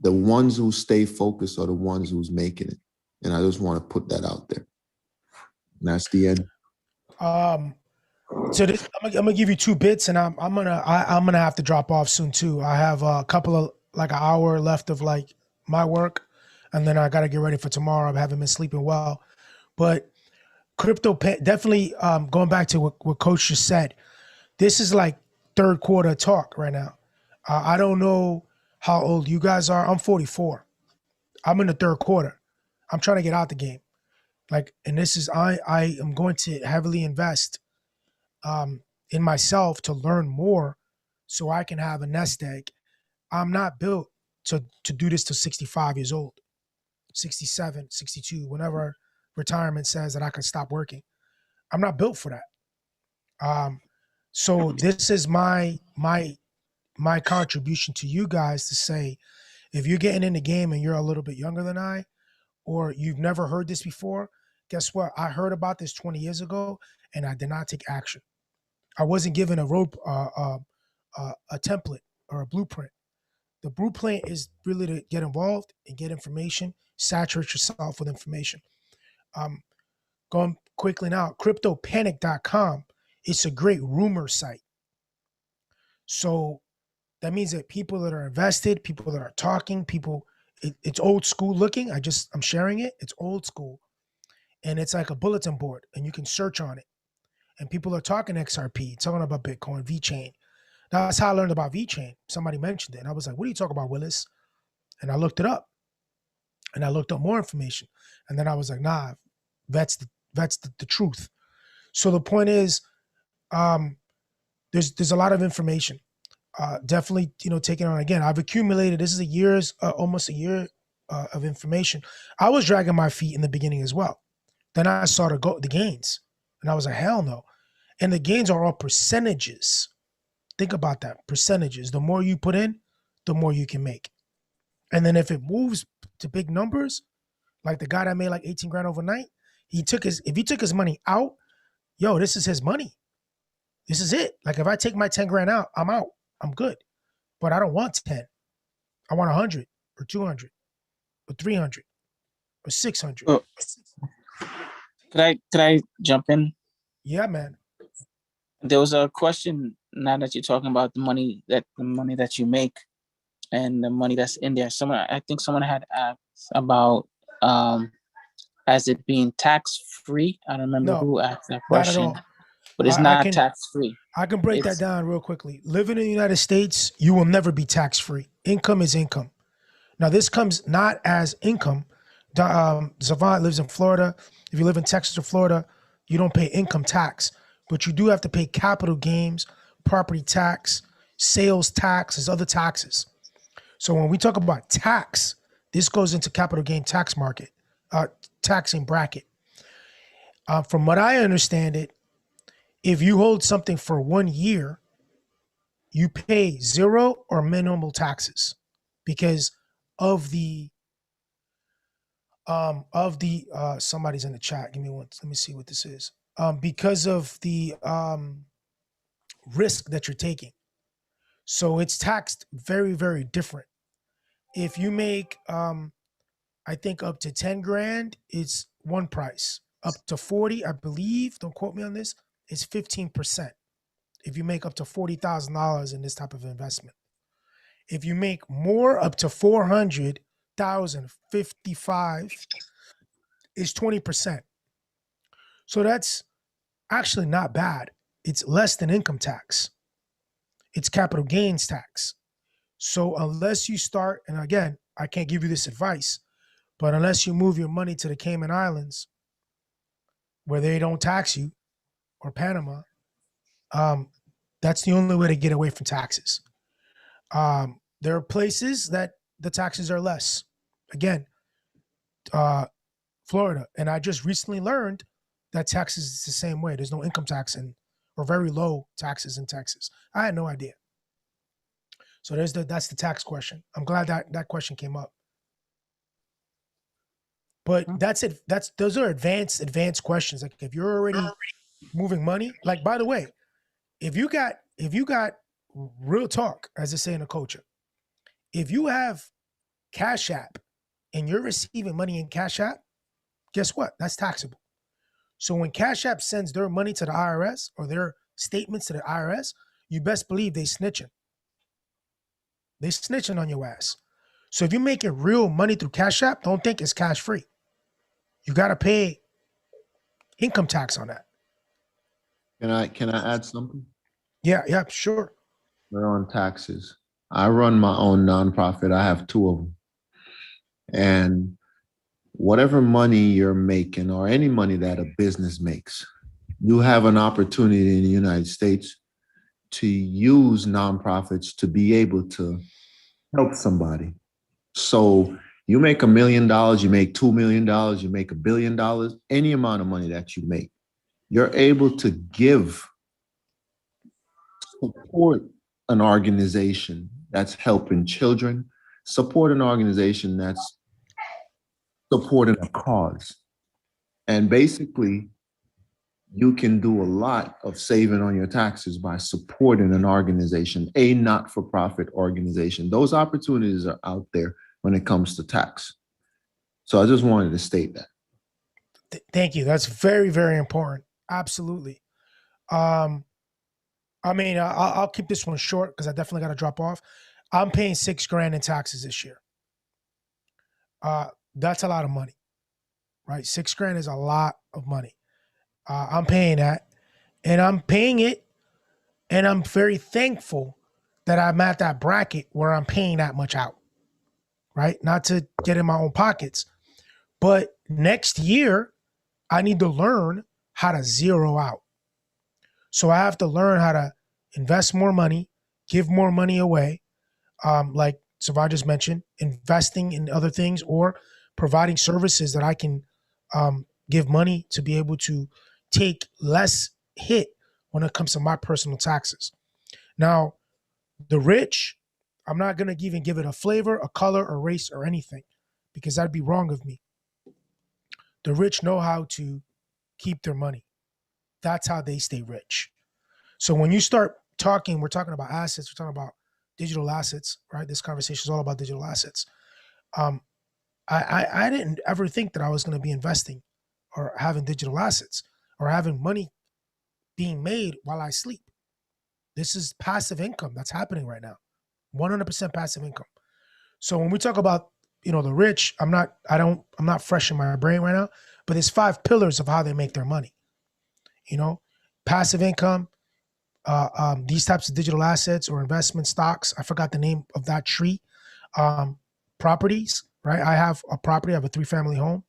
The ones who stay focused are the ones who's making it. And I just want to put that out there. And that's the end. So this, I'm gonna give you 2 bits, and I'm gonna have to drop off soon too. I have a couple of like an hour left of like my work, and then I gotta get ready for tomorrow. I haven't been sleeping well, but definitely going back to what Coach just said. This is like third quarter talk right now. I don't know how old you guys are. I'm 44. I'm in the third quarter. I'm trying to get out the game. Like, and this is I am going to heavily invest in myself to learn more so I can have a nest egg. I'm not built to do this to 65 years old, 67, 62, whenever retirement says that I can stop working. I'm not built for that. So this is my contribution to you guys to say, if you're getting in the game and you're a little bit younger than I, or you've never heard this before, guess what? I heard about this 20 years ago and I did not take action. I wasn't given a template or a blueprint. The blueprint is really to get involved and get information, saturate yourself with information. Going quickly now, cryptopanic.com. It's a great rumor site. So that means that people that are invested, people that are talking, it's old school looking. I'm sharing it. It's old school. And it's like a bulletin board and you can search on it. And people are talking XRP, talking about Bitcoin, VeChain. That's how I learned about VeChain. Somebody mentioned it. And I was like, what are you talking about, Willis? And I looked it up. And I looked up more information. And then I was like, nah, that's the truth. So the point is, there's a lot of information. Definitely, take it on again. I've accumulated, this is almost a year of information. I was dragging my feet in the beginning as well. Then I saw the gains. And I was like, hell no. And the gains are all percentages. Think about that. Percentages. The more you put in, the more you can make. And then if it moves to big numbers, like the guy that made like 18 grand overnight, if he took his money out, yo, this is his money. This is it. Like if I take my 10 grand out, I'm out. I'm good. But I don't want 10. I want 100 or 200 or 300 or 600. Oh, could I jump in? Yeah, man. There was a question now that you're talking about the money that you make and the money that's in there. I think someone had asked about as it being tax free. I don't remember who asked that question. Not at all. But it's not tax free. I can break that down real quickly. Living in the United States, you will never be tax free. Income is income. Now, this comes not as income. Savant lives in Florida. If you live in Texas or Florida, you don't pay income tax, but you do have to pay capital gains, property tax, sales tax, there's other taxes. So when we talk about tax, this goes into capital gain tax market, taxing bracket. From what I understand it, if you hold something for 1 year, you pay zero or minimal taxes because of the somebody's in the chat. Give me one. Let me see what this is. Because of the risk that you're taking. So it's taxed very, very different. If you make, I think up to 10 grand, it's one price. Up to 40, I believe, don't quote me on this, it's 15%. If you make up to $40,000 in this type of investment. If you make more, up to 400,055, is 20%. So that's actually not bad. It's less than income tax. It's capital gains tax. So unless you start, and again, I can't give you this advice, but unless you move your money to the Cayman Islands where they don't tax you, or Panama, that's the only way to get away from taxes. There are places that the taxes are less. Again, Florida. And I just recently learned that taxes is the same way. There's no income tax or very low taxes in Texas. I had no idea. So that's the tax question. I'm glad that question came up. But that's it. Those are advanced questions. Like if you're already moving money, like by the way, if you got real talk, as they say in the culture, if you have Cash App and you're receiving money in Cash App, guess what? That's taxable. So when Cash App sends their money to the IRS or their statements to the IRS, you best believe they snitching. They snitching on your ass. So if you're making real money through Cash App, don't think it's cash free. You got to pay income tax on that. Can I add something? Yeah, sure. We're on taxes. I run my own nonprofit. I have two of them. And whatever money you're making or any money that a business makes, you have an opportunity in the United States to use nonprofits to be able to help somebody. So you make $1 million, you make $2 million, you make $1 billion, any amount of money that you make, you're able to give support an organization that's helping children, support an organization that's supporting a cause. And basically, you can do a lot of saving on your taxes by supporting an organization, a not-for-profit organization. Those opportunities are out there when it comes to tax. So I just wanted to state that. Thank you. That's very, very important. Absolutely. I mean, I'll keep this one short because I definitely got to drop off. I'm paying $6,000 in taxes this year. That's a lot of money, right? $6,000 is a lot of money. I'm paying that, and I'm paying it, and I'm very thankful that I'm at that bracket where I'm paying that much out, right? Not to get in my own pockets, but next year I need to learn how to zero out. So I have to learn how to invest more money, give more money away, like Savard just mentioned, investing in other things or providing services that I can give money to be able to take less hit when it comes to my personal taxes. Now, the rich, I'm not going to even give it a flavor, a color, a race, or anything because that'd be wrong of me. The rich know how to keep their money. That's how they stay rich. So when you start talking, we're talking about assets, we're talking about digital assets, right? This conversation is all about digital assets. Um, I didn't ever think that I was going to be investing or having digital assets or having money being made while I sleep. This is passive income that's happening right now. 100% passive income. So when we talk about, the rich, I'm not fresh in my brain right now, but there's 5 pillars of how they make their money. Passive income, these types of digital assets or investment stocks. I forgot the name of that tree. Properties, right? I have a property. I have a 3-family home.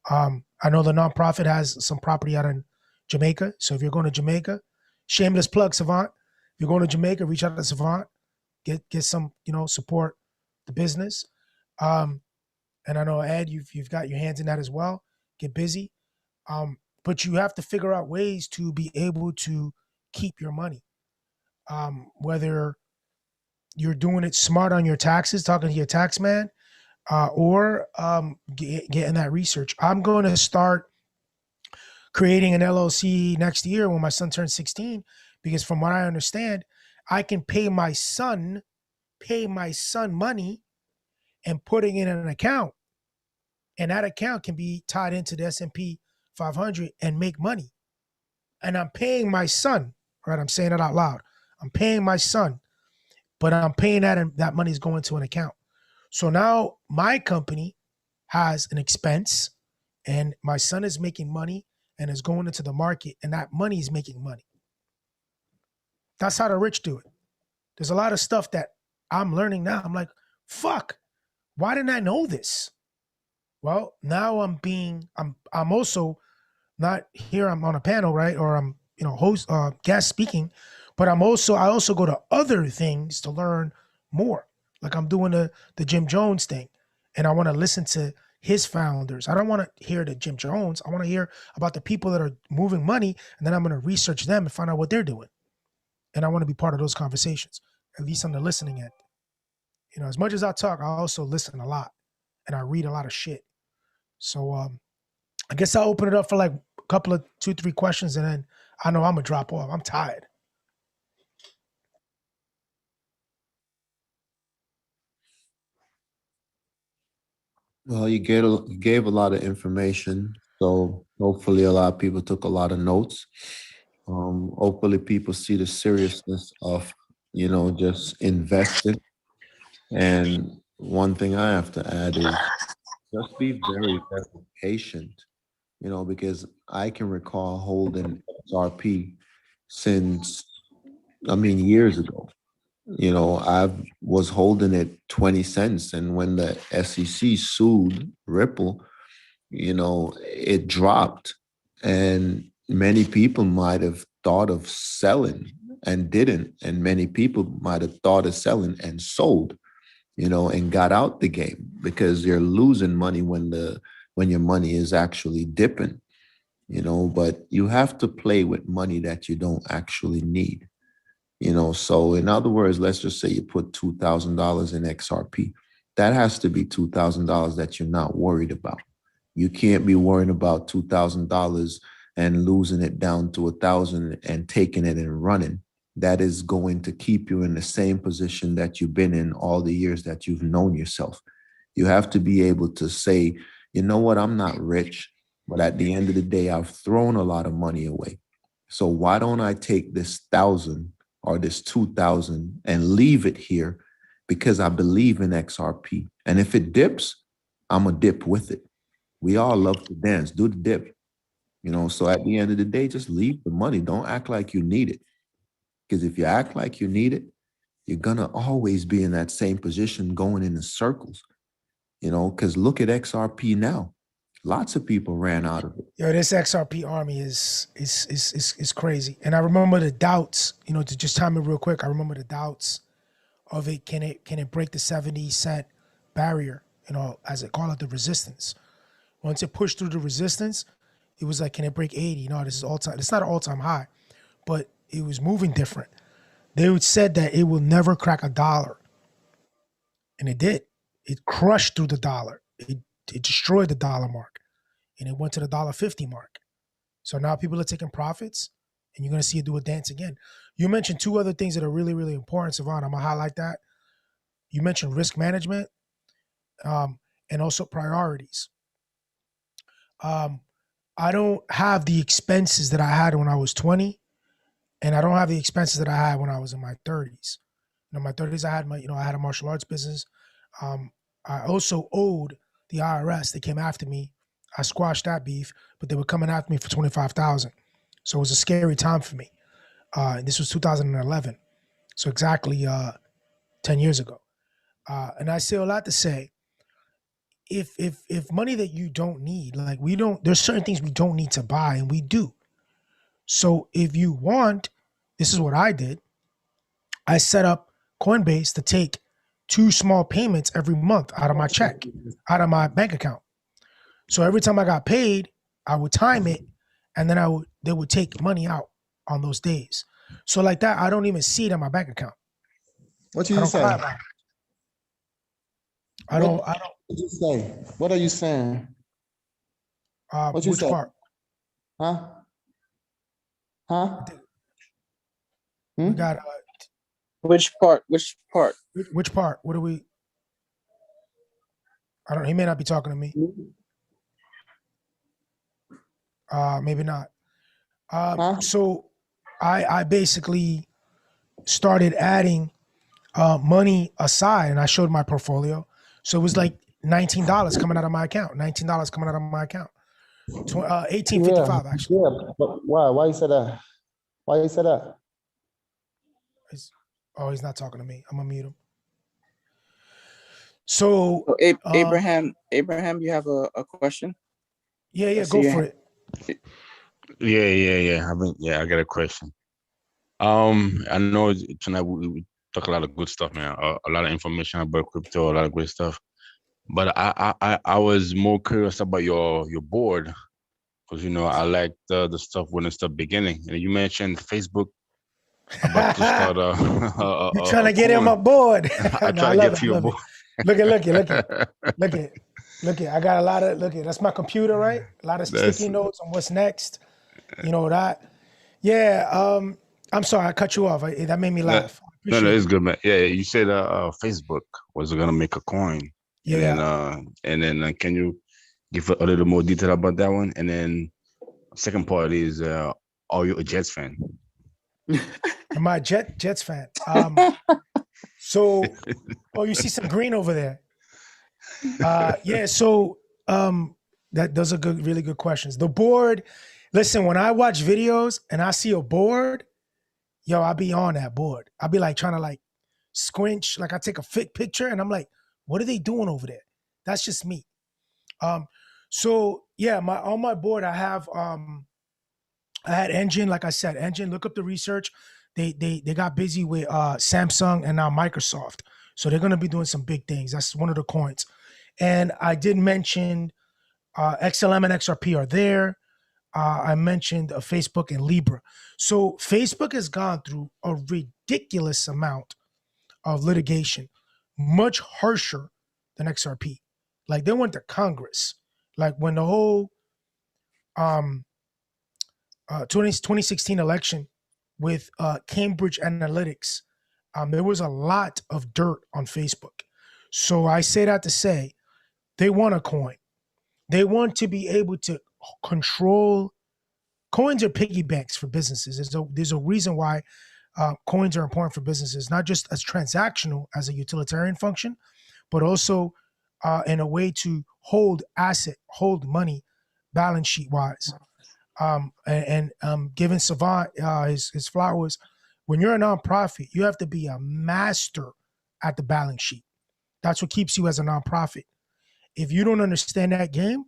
I know the nonprofit has some property out in Jamaica. So if you're going to Jamaica, shameless plug, Savant. If you're going to Jamaica, reach out to Savant, get some, support the business. And I know Ed, you've got your hands in that as well. Get busy. But you have to figure out ways to be able to keep your money. Whether you're doing it smart on your taxes, talking to your tax man, or getting that research. I'm going to start creating an LLC next year when my son turns 16, because from what I understand, I can pay my son money and putting it in an account, and that account can be tied into the S&P 500 and make money. And I'm paying my son, right? I'm saying it out loud. I'm paying my son, but I'm paying that, and that money is going to an account. So now my company has an expense, and my son is making money and is going into the market, and that money is making money. That's how the rich do it. There's a lot of stuff that I'm learning now. I'm like, fuck, why didn't I know this? Well, now I'm also not here. I'm on a panel, right? Or I'm, host, guest speaking, but I also go to other things to learn more. Like I'm doing the Jim Jones thing, and I want to listen to his founders. I don't want to hear the Jim Jones. I want to hear about the people that are moving money, and then I'm going to research them and find out what they're doing. And I want to be part of those conversations, at least on the listening end. As much as I talk, I also listen a lot, and I read a lot of shit. So I guess I'll open it up for like a couple of 2-3 questions, and then I know I'm gonna drop off. I'm tired. Well, you gave a lot of information, so hopefully a lot of people took a lot of notes. Hopefully people see the seriousness of, just investing. And one thing I have to add is just be very, very patient, because I can recall holding XRP since, years ago. I was holding it 20 cents. And when the SEC sued Ripple, it dropped. And many people might have thought of selling and didn't. And many people might have thought of selling and sold, and got out the game because you're losing money when your money is actually dipping, but you have to play with money that you don't actually need. So in other words, let's just say you put $2,000 in XRP. That has to be $2,000 that you're not worried about. You can't be worrying about $2,000 and losing it down to 1,000 and taking it and running. That is going to keep you in the same position that you've been in all the years that you've known yourself. You have to be able to say, you know what, I'm not rich, but at the end of the day, I've thrown a lot of money away. So why don't I take this 1,000 or this 2,000 and leave it here because I believe in XRP. And if it dips, I'm going to dip with it. We all love to dance, do the dip. So at the end of the day, just leave the money. Don't act like you need it. Because if you act like you need it, you're going to always be in that same position going in the circles. Because look at XRP now. Lots of people ran out of it. Yo, this XRP army is crazy. And I remember the doubts, to just time it real quick. I remember the doubts of it. Can it break the 70-cent barrier? As they call it, the resistance. Once it pushed through the resistance, it was like, can it break 80? This is all time. It's not an all-time high, but it was moving different. They said that it will never crack $1. And it did. It crushed through the dollar. It destroyed the dollar mark. And it went to the $1.50 mark. So now people are taking profits, and you're going to see it do a dance again. You mentioned two other things that are really, really important, Savon. I'm going to highlight that. You mentioned risk management and also priorities. I don't have the expenses that I had when I was 20, and I don't have the expenses that I had when I was in my 30s. In my 30s, I had a martial arts business. I also owed the IRS. They came after me. I squashed that beef, but they were coming after me for $25,000. So it was a scary time for me. This was 2011, so exactly 10 years ago. And I say a lot to say, if money that you don't need, like there's certain things we don't need to buy, and we do. So if you want, this is what I did. I set up Coinbase to take 2 small payments every month out of my check, out of my bank account. So every time I got paid, I would time it, and then they would take money out on those days. So like that, I don't even see it in my bank account. What you say? I don't. What you say? What are you saying? What you Which say? part? Huh? Huh? We got Which part? Which part? which part? What do we? I don't. He may not be talking to me. Maybe not. So I basically started adding money aside, and I showed my portfolio. So it was like $19 coming out of my account. $19 coming out of my account. $18.55 actually. Yeah, but why? Why you said that? Why you said that? He's not talking to me. I'm gonna mute him. So Abraham, you have a question? Yeah, go for it. Yeah. I got a question. I know tonight we talk a lot of good stuff, man. A lot of information about crypto, a lot of great stuff. But I was more curious about your board, because I like the stuff when it's the beginning. And you mentioned Facebook about to start You're trying to get him on board. I'm trying to get to your board. Look at. I got a lot of that's my computer, right? A lot of sticky notes on what's next. You know that. Yeah. I'm sorry, I cut you off. That made me laugh. No, it's good, man. Yeah, you said Facebook was gonna make a coin. Yeah. And then can you give a little more detail about that one? And then second part is, are you a Jets fan? Am I a Jets fan? So, you see some green over there. Yeah. So, those are really good questions. The board. Listen, when I watch videos and I see a board, I'll be on that board. I'll be like trying to squinch, like I take a fit picture and I'm like, what are they doing over there? That's just me. So yeah, on my board I have I had Engine, like I said, Engine, look up the research. They got busy with Samsung and now Microsoft. So they're gonna be doing some big things. That's one of the coins. And I did mention XLM and XRP are there. I mentioned Facebook and Libra. So Facebook has gone through a ridiculous amount of litigation, much harsher than XRP. Like they went to Congress. Like when the whole 2016 election with Cambridge Analytics, there was a lot of dirt on Facebook. So I say that to say they want a coin. They want to be able to control. Coins are piggy banks for businesses. There's a reason why coins are important for businesses, not just as transactional as a utilitarian function, but also in a way to hold money, balance sheet wise. Giving Savant his flowers, when you're a nonprofit, you have to be a master at the balance sheet. That's what keeps you as a nonprofit. If you don't understand that game,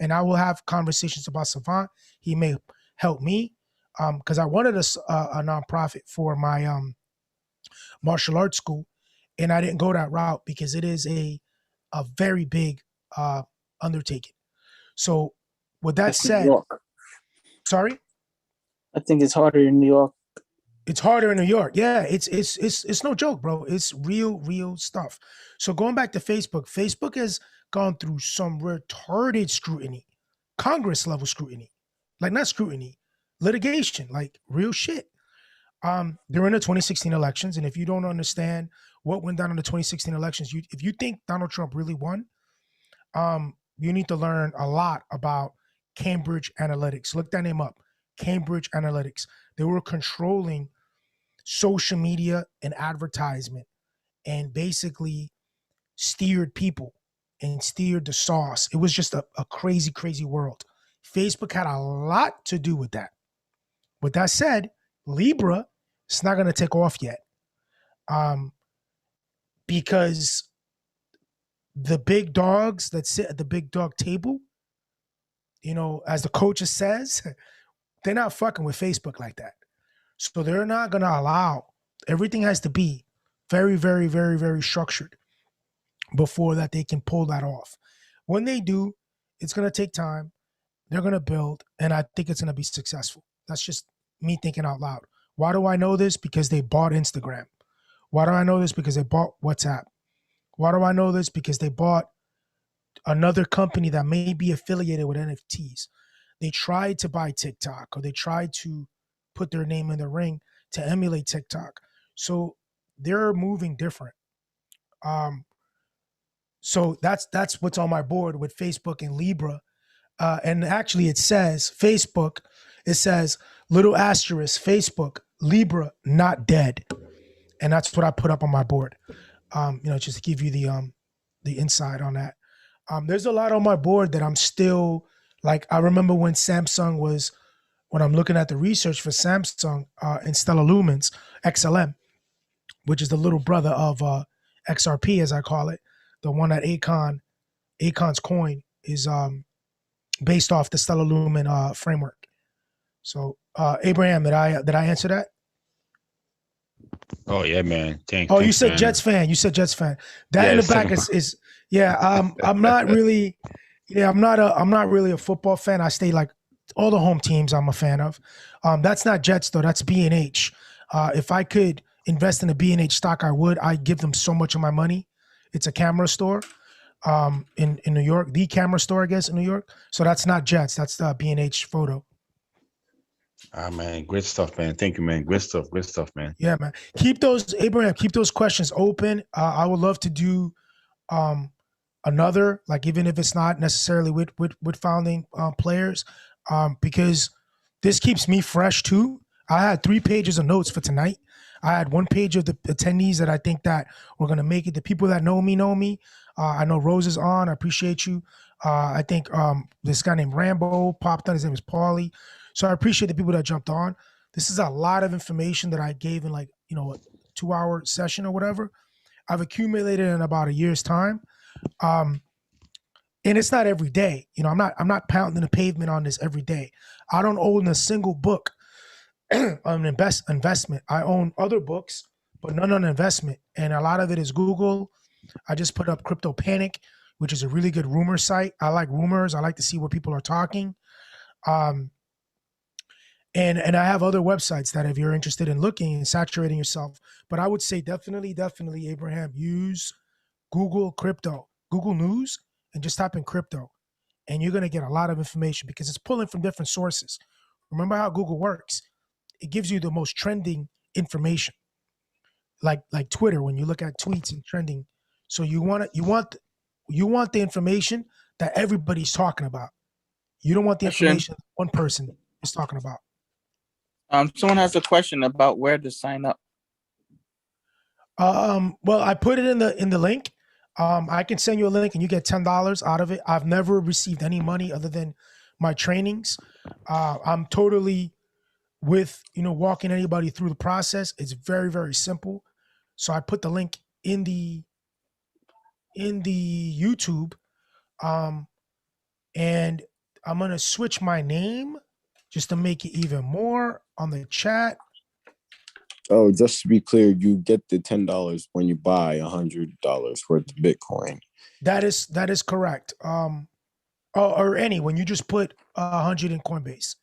and I will have conversations about Savant, he may help me because I wanted a nonprofit for my martial arts school, and I didn't go that route because it is a very big undertaking. So with that That's New said, York. sorry? I think it's harder in New York. It's harder in New York. Yeah, it's no joke, bro. It's real stuff. So going back to Facebook, Facebook has gone through some retarded scrutiny, Congress level scrutiny, like not scrutiny, litigation, like real shit. During the 2016 elections, and if you don't understand what went down in the 2016 elections, if you think Donald Trump really won, you need to learn a lot about Cambridge Analytics. Look that name up, Cambridge Analytics. They were controlling social media and advertisement and basically steered people and steered the sauce. It was just a crazy, crazy world. Facebook had a lot to do with that. With that said, Libra, it's not going to take off yet because the big dogs that sit at the big dog table, you know, as the coach says, they're not fucking with Facebook like that. So they're not going to allow, everything has to be very, very, very, very structured before that they can pull that off. When they do, it's going to take time. They're going to build, and I think it's going to be successful. That's just me thinking out loud. Why do I know this? Because they bought Instagram. Why do I know this? Because they bought WhatsApp. Why do I know this? Because they bought another company that may be affiliated with NFTs. They tried to buy TikTok, or they tried to put their name in the ring to emulate TikTok. So they're moving different. So that's what's on my board with Facebook and Libra. And actually it says Facebook, it says little asterisk, Facebook, Libra, not dead. And that's what I put up on my board. Just to give you the insight on that. There's a lot on my board that I'm still, like, I remember when I'm looking at the research for Samsung and Stellar Lumens, XLM, which is the little brother of XRP, as I call it, the one that Akon's coin is based off the Stellar Lumen framework. So, Abraham, did I answer that? Oh yeah, man. Oh, you said Jets fan. You said Jets fan. That in the back is yeah. I'm not really. Yeah, I'm not really a football fan. I stay like all the home teams I'm a fan of. That's not Jets though. That's B&H. If I could invest in a B&H stock, I would. I give them so much of my money. It's a camera store in New York, the camera store, I guess, in New York. So that's not Jets. That's the B&H photo. Ah, man, great stuff, man. Thank you, man. Great stuff, man. Yeah, man. Keep those questions open. I would love to do another, like, even if it's not necessarily with founding players, because this keeps me fresh too. I had 3 pages of notes for tonight. I had 1 page of the attendees that I think that we're going to make it. The people that know me. I know Rose is on. I appreciate you. I think this guy named Rambo popped on. His name is Paulie. So I appreciate the people that jumped on. This is a lot of information that I gave in, like, 2-hour session or whatever. I've accumulated in about a year's time. And it's not every day. You know, I'm not pounding the pavement on this every day. I don't own a single book on investment. I own other books, but none on investment. And a lot of it is Google. I just put up Crypto Panic, which is a really good rumor site. I like rumors. I like to see what people are talking. And I have other websites that if you're interested in looking and saturating yourself, but I would say definitely, Abraham, use Google crypto, Google News, and just type in crypto. And you're going to get a lot of information because it's pulling from different sources. Remember how Google works. It gives you the most trending information. Like Twitter, when you look at tweets and trending. So you want the information that everybody's talking about. You don't want the information that one person is talking about. Someone has a question about where to sign up. Well, I put it in the link. I can send you a link and you get $10 out of it. I've never received any money other than my trainings. I'm totally with, walking anybody through the process. It's very, very simple. So I put the link in the YouTube. And I'm going to switch my name just to make it even more on the chat. Oh, just to be clear, you get the $10 when you buy $100 worth of Bitcoin. That is correct. When you just put 100 in Coinbase,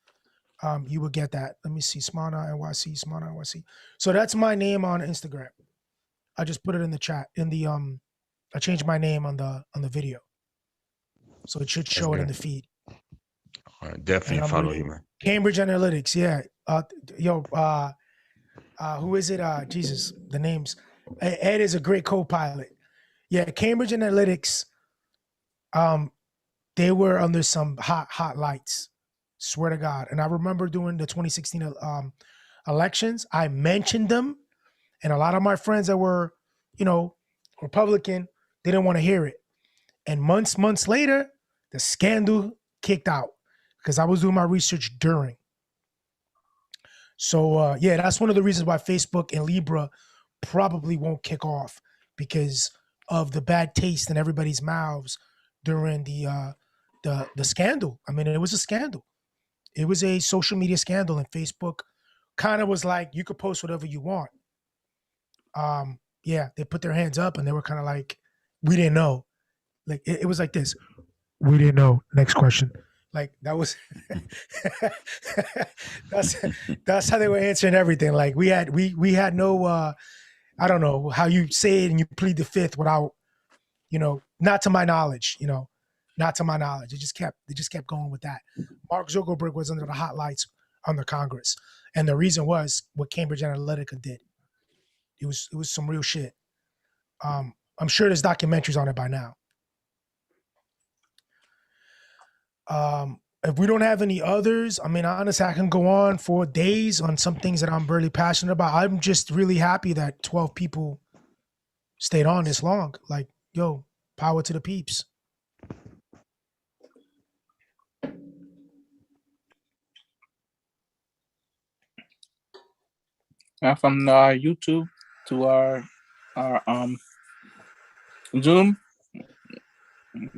you will get that. Let me see, Smana NYC. So that's my name on Instagram. I just put it in the chat. I changed my name on the video, so it should show it in the feed. All right, definitely follow you, man. Cambridge Analytics, yeah. Who is it? Jesus, the names. Ed is a great co-pilot. Yeah, Cambridge Analytics. They were under some hot lights. Swear to God. And I remember during the 2016 elections, I mentioned them, and a lot of my friends that were, Republican, they didn't want to hear it. And months later, the scandal kicked out because I was doing my research during. So that's one of the reasons why Facebook and Libra probably won't kick off, because of the bad taste in everybody's mouths during the scandal. I mean, it was a scandal. It was a social media scandal, and Facebook kind of was like, you could post whatever you want. They put their hands up and they were kind of like, we didn't know. Like it was like this. We didn't know. Next question. Like that was that's how they were answering everything. Like we had no I don't know how you say it and you plead the fifth without, not to my knowledge, not to my knowledge. They just kept going with that. Mark Zuckerberg was under the hot lights under Congress. And the reason was what Cambridge Analytica did. It was some real shit. I'm sure there's documentaries on it by now. If we don't have any others, I mean, honestly, I can go on for days on some things that I'm really passionate about. I'm just really happy that 12 people stayed on this long. Like, yo, power to the peeps. From YouTube to our Zoom.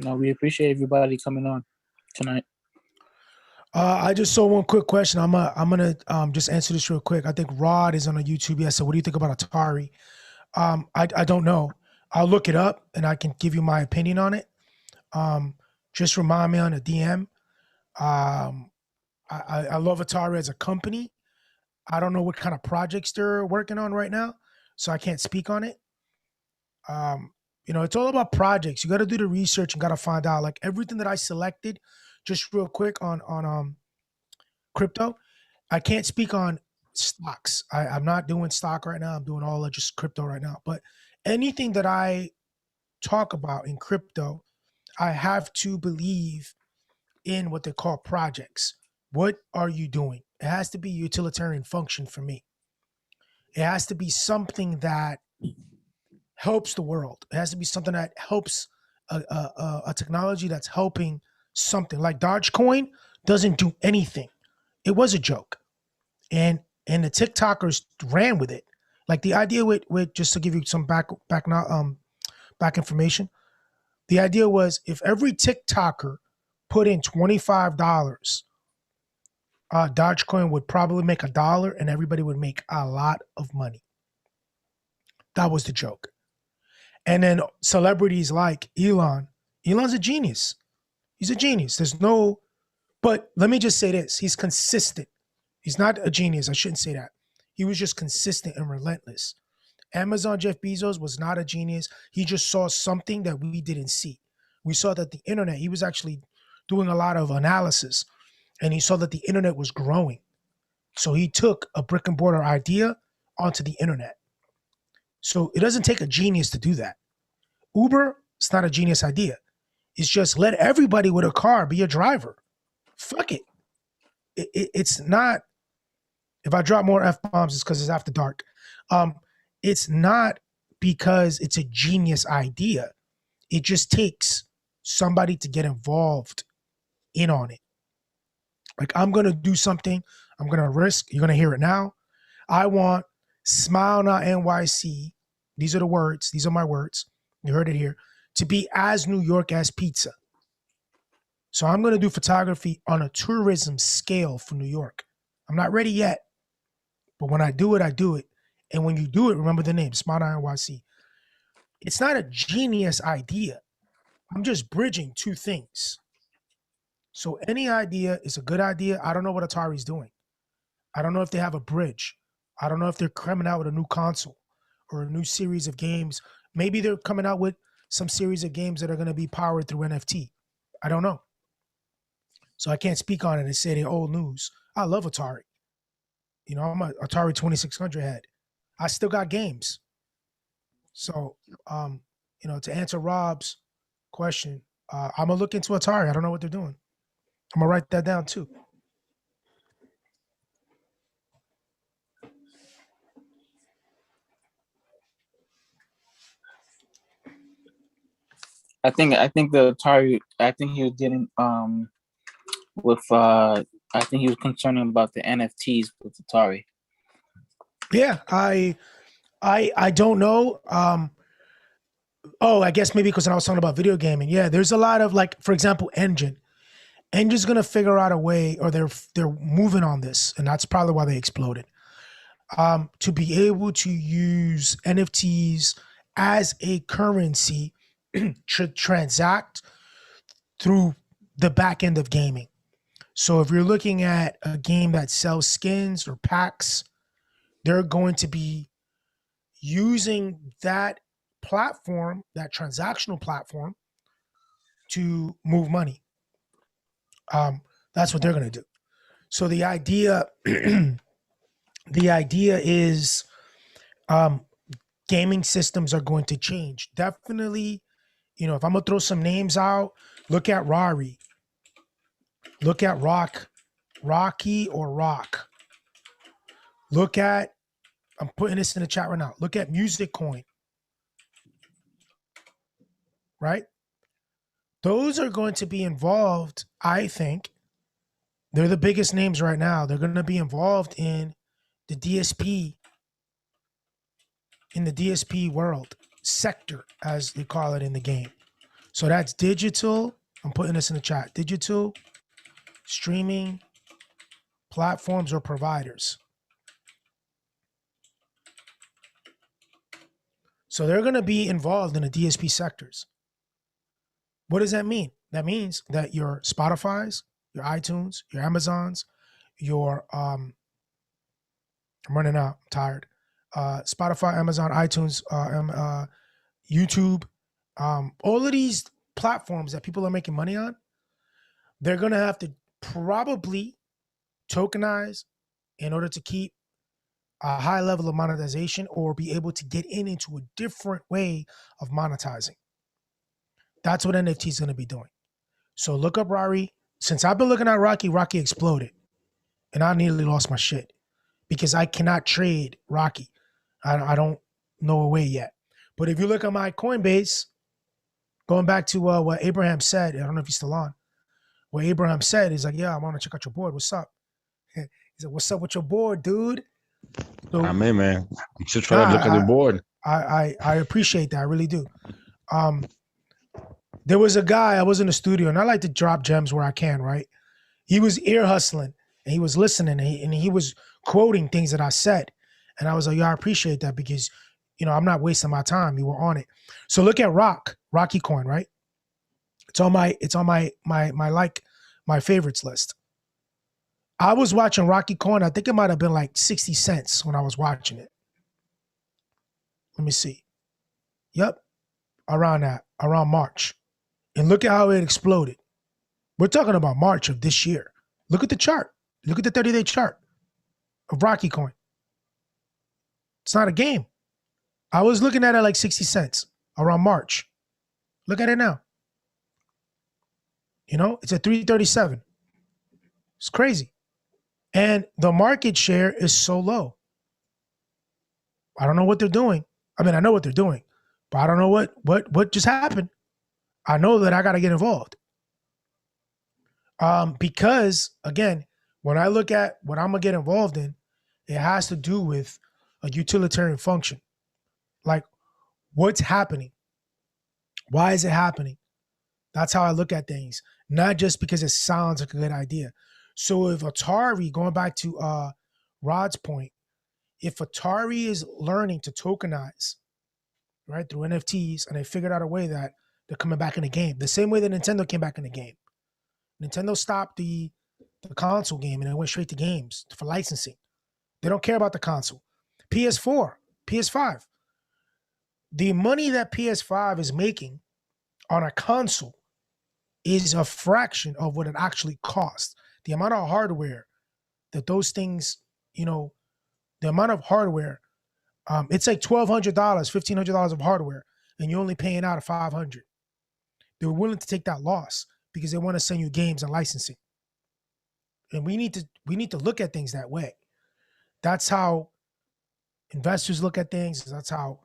We appreciate everybody coming on tonight. I just saw one quick question. I'm gonna just answer this real quick. I think Rod is on a YouTube. Yeah. So what do you think about Atari? I don't know. I'll look it up and I can give you my opinion on it. Just remind me on a DM. I love Atari as a company. I don't know what kind of projects they're working on right now, so I can't speak on it. It's all about projects. You got to do the research and got to find out. Like everything that I selected, just real quick on crypto, I can't speak on stocks. I'm not doing stock right now. I'm doing all of just crypto right now. But anything that I talk about in crypto, I have to believe in what they call projects. What are you doing? It has to be utilitarian function for me. It has to be something that helps the world. It has to be something that helps a technology that's helping something. Like Dogecoin doesn't do anything. It was a joke. And the TikTokers ran with it. Like the idea with just to give you some back information. The idea was if every TikToker put in $25, Dogecoin would probably make $1 and everybody would make a lot of money. That was the joke. And then celebrities like Elon's a genius. He's a genius. But let me just say this. He's consistent. He's not a genius. I shouldn't say that. He was just consistent and relentless. Amazon Jeff Bezos was not a genius. He just saw something that we didn't see. We saw that the internet, he was actually doing a lot of analysis, and he saw that the internet was growing. So he took a brick and mortar idea onto the internet. So it doesn't take a genius to do that. Uber, it's not a genius idea. It's just let everybody with a car be a driver. Fuck it. It's not, if I drop more F-bombs, it's because it's after dark. It's not because it's a genius idea. It just takes somebody to get involved in on it. Like, I'm going to do something. I'm going to risk. You're going to hear it now. I want Smile Not NYC. These are the words. These are my words. You heard it here. To be as New York as pizza. So I'm going to do photography on a tourism scale for New York. I'm not ready yet. But when I do it, I do it. And when you do it, remember the name, Smart NYC. It's not a genius idea. I'm just bridging two things. So any idea is a good idea. I don't know what Atari's doing. I don't know if they have a bridge. I don't know if they're coming out with a new console or a new series of games. Maybe they're coming out with some series of games that are going to be powered through NFT. I don't know. So I can't speak on it and say they're old news. I love Atari. You know, I'm an Atari 2600 head. I still got games. So, you know, to answer Rob's question, I'm going to look into Atari. I don't know what they're doing. I'm going to write that down too. I think the Atari. I think he was getting with. I think he was concerned about the NFTs with Atari. Yeah, I don't know. I guess maybe because I was talking about video gaming. Yeah, there's a lot of, like, for example, Engine's gonna figure out a way, or they're moving on this, and that's probably why they exploded. To be able to use NFTs as a currency to transact through the back end of gaming. So if you're looking at a game that sells skins or packs, they're going to be using that platform, that transactional platform, to move money. That's what they're going to do. So the idea is gaming systems are going to change. Definitely, you know, if I'm going to throw some names out, look at Rari. Look at Rocky or Rock. Look at, I'm putting this in the chat right now. Look at Music Coin. Right? Those are going to be involved, I think. They're the biggest names right now. They're going to be involved in the DSP, world sector, as they call it in the game. So that's digital. I'm putting this in the chat. Digital streaming platforms or providers. So they're going to be involved in the DSP sectors. What does that mean? That means that your Spotify's, your iTunes, your Amazons, your I'm running out, I'm tired. Spotify, Amazon, iTunes, YouTube, all of these platforms that people are making money on, they're going to have to probably tokenize in order to keep a high level of monetization, or be able to get into a different way of monetizing. That's what NFT is going to be doing. So look up Rari. Since I've been looking at Rocky exploded. And I nearly lost my shit because I cannot trade Rocky. I don't know a way yet. But if you look at my Coinbase, going back to what Abraham said, I don't know if he's still on. What Abraham said is like, yeah, I want to check out your board. What's up? He said, what's up with your board, dude? So I mean, man, I'm still trying to look at the board. I appreciate that. I really do. There was a guy, I was in the studio, and I like to drop gems where I can, right? He was ear hustling, and he was listening, and he was quoting things that I said. And I was like, yeah, I appreciate that because, I'm not wasting my time. You were on it. So look at Rocky Coin, right? It's on my favorites list. I was watching Rocky Coin. I think it might have been like 60 cents when I was watching it. Let me see. Yep. Around March. And look at how it exploded. We're talking about March of this year. Look at the chart. Look at the 30-day chart of Rocky Coin. It's not a game. I was looking at it like 60 cents around March. Look at it now. It's at 337. It's crazy. And the market share is so low. I don't know what they're doing. I mean, I know what they're doing, but I don't know what just happened. I know that I got to get involved. Because again, when I look at what I'm gonna get involved in, it has to do with a utilitarian function. Like, what's happening? Why is it happening? That's how I look at things, not just because it sounds like a good idea. So if Atari, going back to Rod's point, if Atari is learning to tokenize, right, through NFTs, and they figured out a way that they're coming back in the game, the same way that Nintendo came back in the game. Nintendo stopped the console game and it went straight to games for licensing. They don't care about the console. PS4, PS5. The money that PS5 is making on a console is a fraction of what it actually costs. The amount of hardware that those things, the amount of hardware, it's like $1,200, $1,500 of hardware, and you're only paying out $500. They were willing to take that loss because they want to send you games and licensing. And we need to look at things that way. That's how investors look at things. That's how,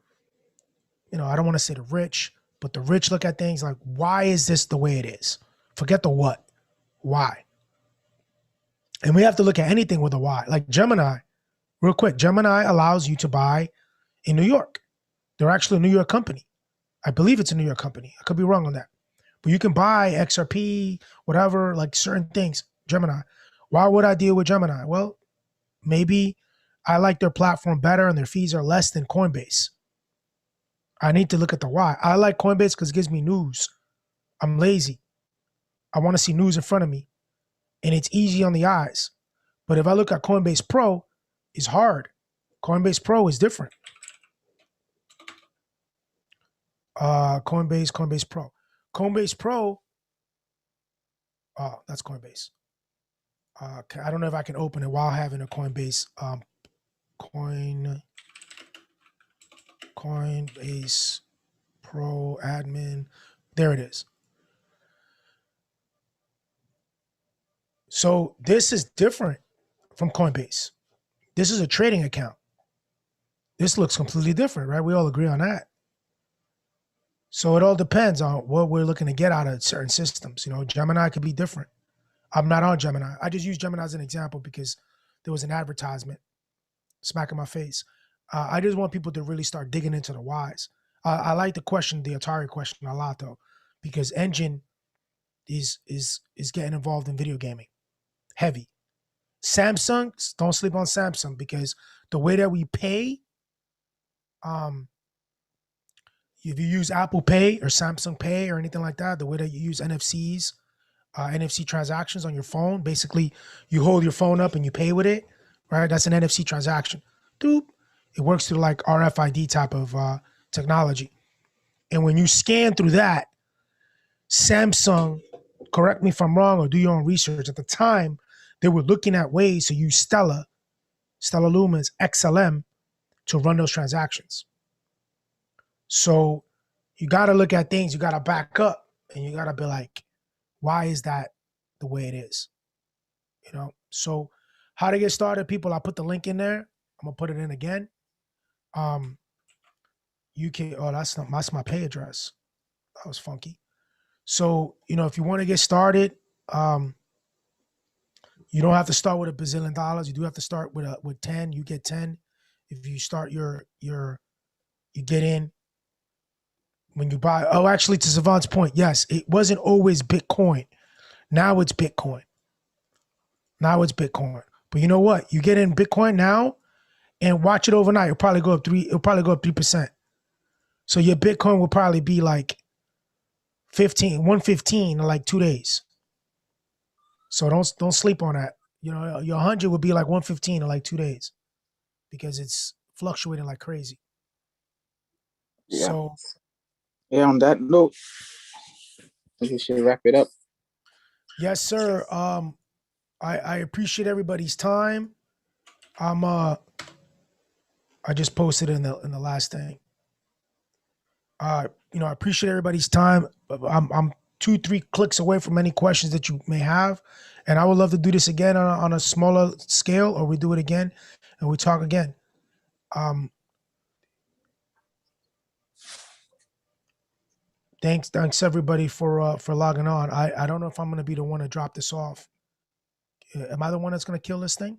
I don't want to say the rich, but the rich look at things like, why is this the way it is? Forget the what, why. And we have to look at anything with a why. Like Gemini, real quick, Gemini allows you to buy in New York. They're actually a New York company. I believe it's a New York company. I could be wrong on that. But you can buy XRP, whatever, like certain things, Gemini. Why would I deal with Gemini? Well, maybe I like their platform better and their fees are less than Coinbase. I need to look at the why. I like Coinbase because it gives me news. I'm lazy. I want to see news in front of me. And it's easy on the eyes. But if I look at Coinbase Pro, it's hard. Coinbase Pro is different. Coinbase Pro. Coinbase Pro, that's Coinbase. I don't know if I can open it while having a Coinbase Coinbase Pro admin. There it is. So this is different from Coinbase. This is a trading account. This looks completely different, right? We all agree on that. So it all depends on what we're looking to get out of certain systems. Gemini could be different. I'm not on Gemini. I just use Gemini as an example because there was an advertisement smack in my face. I just want people to really start digging into the whys. I like the Atari question a lot though, because Engine is getting involved in video gaming, heavy. Samsung, don't sleep on Samsung because the way that we pay, if you use Apple Pay or Samsung Pay or anything like that, the way that you use NFCs, NFC transactions on your phone, basically you hold your phone up and you pay with it, right? That's an NFC transaction. Doop. It works through like RFID type of technology. And when you scan through that, Samsung, correct me if I'm wrong or do your own research, at the time, they were looking at ways to use Stellar Lumens XLM to run those transactions. So you got to look at things, you got to back up and you got to be like, why is that the way it is? So how to get started, people, I put the link in there. I'm gonna put it in again. You can, that's my pay address. That was funky. So, if you want to get started, You don't have to start with $1 bazillion. You do have to start with 10. You get 10. If you start you get in when you buy. Oh, actually, to Savant's point, yes, it wasn't always Bitcoin. Now it's Bitcoin. But you know what? You get in Bitcoin now and watch it overnight. It'll probably go up 3%. So your Bitcoin will probably be like 115 in like 2 days. So don't sleep on that. You know, your 100 would be like 115 in like 2 days because it's fluctuating like crazy. Yeah. So yeah, on that note, we should wrap it up. yes, sir. I appreciate everybody's time. I just posted in the last thing. I appreciate everybody's time. I'm 2-3 clicks away from any questions that you may have, and I would love to do this again on a smaller scale, or we do it again and we talk again. Thanks everybody for logging on. I don't know if I'm gonna be the one to drop this off. Am I the one that's gonna kill this thing?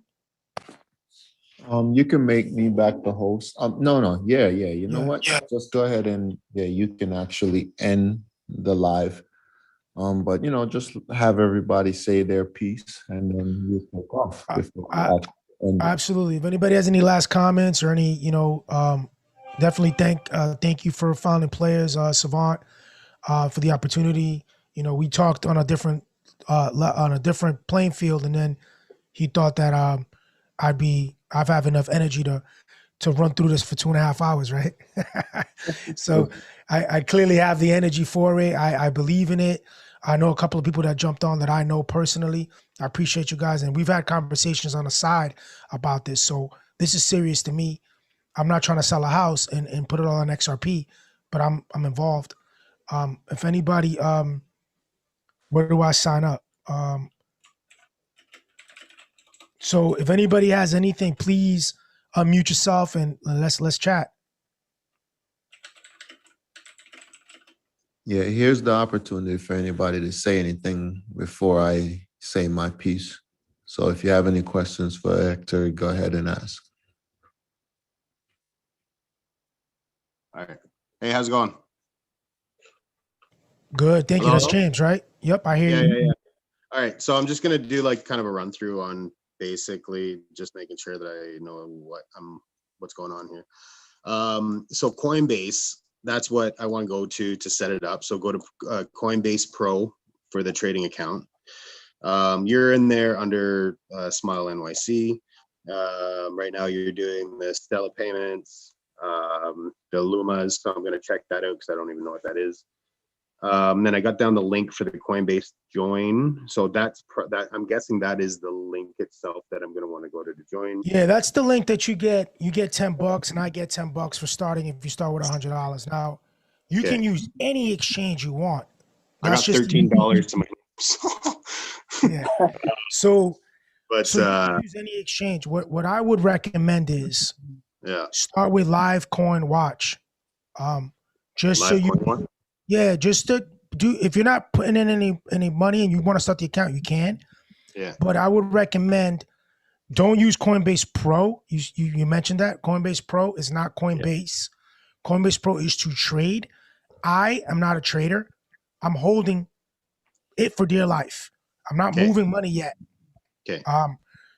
You can make me back the host. No. Yeah. You know what? Yeah. Just go ahead and you can actually end the live. But just have everybody say their piece and then you take off. Absolutely. If anybody has any last comments or any, definitely thank you for founding players, Savant, for the opportunity. We talked on a different playing field, and then he thought that I've have enough energy to run through this for 2.5 hours, right? So I clearly have the energy for it. I believe in it. I know a couple of people that jumped on that I know personally. I appreciate you guys. And we've had conversations on the side about this. So this is serious to me. I'm not trying to sell a house and put it all on XRP, but I'm involved. If anybody, where do I sign up? So if anybody has anything, please unmute yourself and let's chat. Yeah, here's the opportunity for anybody to say anything before I say my piece. So if you have any questions for Hector, go ahead and ask. All right. Hey, how's it going? Good. Thank you. Hello? That's James, right? Yep, I hear you. Yeah. All right. So I'm just gonna do like kind of a run through on basically just making sure that I know what's going on here. So Coinbase, that's what I want to go to set it up. So go to Coinbase Pro for the trading account. You're in there under Smile NYC. Right now you're doing the Stella payments, the Lumas. So I'm going to check that out because I don't even know what that is. Then I got down the link for the Coinbase join. So that I'm guessing that is the link itself that I'm going to want to go to join. Yeah, that's the link that you get. You get $10 and I get $10 for starting if you start with $100. Now, you can use any exchange you want. That's I got $13 to my yeah. So but you can use any exchange. What I would recommend is start with Live Coin Watch. Just Live so you Coin? Yeah, just to do, if you're not putting in any money and you want to start the account, you can. Yeah. But I would recommend don't use Coinbase Pro. You mentioned that Coinbase Pro is not Coinbase. Yeah. Coinbase Pro is to trade. I am not a trader. I'm holding it for dear life. I'm not moving money yet. Okay.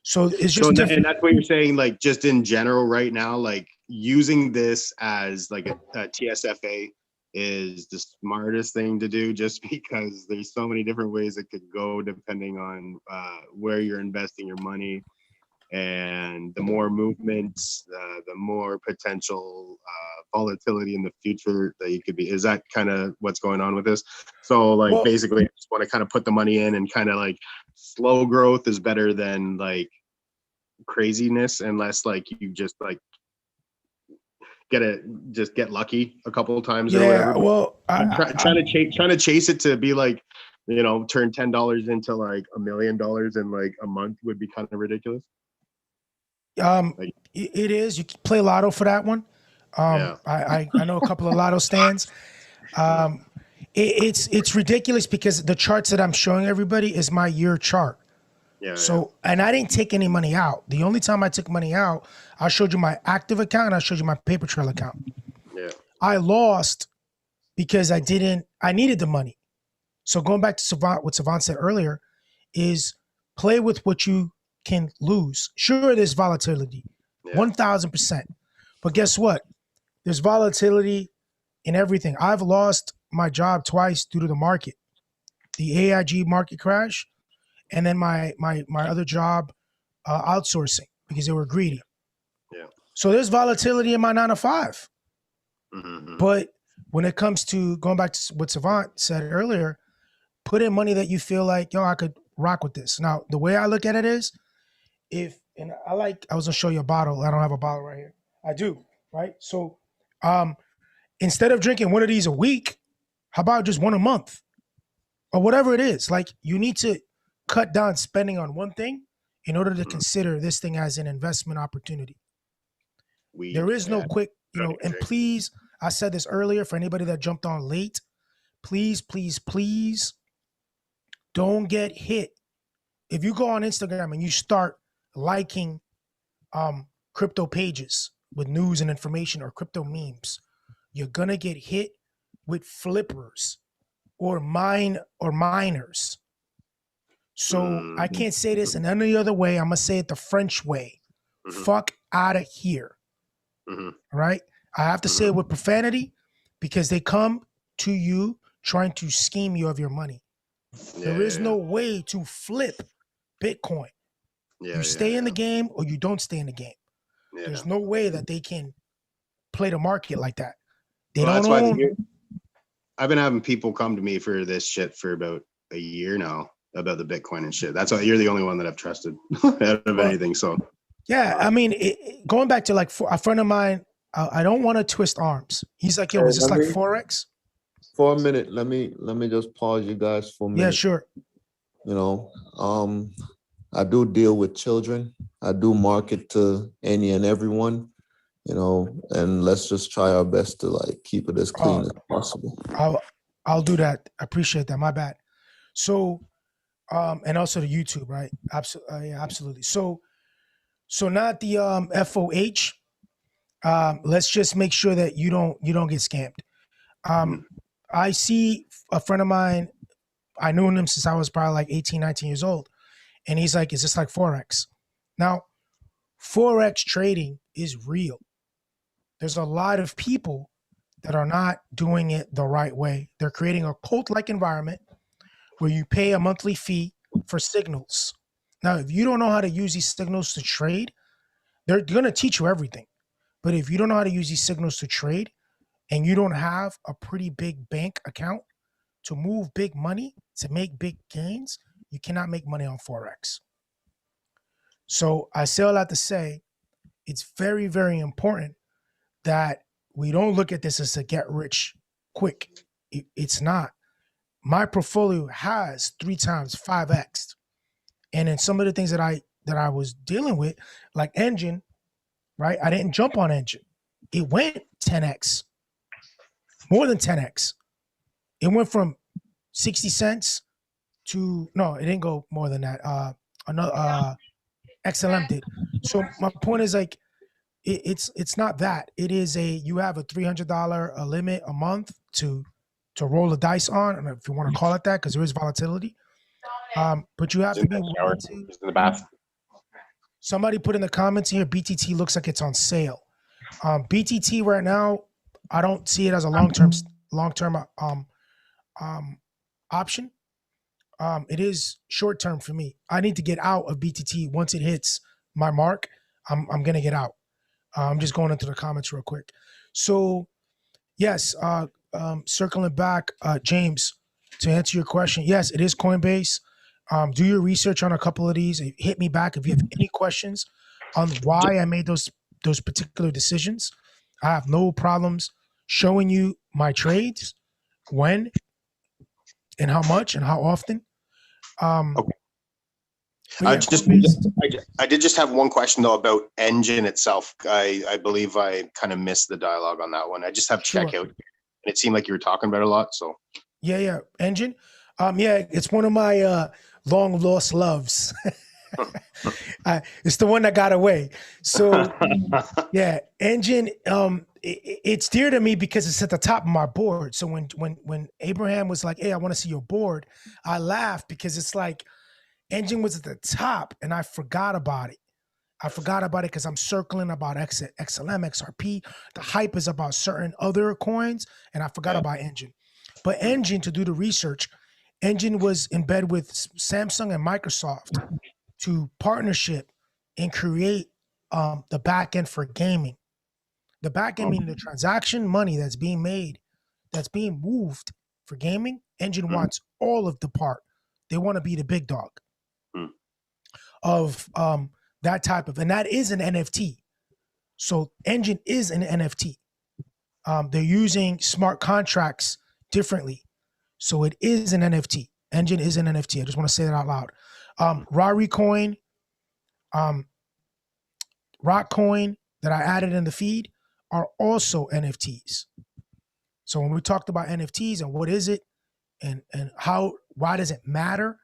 So it's just different. And that's what you're saying, like just in general right now, like using this as like a TSFA is the smartest thing to do, just because there's so many different ways it could go depending on where you're investing your money, and the more movements, the more potential volatility in the future that you could be. Is that kind of what's going on with this? So like basically I just want to kind of put the money in, and kind of like slow growth is better than like craziness, unless like you just like get lucky a couple of times or whatever. Well, trying to chase it to be like, turn $10 into like $1 million in like a month would be kind of ridiculous. It is. You can play lotto for that one. I know a couple of lotto stands. It's ridiculous because the charts that I'm showing everybody is my year chart. Yeah. So, and I didn't take any money out. The only time I took money out, I showed you my active account and I showed you my paper trail account. Yeah. I lost because I needed the money. So going back to Savant, what Savant said earlier is play with what you can lose. Sure, there's volatility, 1000%. But guess what? There's volatility in everything. I've lost my job twice due to the market, the AIG market crash, and then my other job outsourcing because they were greedy. Yeah. So there's volatility in my 9 to 5. Mm-hmm. But when it comes to going back to what Savant said earlier, put in money that you feel like, yo, I could rock with this. Now, the way I look at it is I was gonna show you a bottle. I don't have a bottle right here. I do, right? So instead of drinking one of these a week, how about just one a month? Or whatever it is. Like you need to cut down spending on one thing in order to consider this thing as an investment opportunity. There is no quick, and please, I said this earlier for anybody that jumped on late, please, please, please don't get hit. If you go on Instagram and you start liking crypto pages with news and information or crypto memes, you're gonna get hit with flippers or miners. So I can't say this in any other way. I'm gonna say it the French way. Fuck out of here. All right? I have to say it with profanity because they come to you trying to scheme you of your money. There is no way to flip Bitcoin. You stay in the game or you don't stay in the game. There's no way that they can play the market like that. That's why I've been having people come to me for this shit for about a year now about the Bitcoin and shit. That's why you're the only one that I've trusted out of anything. So yeah, I mean, going back to like a friend of mine, I don't want to twist arms. He's like, yo, is this like Forex? For a minute, let me just pause you guys for a minute. Yeah, sure. I do deal with children. I do market to any and everyone, and let's just try our best to like keep it as clean as possible. I'll do that. I appreciate that. My bad. So, and also the YouTube, right? Absolutely. Yeah, absolutely. So not the FOH. Let's just make sure that you don't get scammed. I see a friend of mine. I knew him since I was probably like 18, 19 years old. And he's like, is this like Forex? Now, Forex trading is real. There's a lot of people that are not doing it the right way. They're creating a cult-like environment where you pay a monthly fee for signals. Now, if you don't know how to use these signals to trade, they're going to teach you everything. But if you don't know how to use these signals to trade and you don't have a pretty big bank account to move big money, to make big gains, you cannot make money on Forex. So I say all that to say, it's very, very important that we don't look at this as a get rich quick. It's not. My portfolio has 3 times 5x. And in some of the things that I was dealing with, like Engine, right? I didn't jump on Engine. It went 10x, more than 10x. It went from 60 cents to, no, it didn't go more than that. Another XLM did. So my point is like, it's not that. It is you have a $300 limit a month to roll the dice on, and if you want to call it that, because there is volatility. But you have to be willing to. In the bath. Somebody put in the comments here, BTT looks like it's on sale. BTT right now, I don't see it as a long-term option. It is short-term for me. I need to get out of BTT once it hits my mark. I'm gonna get out. I'm just going into the comments real quick. So, yes, circling back, James, to answer your question, yes, it is Coinbase. Do your research on a couple of these. Hit me back if you have any questions on why I made those particular decisions. I have no problems showing you my trades, when and how much and how often. Okay. Yeah, I did just have one question though about Engine itself. I believe I kind of missed the dialogue on that one. I just have checkout, and it seemed like you were talking about it a lot. So yeah, Engine. Yeah, it's one of my long lost loves. It's the one that got away. So yeah, Engine. It's dear to me because it's at the top of my board. So when Abraham was like, "Hey, I want to see your board," I laughed because it's like Engine was at the top, and I forgot about it. I forgot about it because I'm circling about XLM, XRP. The hype is about certain other coins, and I forgot about Engine. But Engine, to do the research, Engine was in bed with Samsung and Microsoft to partnership and create the back end for gaming. The back end meaning the transaction money that's being made, that's being moved for gaming. Engine wants all of the part. They want to be the big dog of that type of, and that is an NFT. So Engine is an NFT. They're using smart contracts differently. So it is an NFT. Engine is an NFT. I just want to say that out loud. Rari coin, Rock coin that I added in the feed are also NFTs. So when we talked about NFTs and what is it and why does it matter?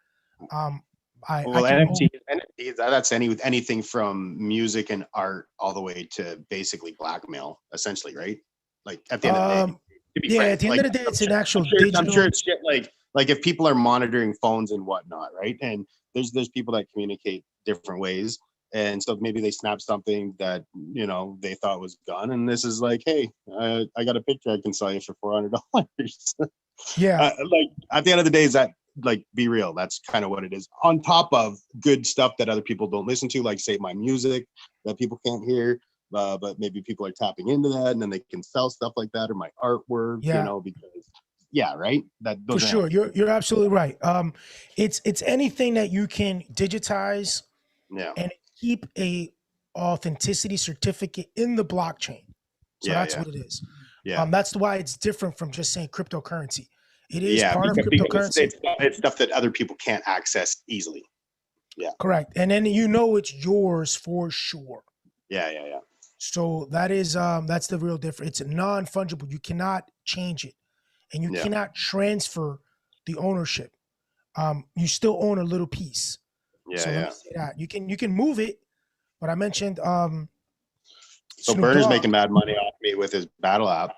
NFTs, that's anything from music and art all the way to basically blackmail, essentially, right? Like at the end of the day. At the end of the day, it's an actual digital. I'm sure it's shit like if people are monitoring phones and whatnot, right? And there's people that communicate different ways. And so maybe they snap something that, they thought was gone. And this is like, hey, I got a picture I can sell you for $400. Yeah. Like at the end of the day, is that like, be real. That's kind of what it is. On top of good stuff that other people don't listen to, like say my music that people can't hear. But maybe people are tapping into that and then they can sell stuff like that or my artwork, because right. For sure. You're absolutely right. It's anything that you can digitize and keep a authenticity certificate in the blockchain. So that's what it is. Yeah. That's why it's different from just saying cryptocurrency. It is part of cryptocurrency. It's stuff that other people can't access easily. Yeah. Correct. And then it's yours for sure. Yeah. So that's the real difference. It's non-fungible. You cannot change it. And you cannot transfer the ownership. You still own a little piece. Yeah, let me say that. You can move it, but I mentioned so Burner's making mad money off me with his battle app.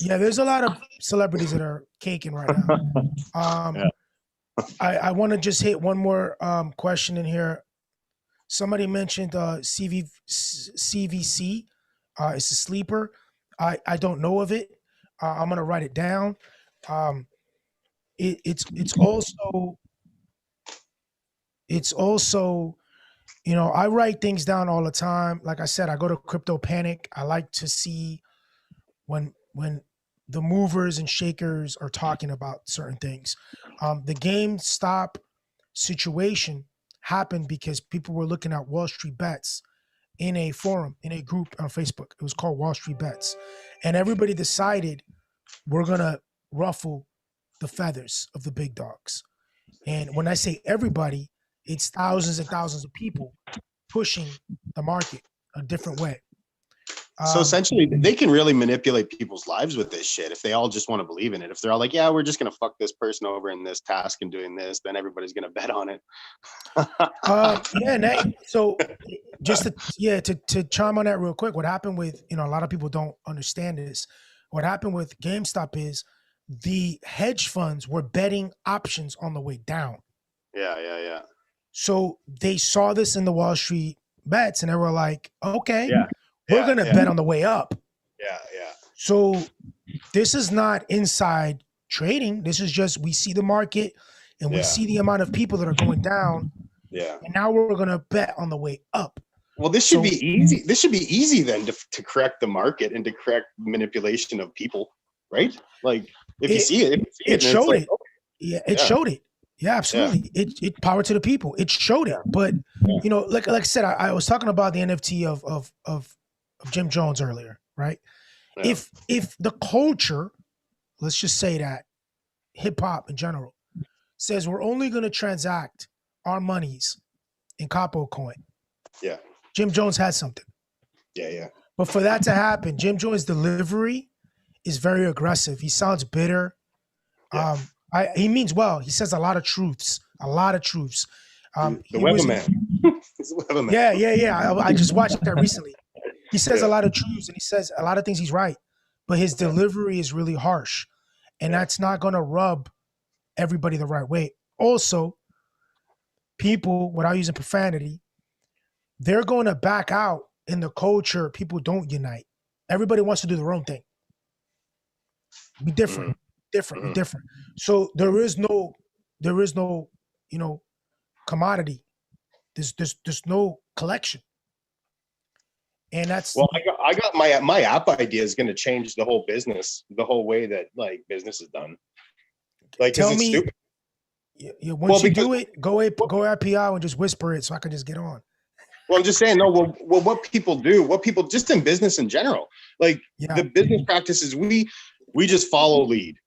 Yeah, there's a lot of celebrities that are caking right now. I want to just hit one more question in here. Somebody mentioned CVC. It's a sleeper. I don't know of it. I'm gonna write it down. It's also, I write things down all the time. Like I said, I go to Crypto Panic. I like to see when the movers and shakers are talking about certain things. The GameStop situation happened because people were looking at Wall Street Bets in a forum, in a group on Facebook. It was called Wall Street Bets. And everybody decided we're going to ruffle the feathers of the big dogs. And when I say everybody, it's thousands and thousands of people pushing the market a different way. So essentially, they can really manipulate people's lives with this shit if they all just want to believe in it. If they're all like, yeah, we're just going to fuck this person over in this task and doing this, then everybody's going to bet on it. So just to chime on that real quick, what happened with, a lot of people don't understand this. What happened with GameStop is the hedge funds were betting options on the way down. Yeah. So they saw this in the Wall Street Bets and they were like, okay. We're going to bet on the way up. Yeah. So this is not inside trading. This is just, we see the market and we see the amount of people that are going down. Yeah. And now we're going to bet on the way up. Well, this should be easy. This should be easy then to correct the market and to correct manipulation of people, right? Like if you see it, it showed it. Yeah, it showed it. Yeah, absolutely. Yeah. It power to the people. It showed it. But like I said, I was talking about the NFT of Jim Jones earlier, right? Yeah. If the culture, let's just say that hip hop in general, says we're only going to transact our monies in Capo coin. Yeah. Jim Jones has something. Yeah. But for that to happen, Jim Jones' delivery is very aggressive. He sounds bitter. Yeah. He means well. He says a lot of truths. The he was- weatherman. He's the weatherman. Yeah. I just watched that recently. He says a Yeah. lot of truths and he says a lot of things he's right, but his delivery is really harsh, and that's not gonna rub everybody the right way. Also, people, without using profanity, they're going to back out in the culture. People don't unite. Everybody wants to do their own thing. Be different, different. So there is no, commodity. There's no collection. And that's Well, I got my app idea is going to change the whole business, the whole way that like business is done. Like, tell is it me. stupid? Once you do it, go IPO and just whisper it so I can just get on. Well, I'm just saying, no, well, what people just in business in general, like the business practices, we just follow lead,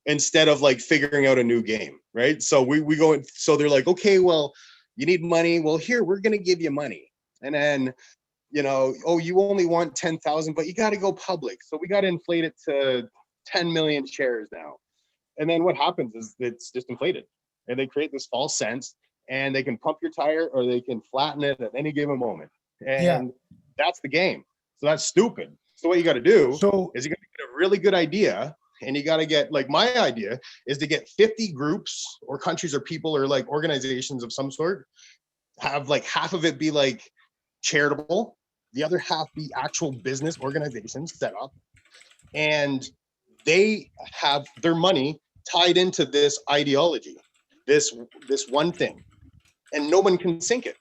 instead of like figuring out a new game, right? So we go in, so they're like, okay, well, you need money. Well, here, we're going to give you money. And then, oh, you only want 10,000, but you got to go public. So we got to inflate it to 10 million shares now. And then what happens is it's just inflated and they create this false sense and they can pump your tire or they can flatten it at any given moment. And that's the game. So that's stupid. So what you got to do is you got to get a really good idea, and you got to get, like, my idea is to get 50 groups or countries or people or like organizations of some sort, have like half of it be like charitable, the other half be actual business organizations set up, and they have their money tied into this ideology, this one thing, and no one can sink it.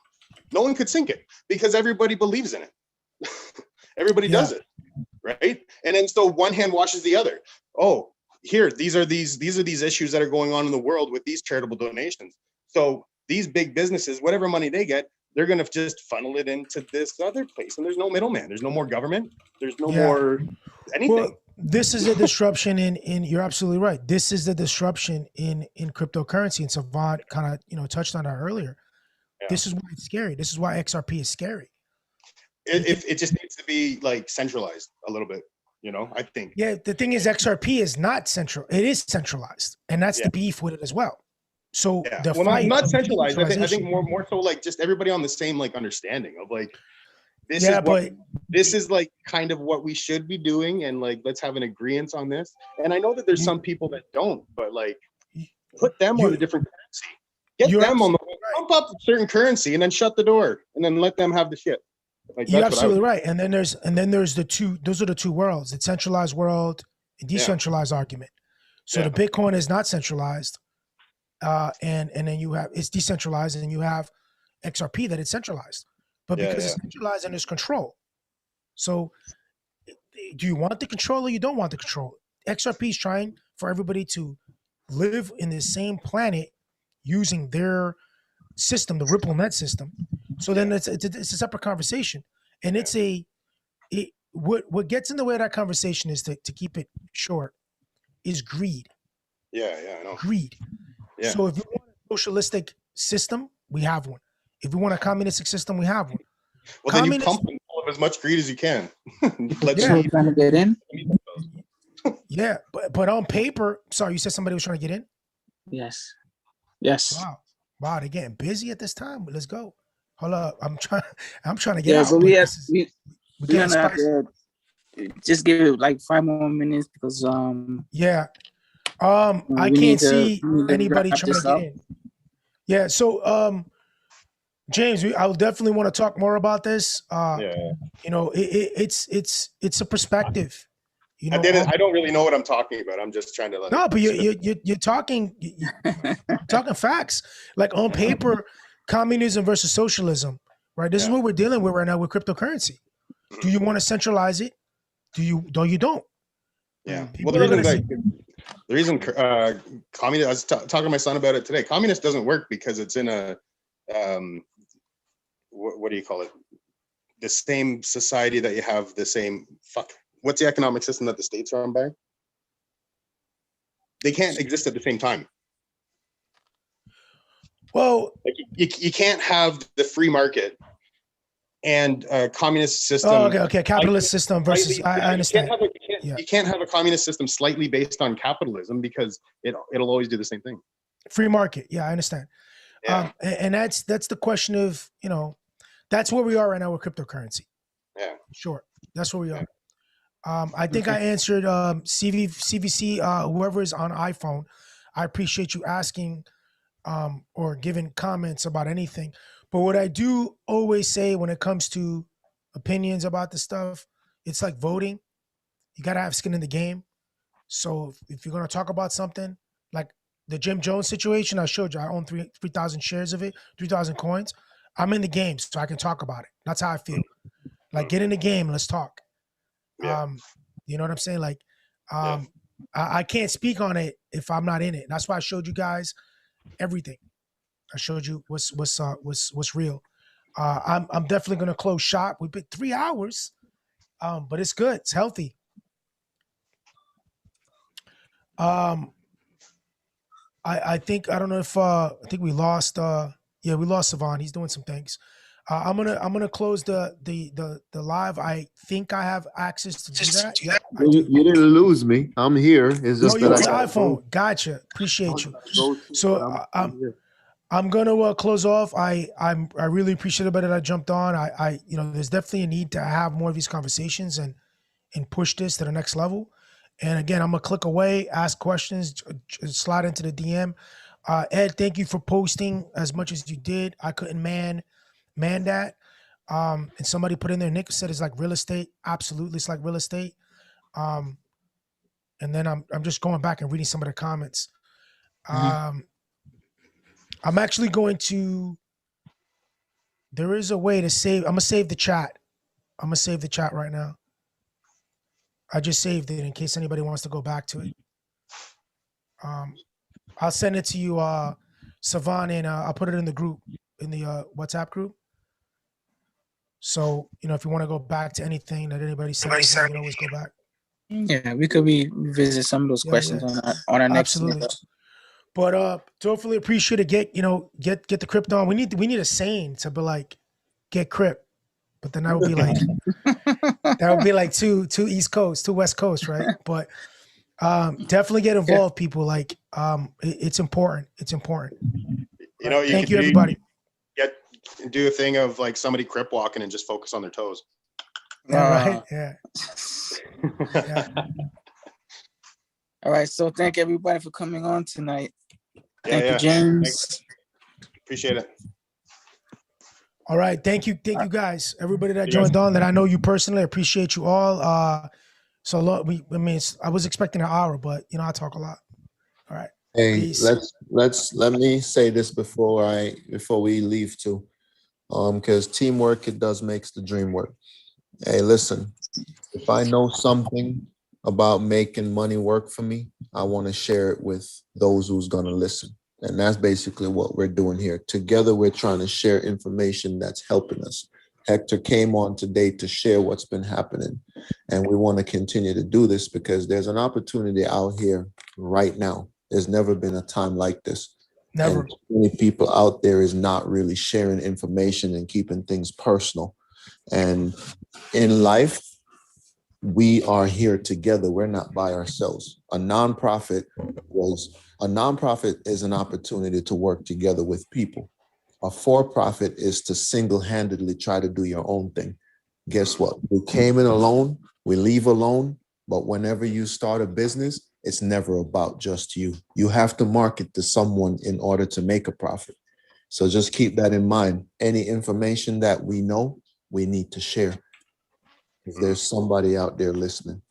No one could sink it because everybody believes in it. Everybody does it, right? And then so one hand washes the other. Oh, here, these are these issues that are going on in the world with these charitable donations. So these big businesses, whatever money they get, they're going to just funnel it into this other place, and there's no middleman. There's no more government. There's no more anything. Well, this is a disruption in. You're absolutely right. This is the disruption in cryptocurrency, and Savant kind of touched on that earlier. Yeah. This is why it's scary. This is why XRP is scary. It just needs to be like centralized a little bit. I think. Yeah, the thing is, XRP is not central. It is centralized, and that's the beef with it as well. So the fight, not centralized. I think more so like just everybody on the same like understanding of like this is like kind of what we should be doing, and like let's have an agreement on this. And I know that there's some people that don't, but like put them on a different currency. Get them on the pump up a certain currency and then shut the door and then let them have the shit. Like, you're absolutely right. And then there's the two. Those are the two worlds: the centralized world and decentralized argument. So the Bitcoin is not centralized. And then you have it's decentralized, and then you have XRP that it's centralized, but because it's centralized and there's control. So, do you want the control or you don't want the control? XRP is trying for everybody to live in the same planet using their system, the Ripple Net system. So then it's a separate conversation, and what gets in the way of that conversation is to keep it short is greed. I know. Greed. Yeah. So if you want a socialistic system, we have one. If you want a communistic system, we have one. Well, then you pump full of as much greed as you can. Let's trying to get in. Yeah, but on paper, sorry, you said somebody was trying to get in? Yes. Wow, they're getting busy at this time. Let's go. Hold up, I'm trying to get out. So we're gonna have to just give it like 5 more minutes because I can't see anybody trying to get in. Yeah, so James, I will definitely want to talk more about this. It's a perspective. I don't really know what I'm talking about. I'm just trying to no, but you're talking facts. Like on paper, communism versus socialism, right? This is what we're dealing with right now with cryptocurrency. Do you want to centralize it? Do you don't? Yeah. Well, the reason communist, I was talking to my son about it today. Communist doesn't work because it's in a what do you call it? The same society that you have the same what's the economic system that the states are run by? They can't exist at the same time. Well, like you can't have the free market and a communist system. Oh, okay. Capitalist system versus I understand. You can't have a communist system slightly based on capitalism because it'll always do the same thing. Free market. Yeah, I understand. And that's the question of, that's where we are right now with cryptocurrency. Yeah. Sure. That's where we are. I think I answered CVC, whoever is on iPhone. I appreciate you asking or giving comments about anything. But what I do always say when it comes to opinions about the stuff, it's like voting. You got to have skin in the game. So if you're going to talk about something like the Jim Jones situation, I showed you, I own 3,000 shares of it, 3,000 coins. I'm in the game, so I can talk about it. That's how I feel. Like, get in the game. Let's talk. Yeah. You know what I'm saying? Like, I can't speak on it if I'm not in it. That's why I showed you guys everything. I showed you what's real. I'm definitely gonna close shop. We've been 3 hours, but it's good. It's healthy. I think, I don't know if I think we lost. We lost Savon. He's doing some things. I'm gonna close the live. I think I have access to do that. Yep, I do. You didn't lose me. I'm here. It's just You that on the I iPhone. Gotcha. Appreciate you. go to, So but I'm here. I'm gonna close off. I really appreciate everybody that jumped on. There's definitely a need to have more of these conversations and push this to the next level. And again, I'm gonna click away, ask questions, slide into the DM. Ed, thank you for posting as much as you did. I couldn't man that. And somebody put in there, Nick said it's like real estate. Absolutely, it's like real estate. And then I'm just going back and reading some of the comments. I'm actually going to. There is a way to save. I'm gonna save the chat. I'm gonna save the chat right now. I just saved it in case anybody wants to go back to it. I'll send it to you, Savan, and I'll put it in the group, in the WhatsApp group. So, if you want to go back to anything that anybody said, you can always go back. Yeah, we could revisit some of those questions on our next. Absolutely. But totally appreciate it. Get the crypto on. We need a saying to be like, get crypt. But then that would be like two East Coast, two West Coast, right? But definitely get involved, people. Like, it's important. It's important. Thank you, everybody. Do a thing of like somebody crip walking and just focus on their toes. Right? Yeah. All right. So thank everybody for coming on tonight. Thank you, James. Thanks. Appreciate it. All right. Thank you, guys. Everybody that joined on, that I know you personally, I appreciate you all. I was expecting an hour, but I talk a lot. All right. Hey, Peace. let me say this before we leave too. Because teamwork, it does makes the dream work. Hey, listen, if I know something about making money work for me, I want to share it with those who's going to listen. And that's basically what we're doing here. Together, we're trying to share information that's helping us. Hector came on today to share what's been happening. And we want to continue to do this because there's an opportunity out here right now. There's never been a time like this. Never. And many people out there is not really sharing information and keeping things personal. And in life, we are here together. We're not by ourselves. A nonprofit is an opportunity to work together with people. A for-profit is to single-handedly try to do your own thing. Guess what? We came in alone, we leave alone, but whenever you start a business, it's never about just you. You have to market to someone in order to make a profit. So just keep that in mind. Any information that we know, we need to share. If there's somebody out there listening,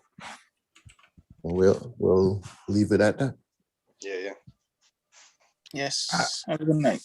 we'll leave it at that. Yeah. Yes. Have a good night.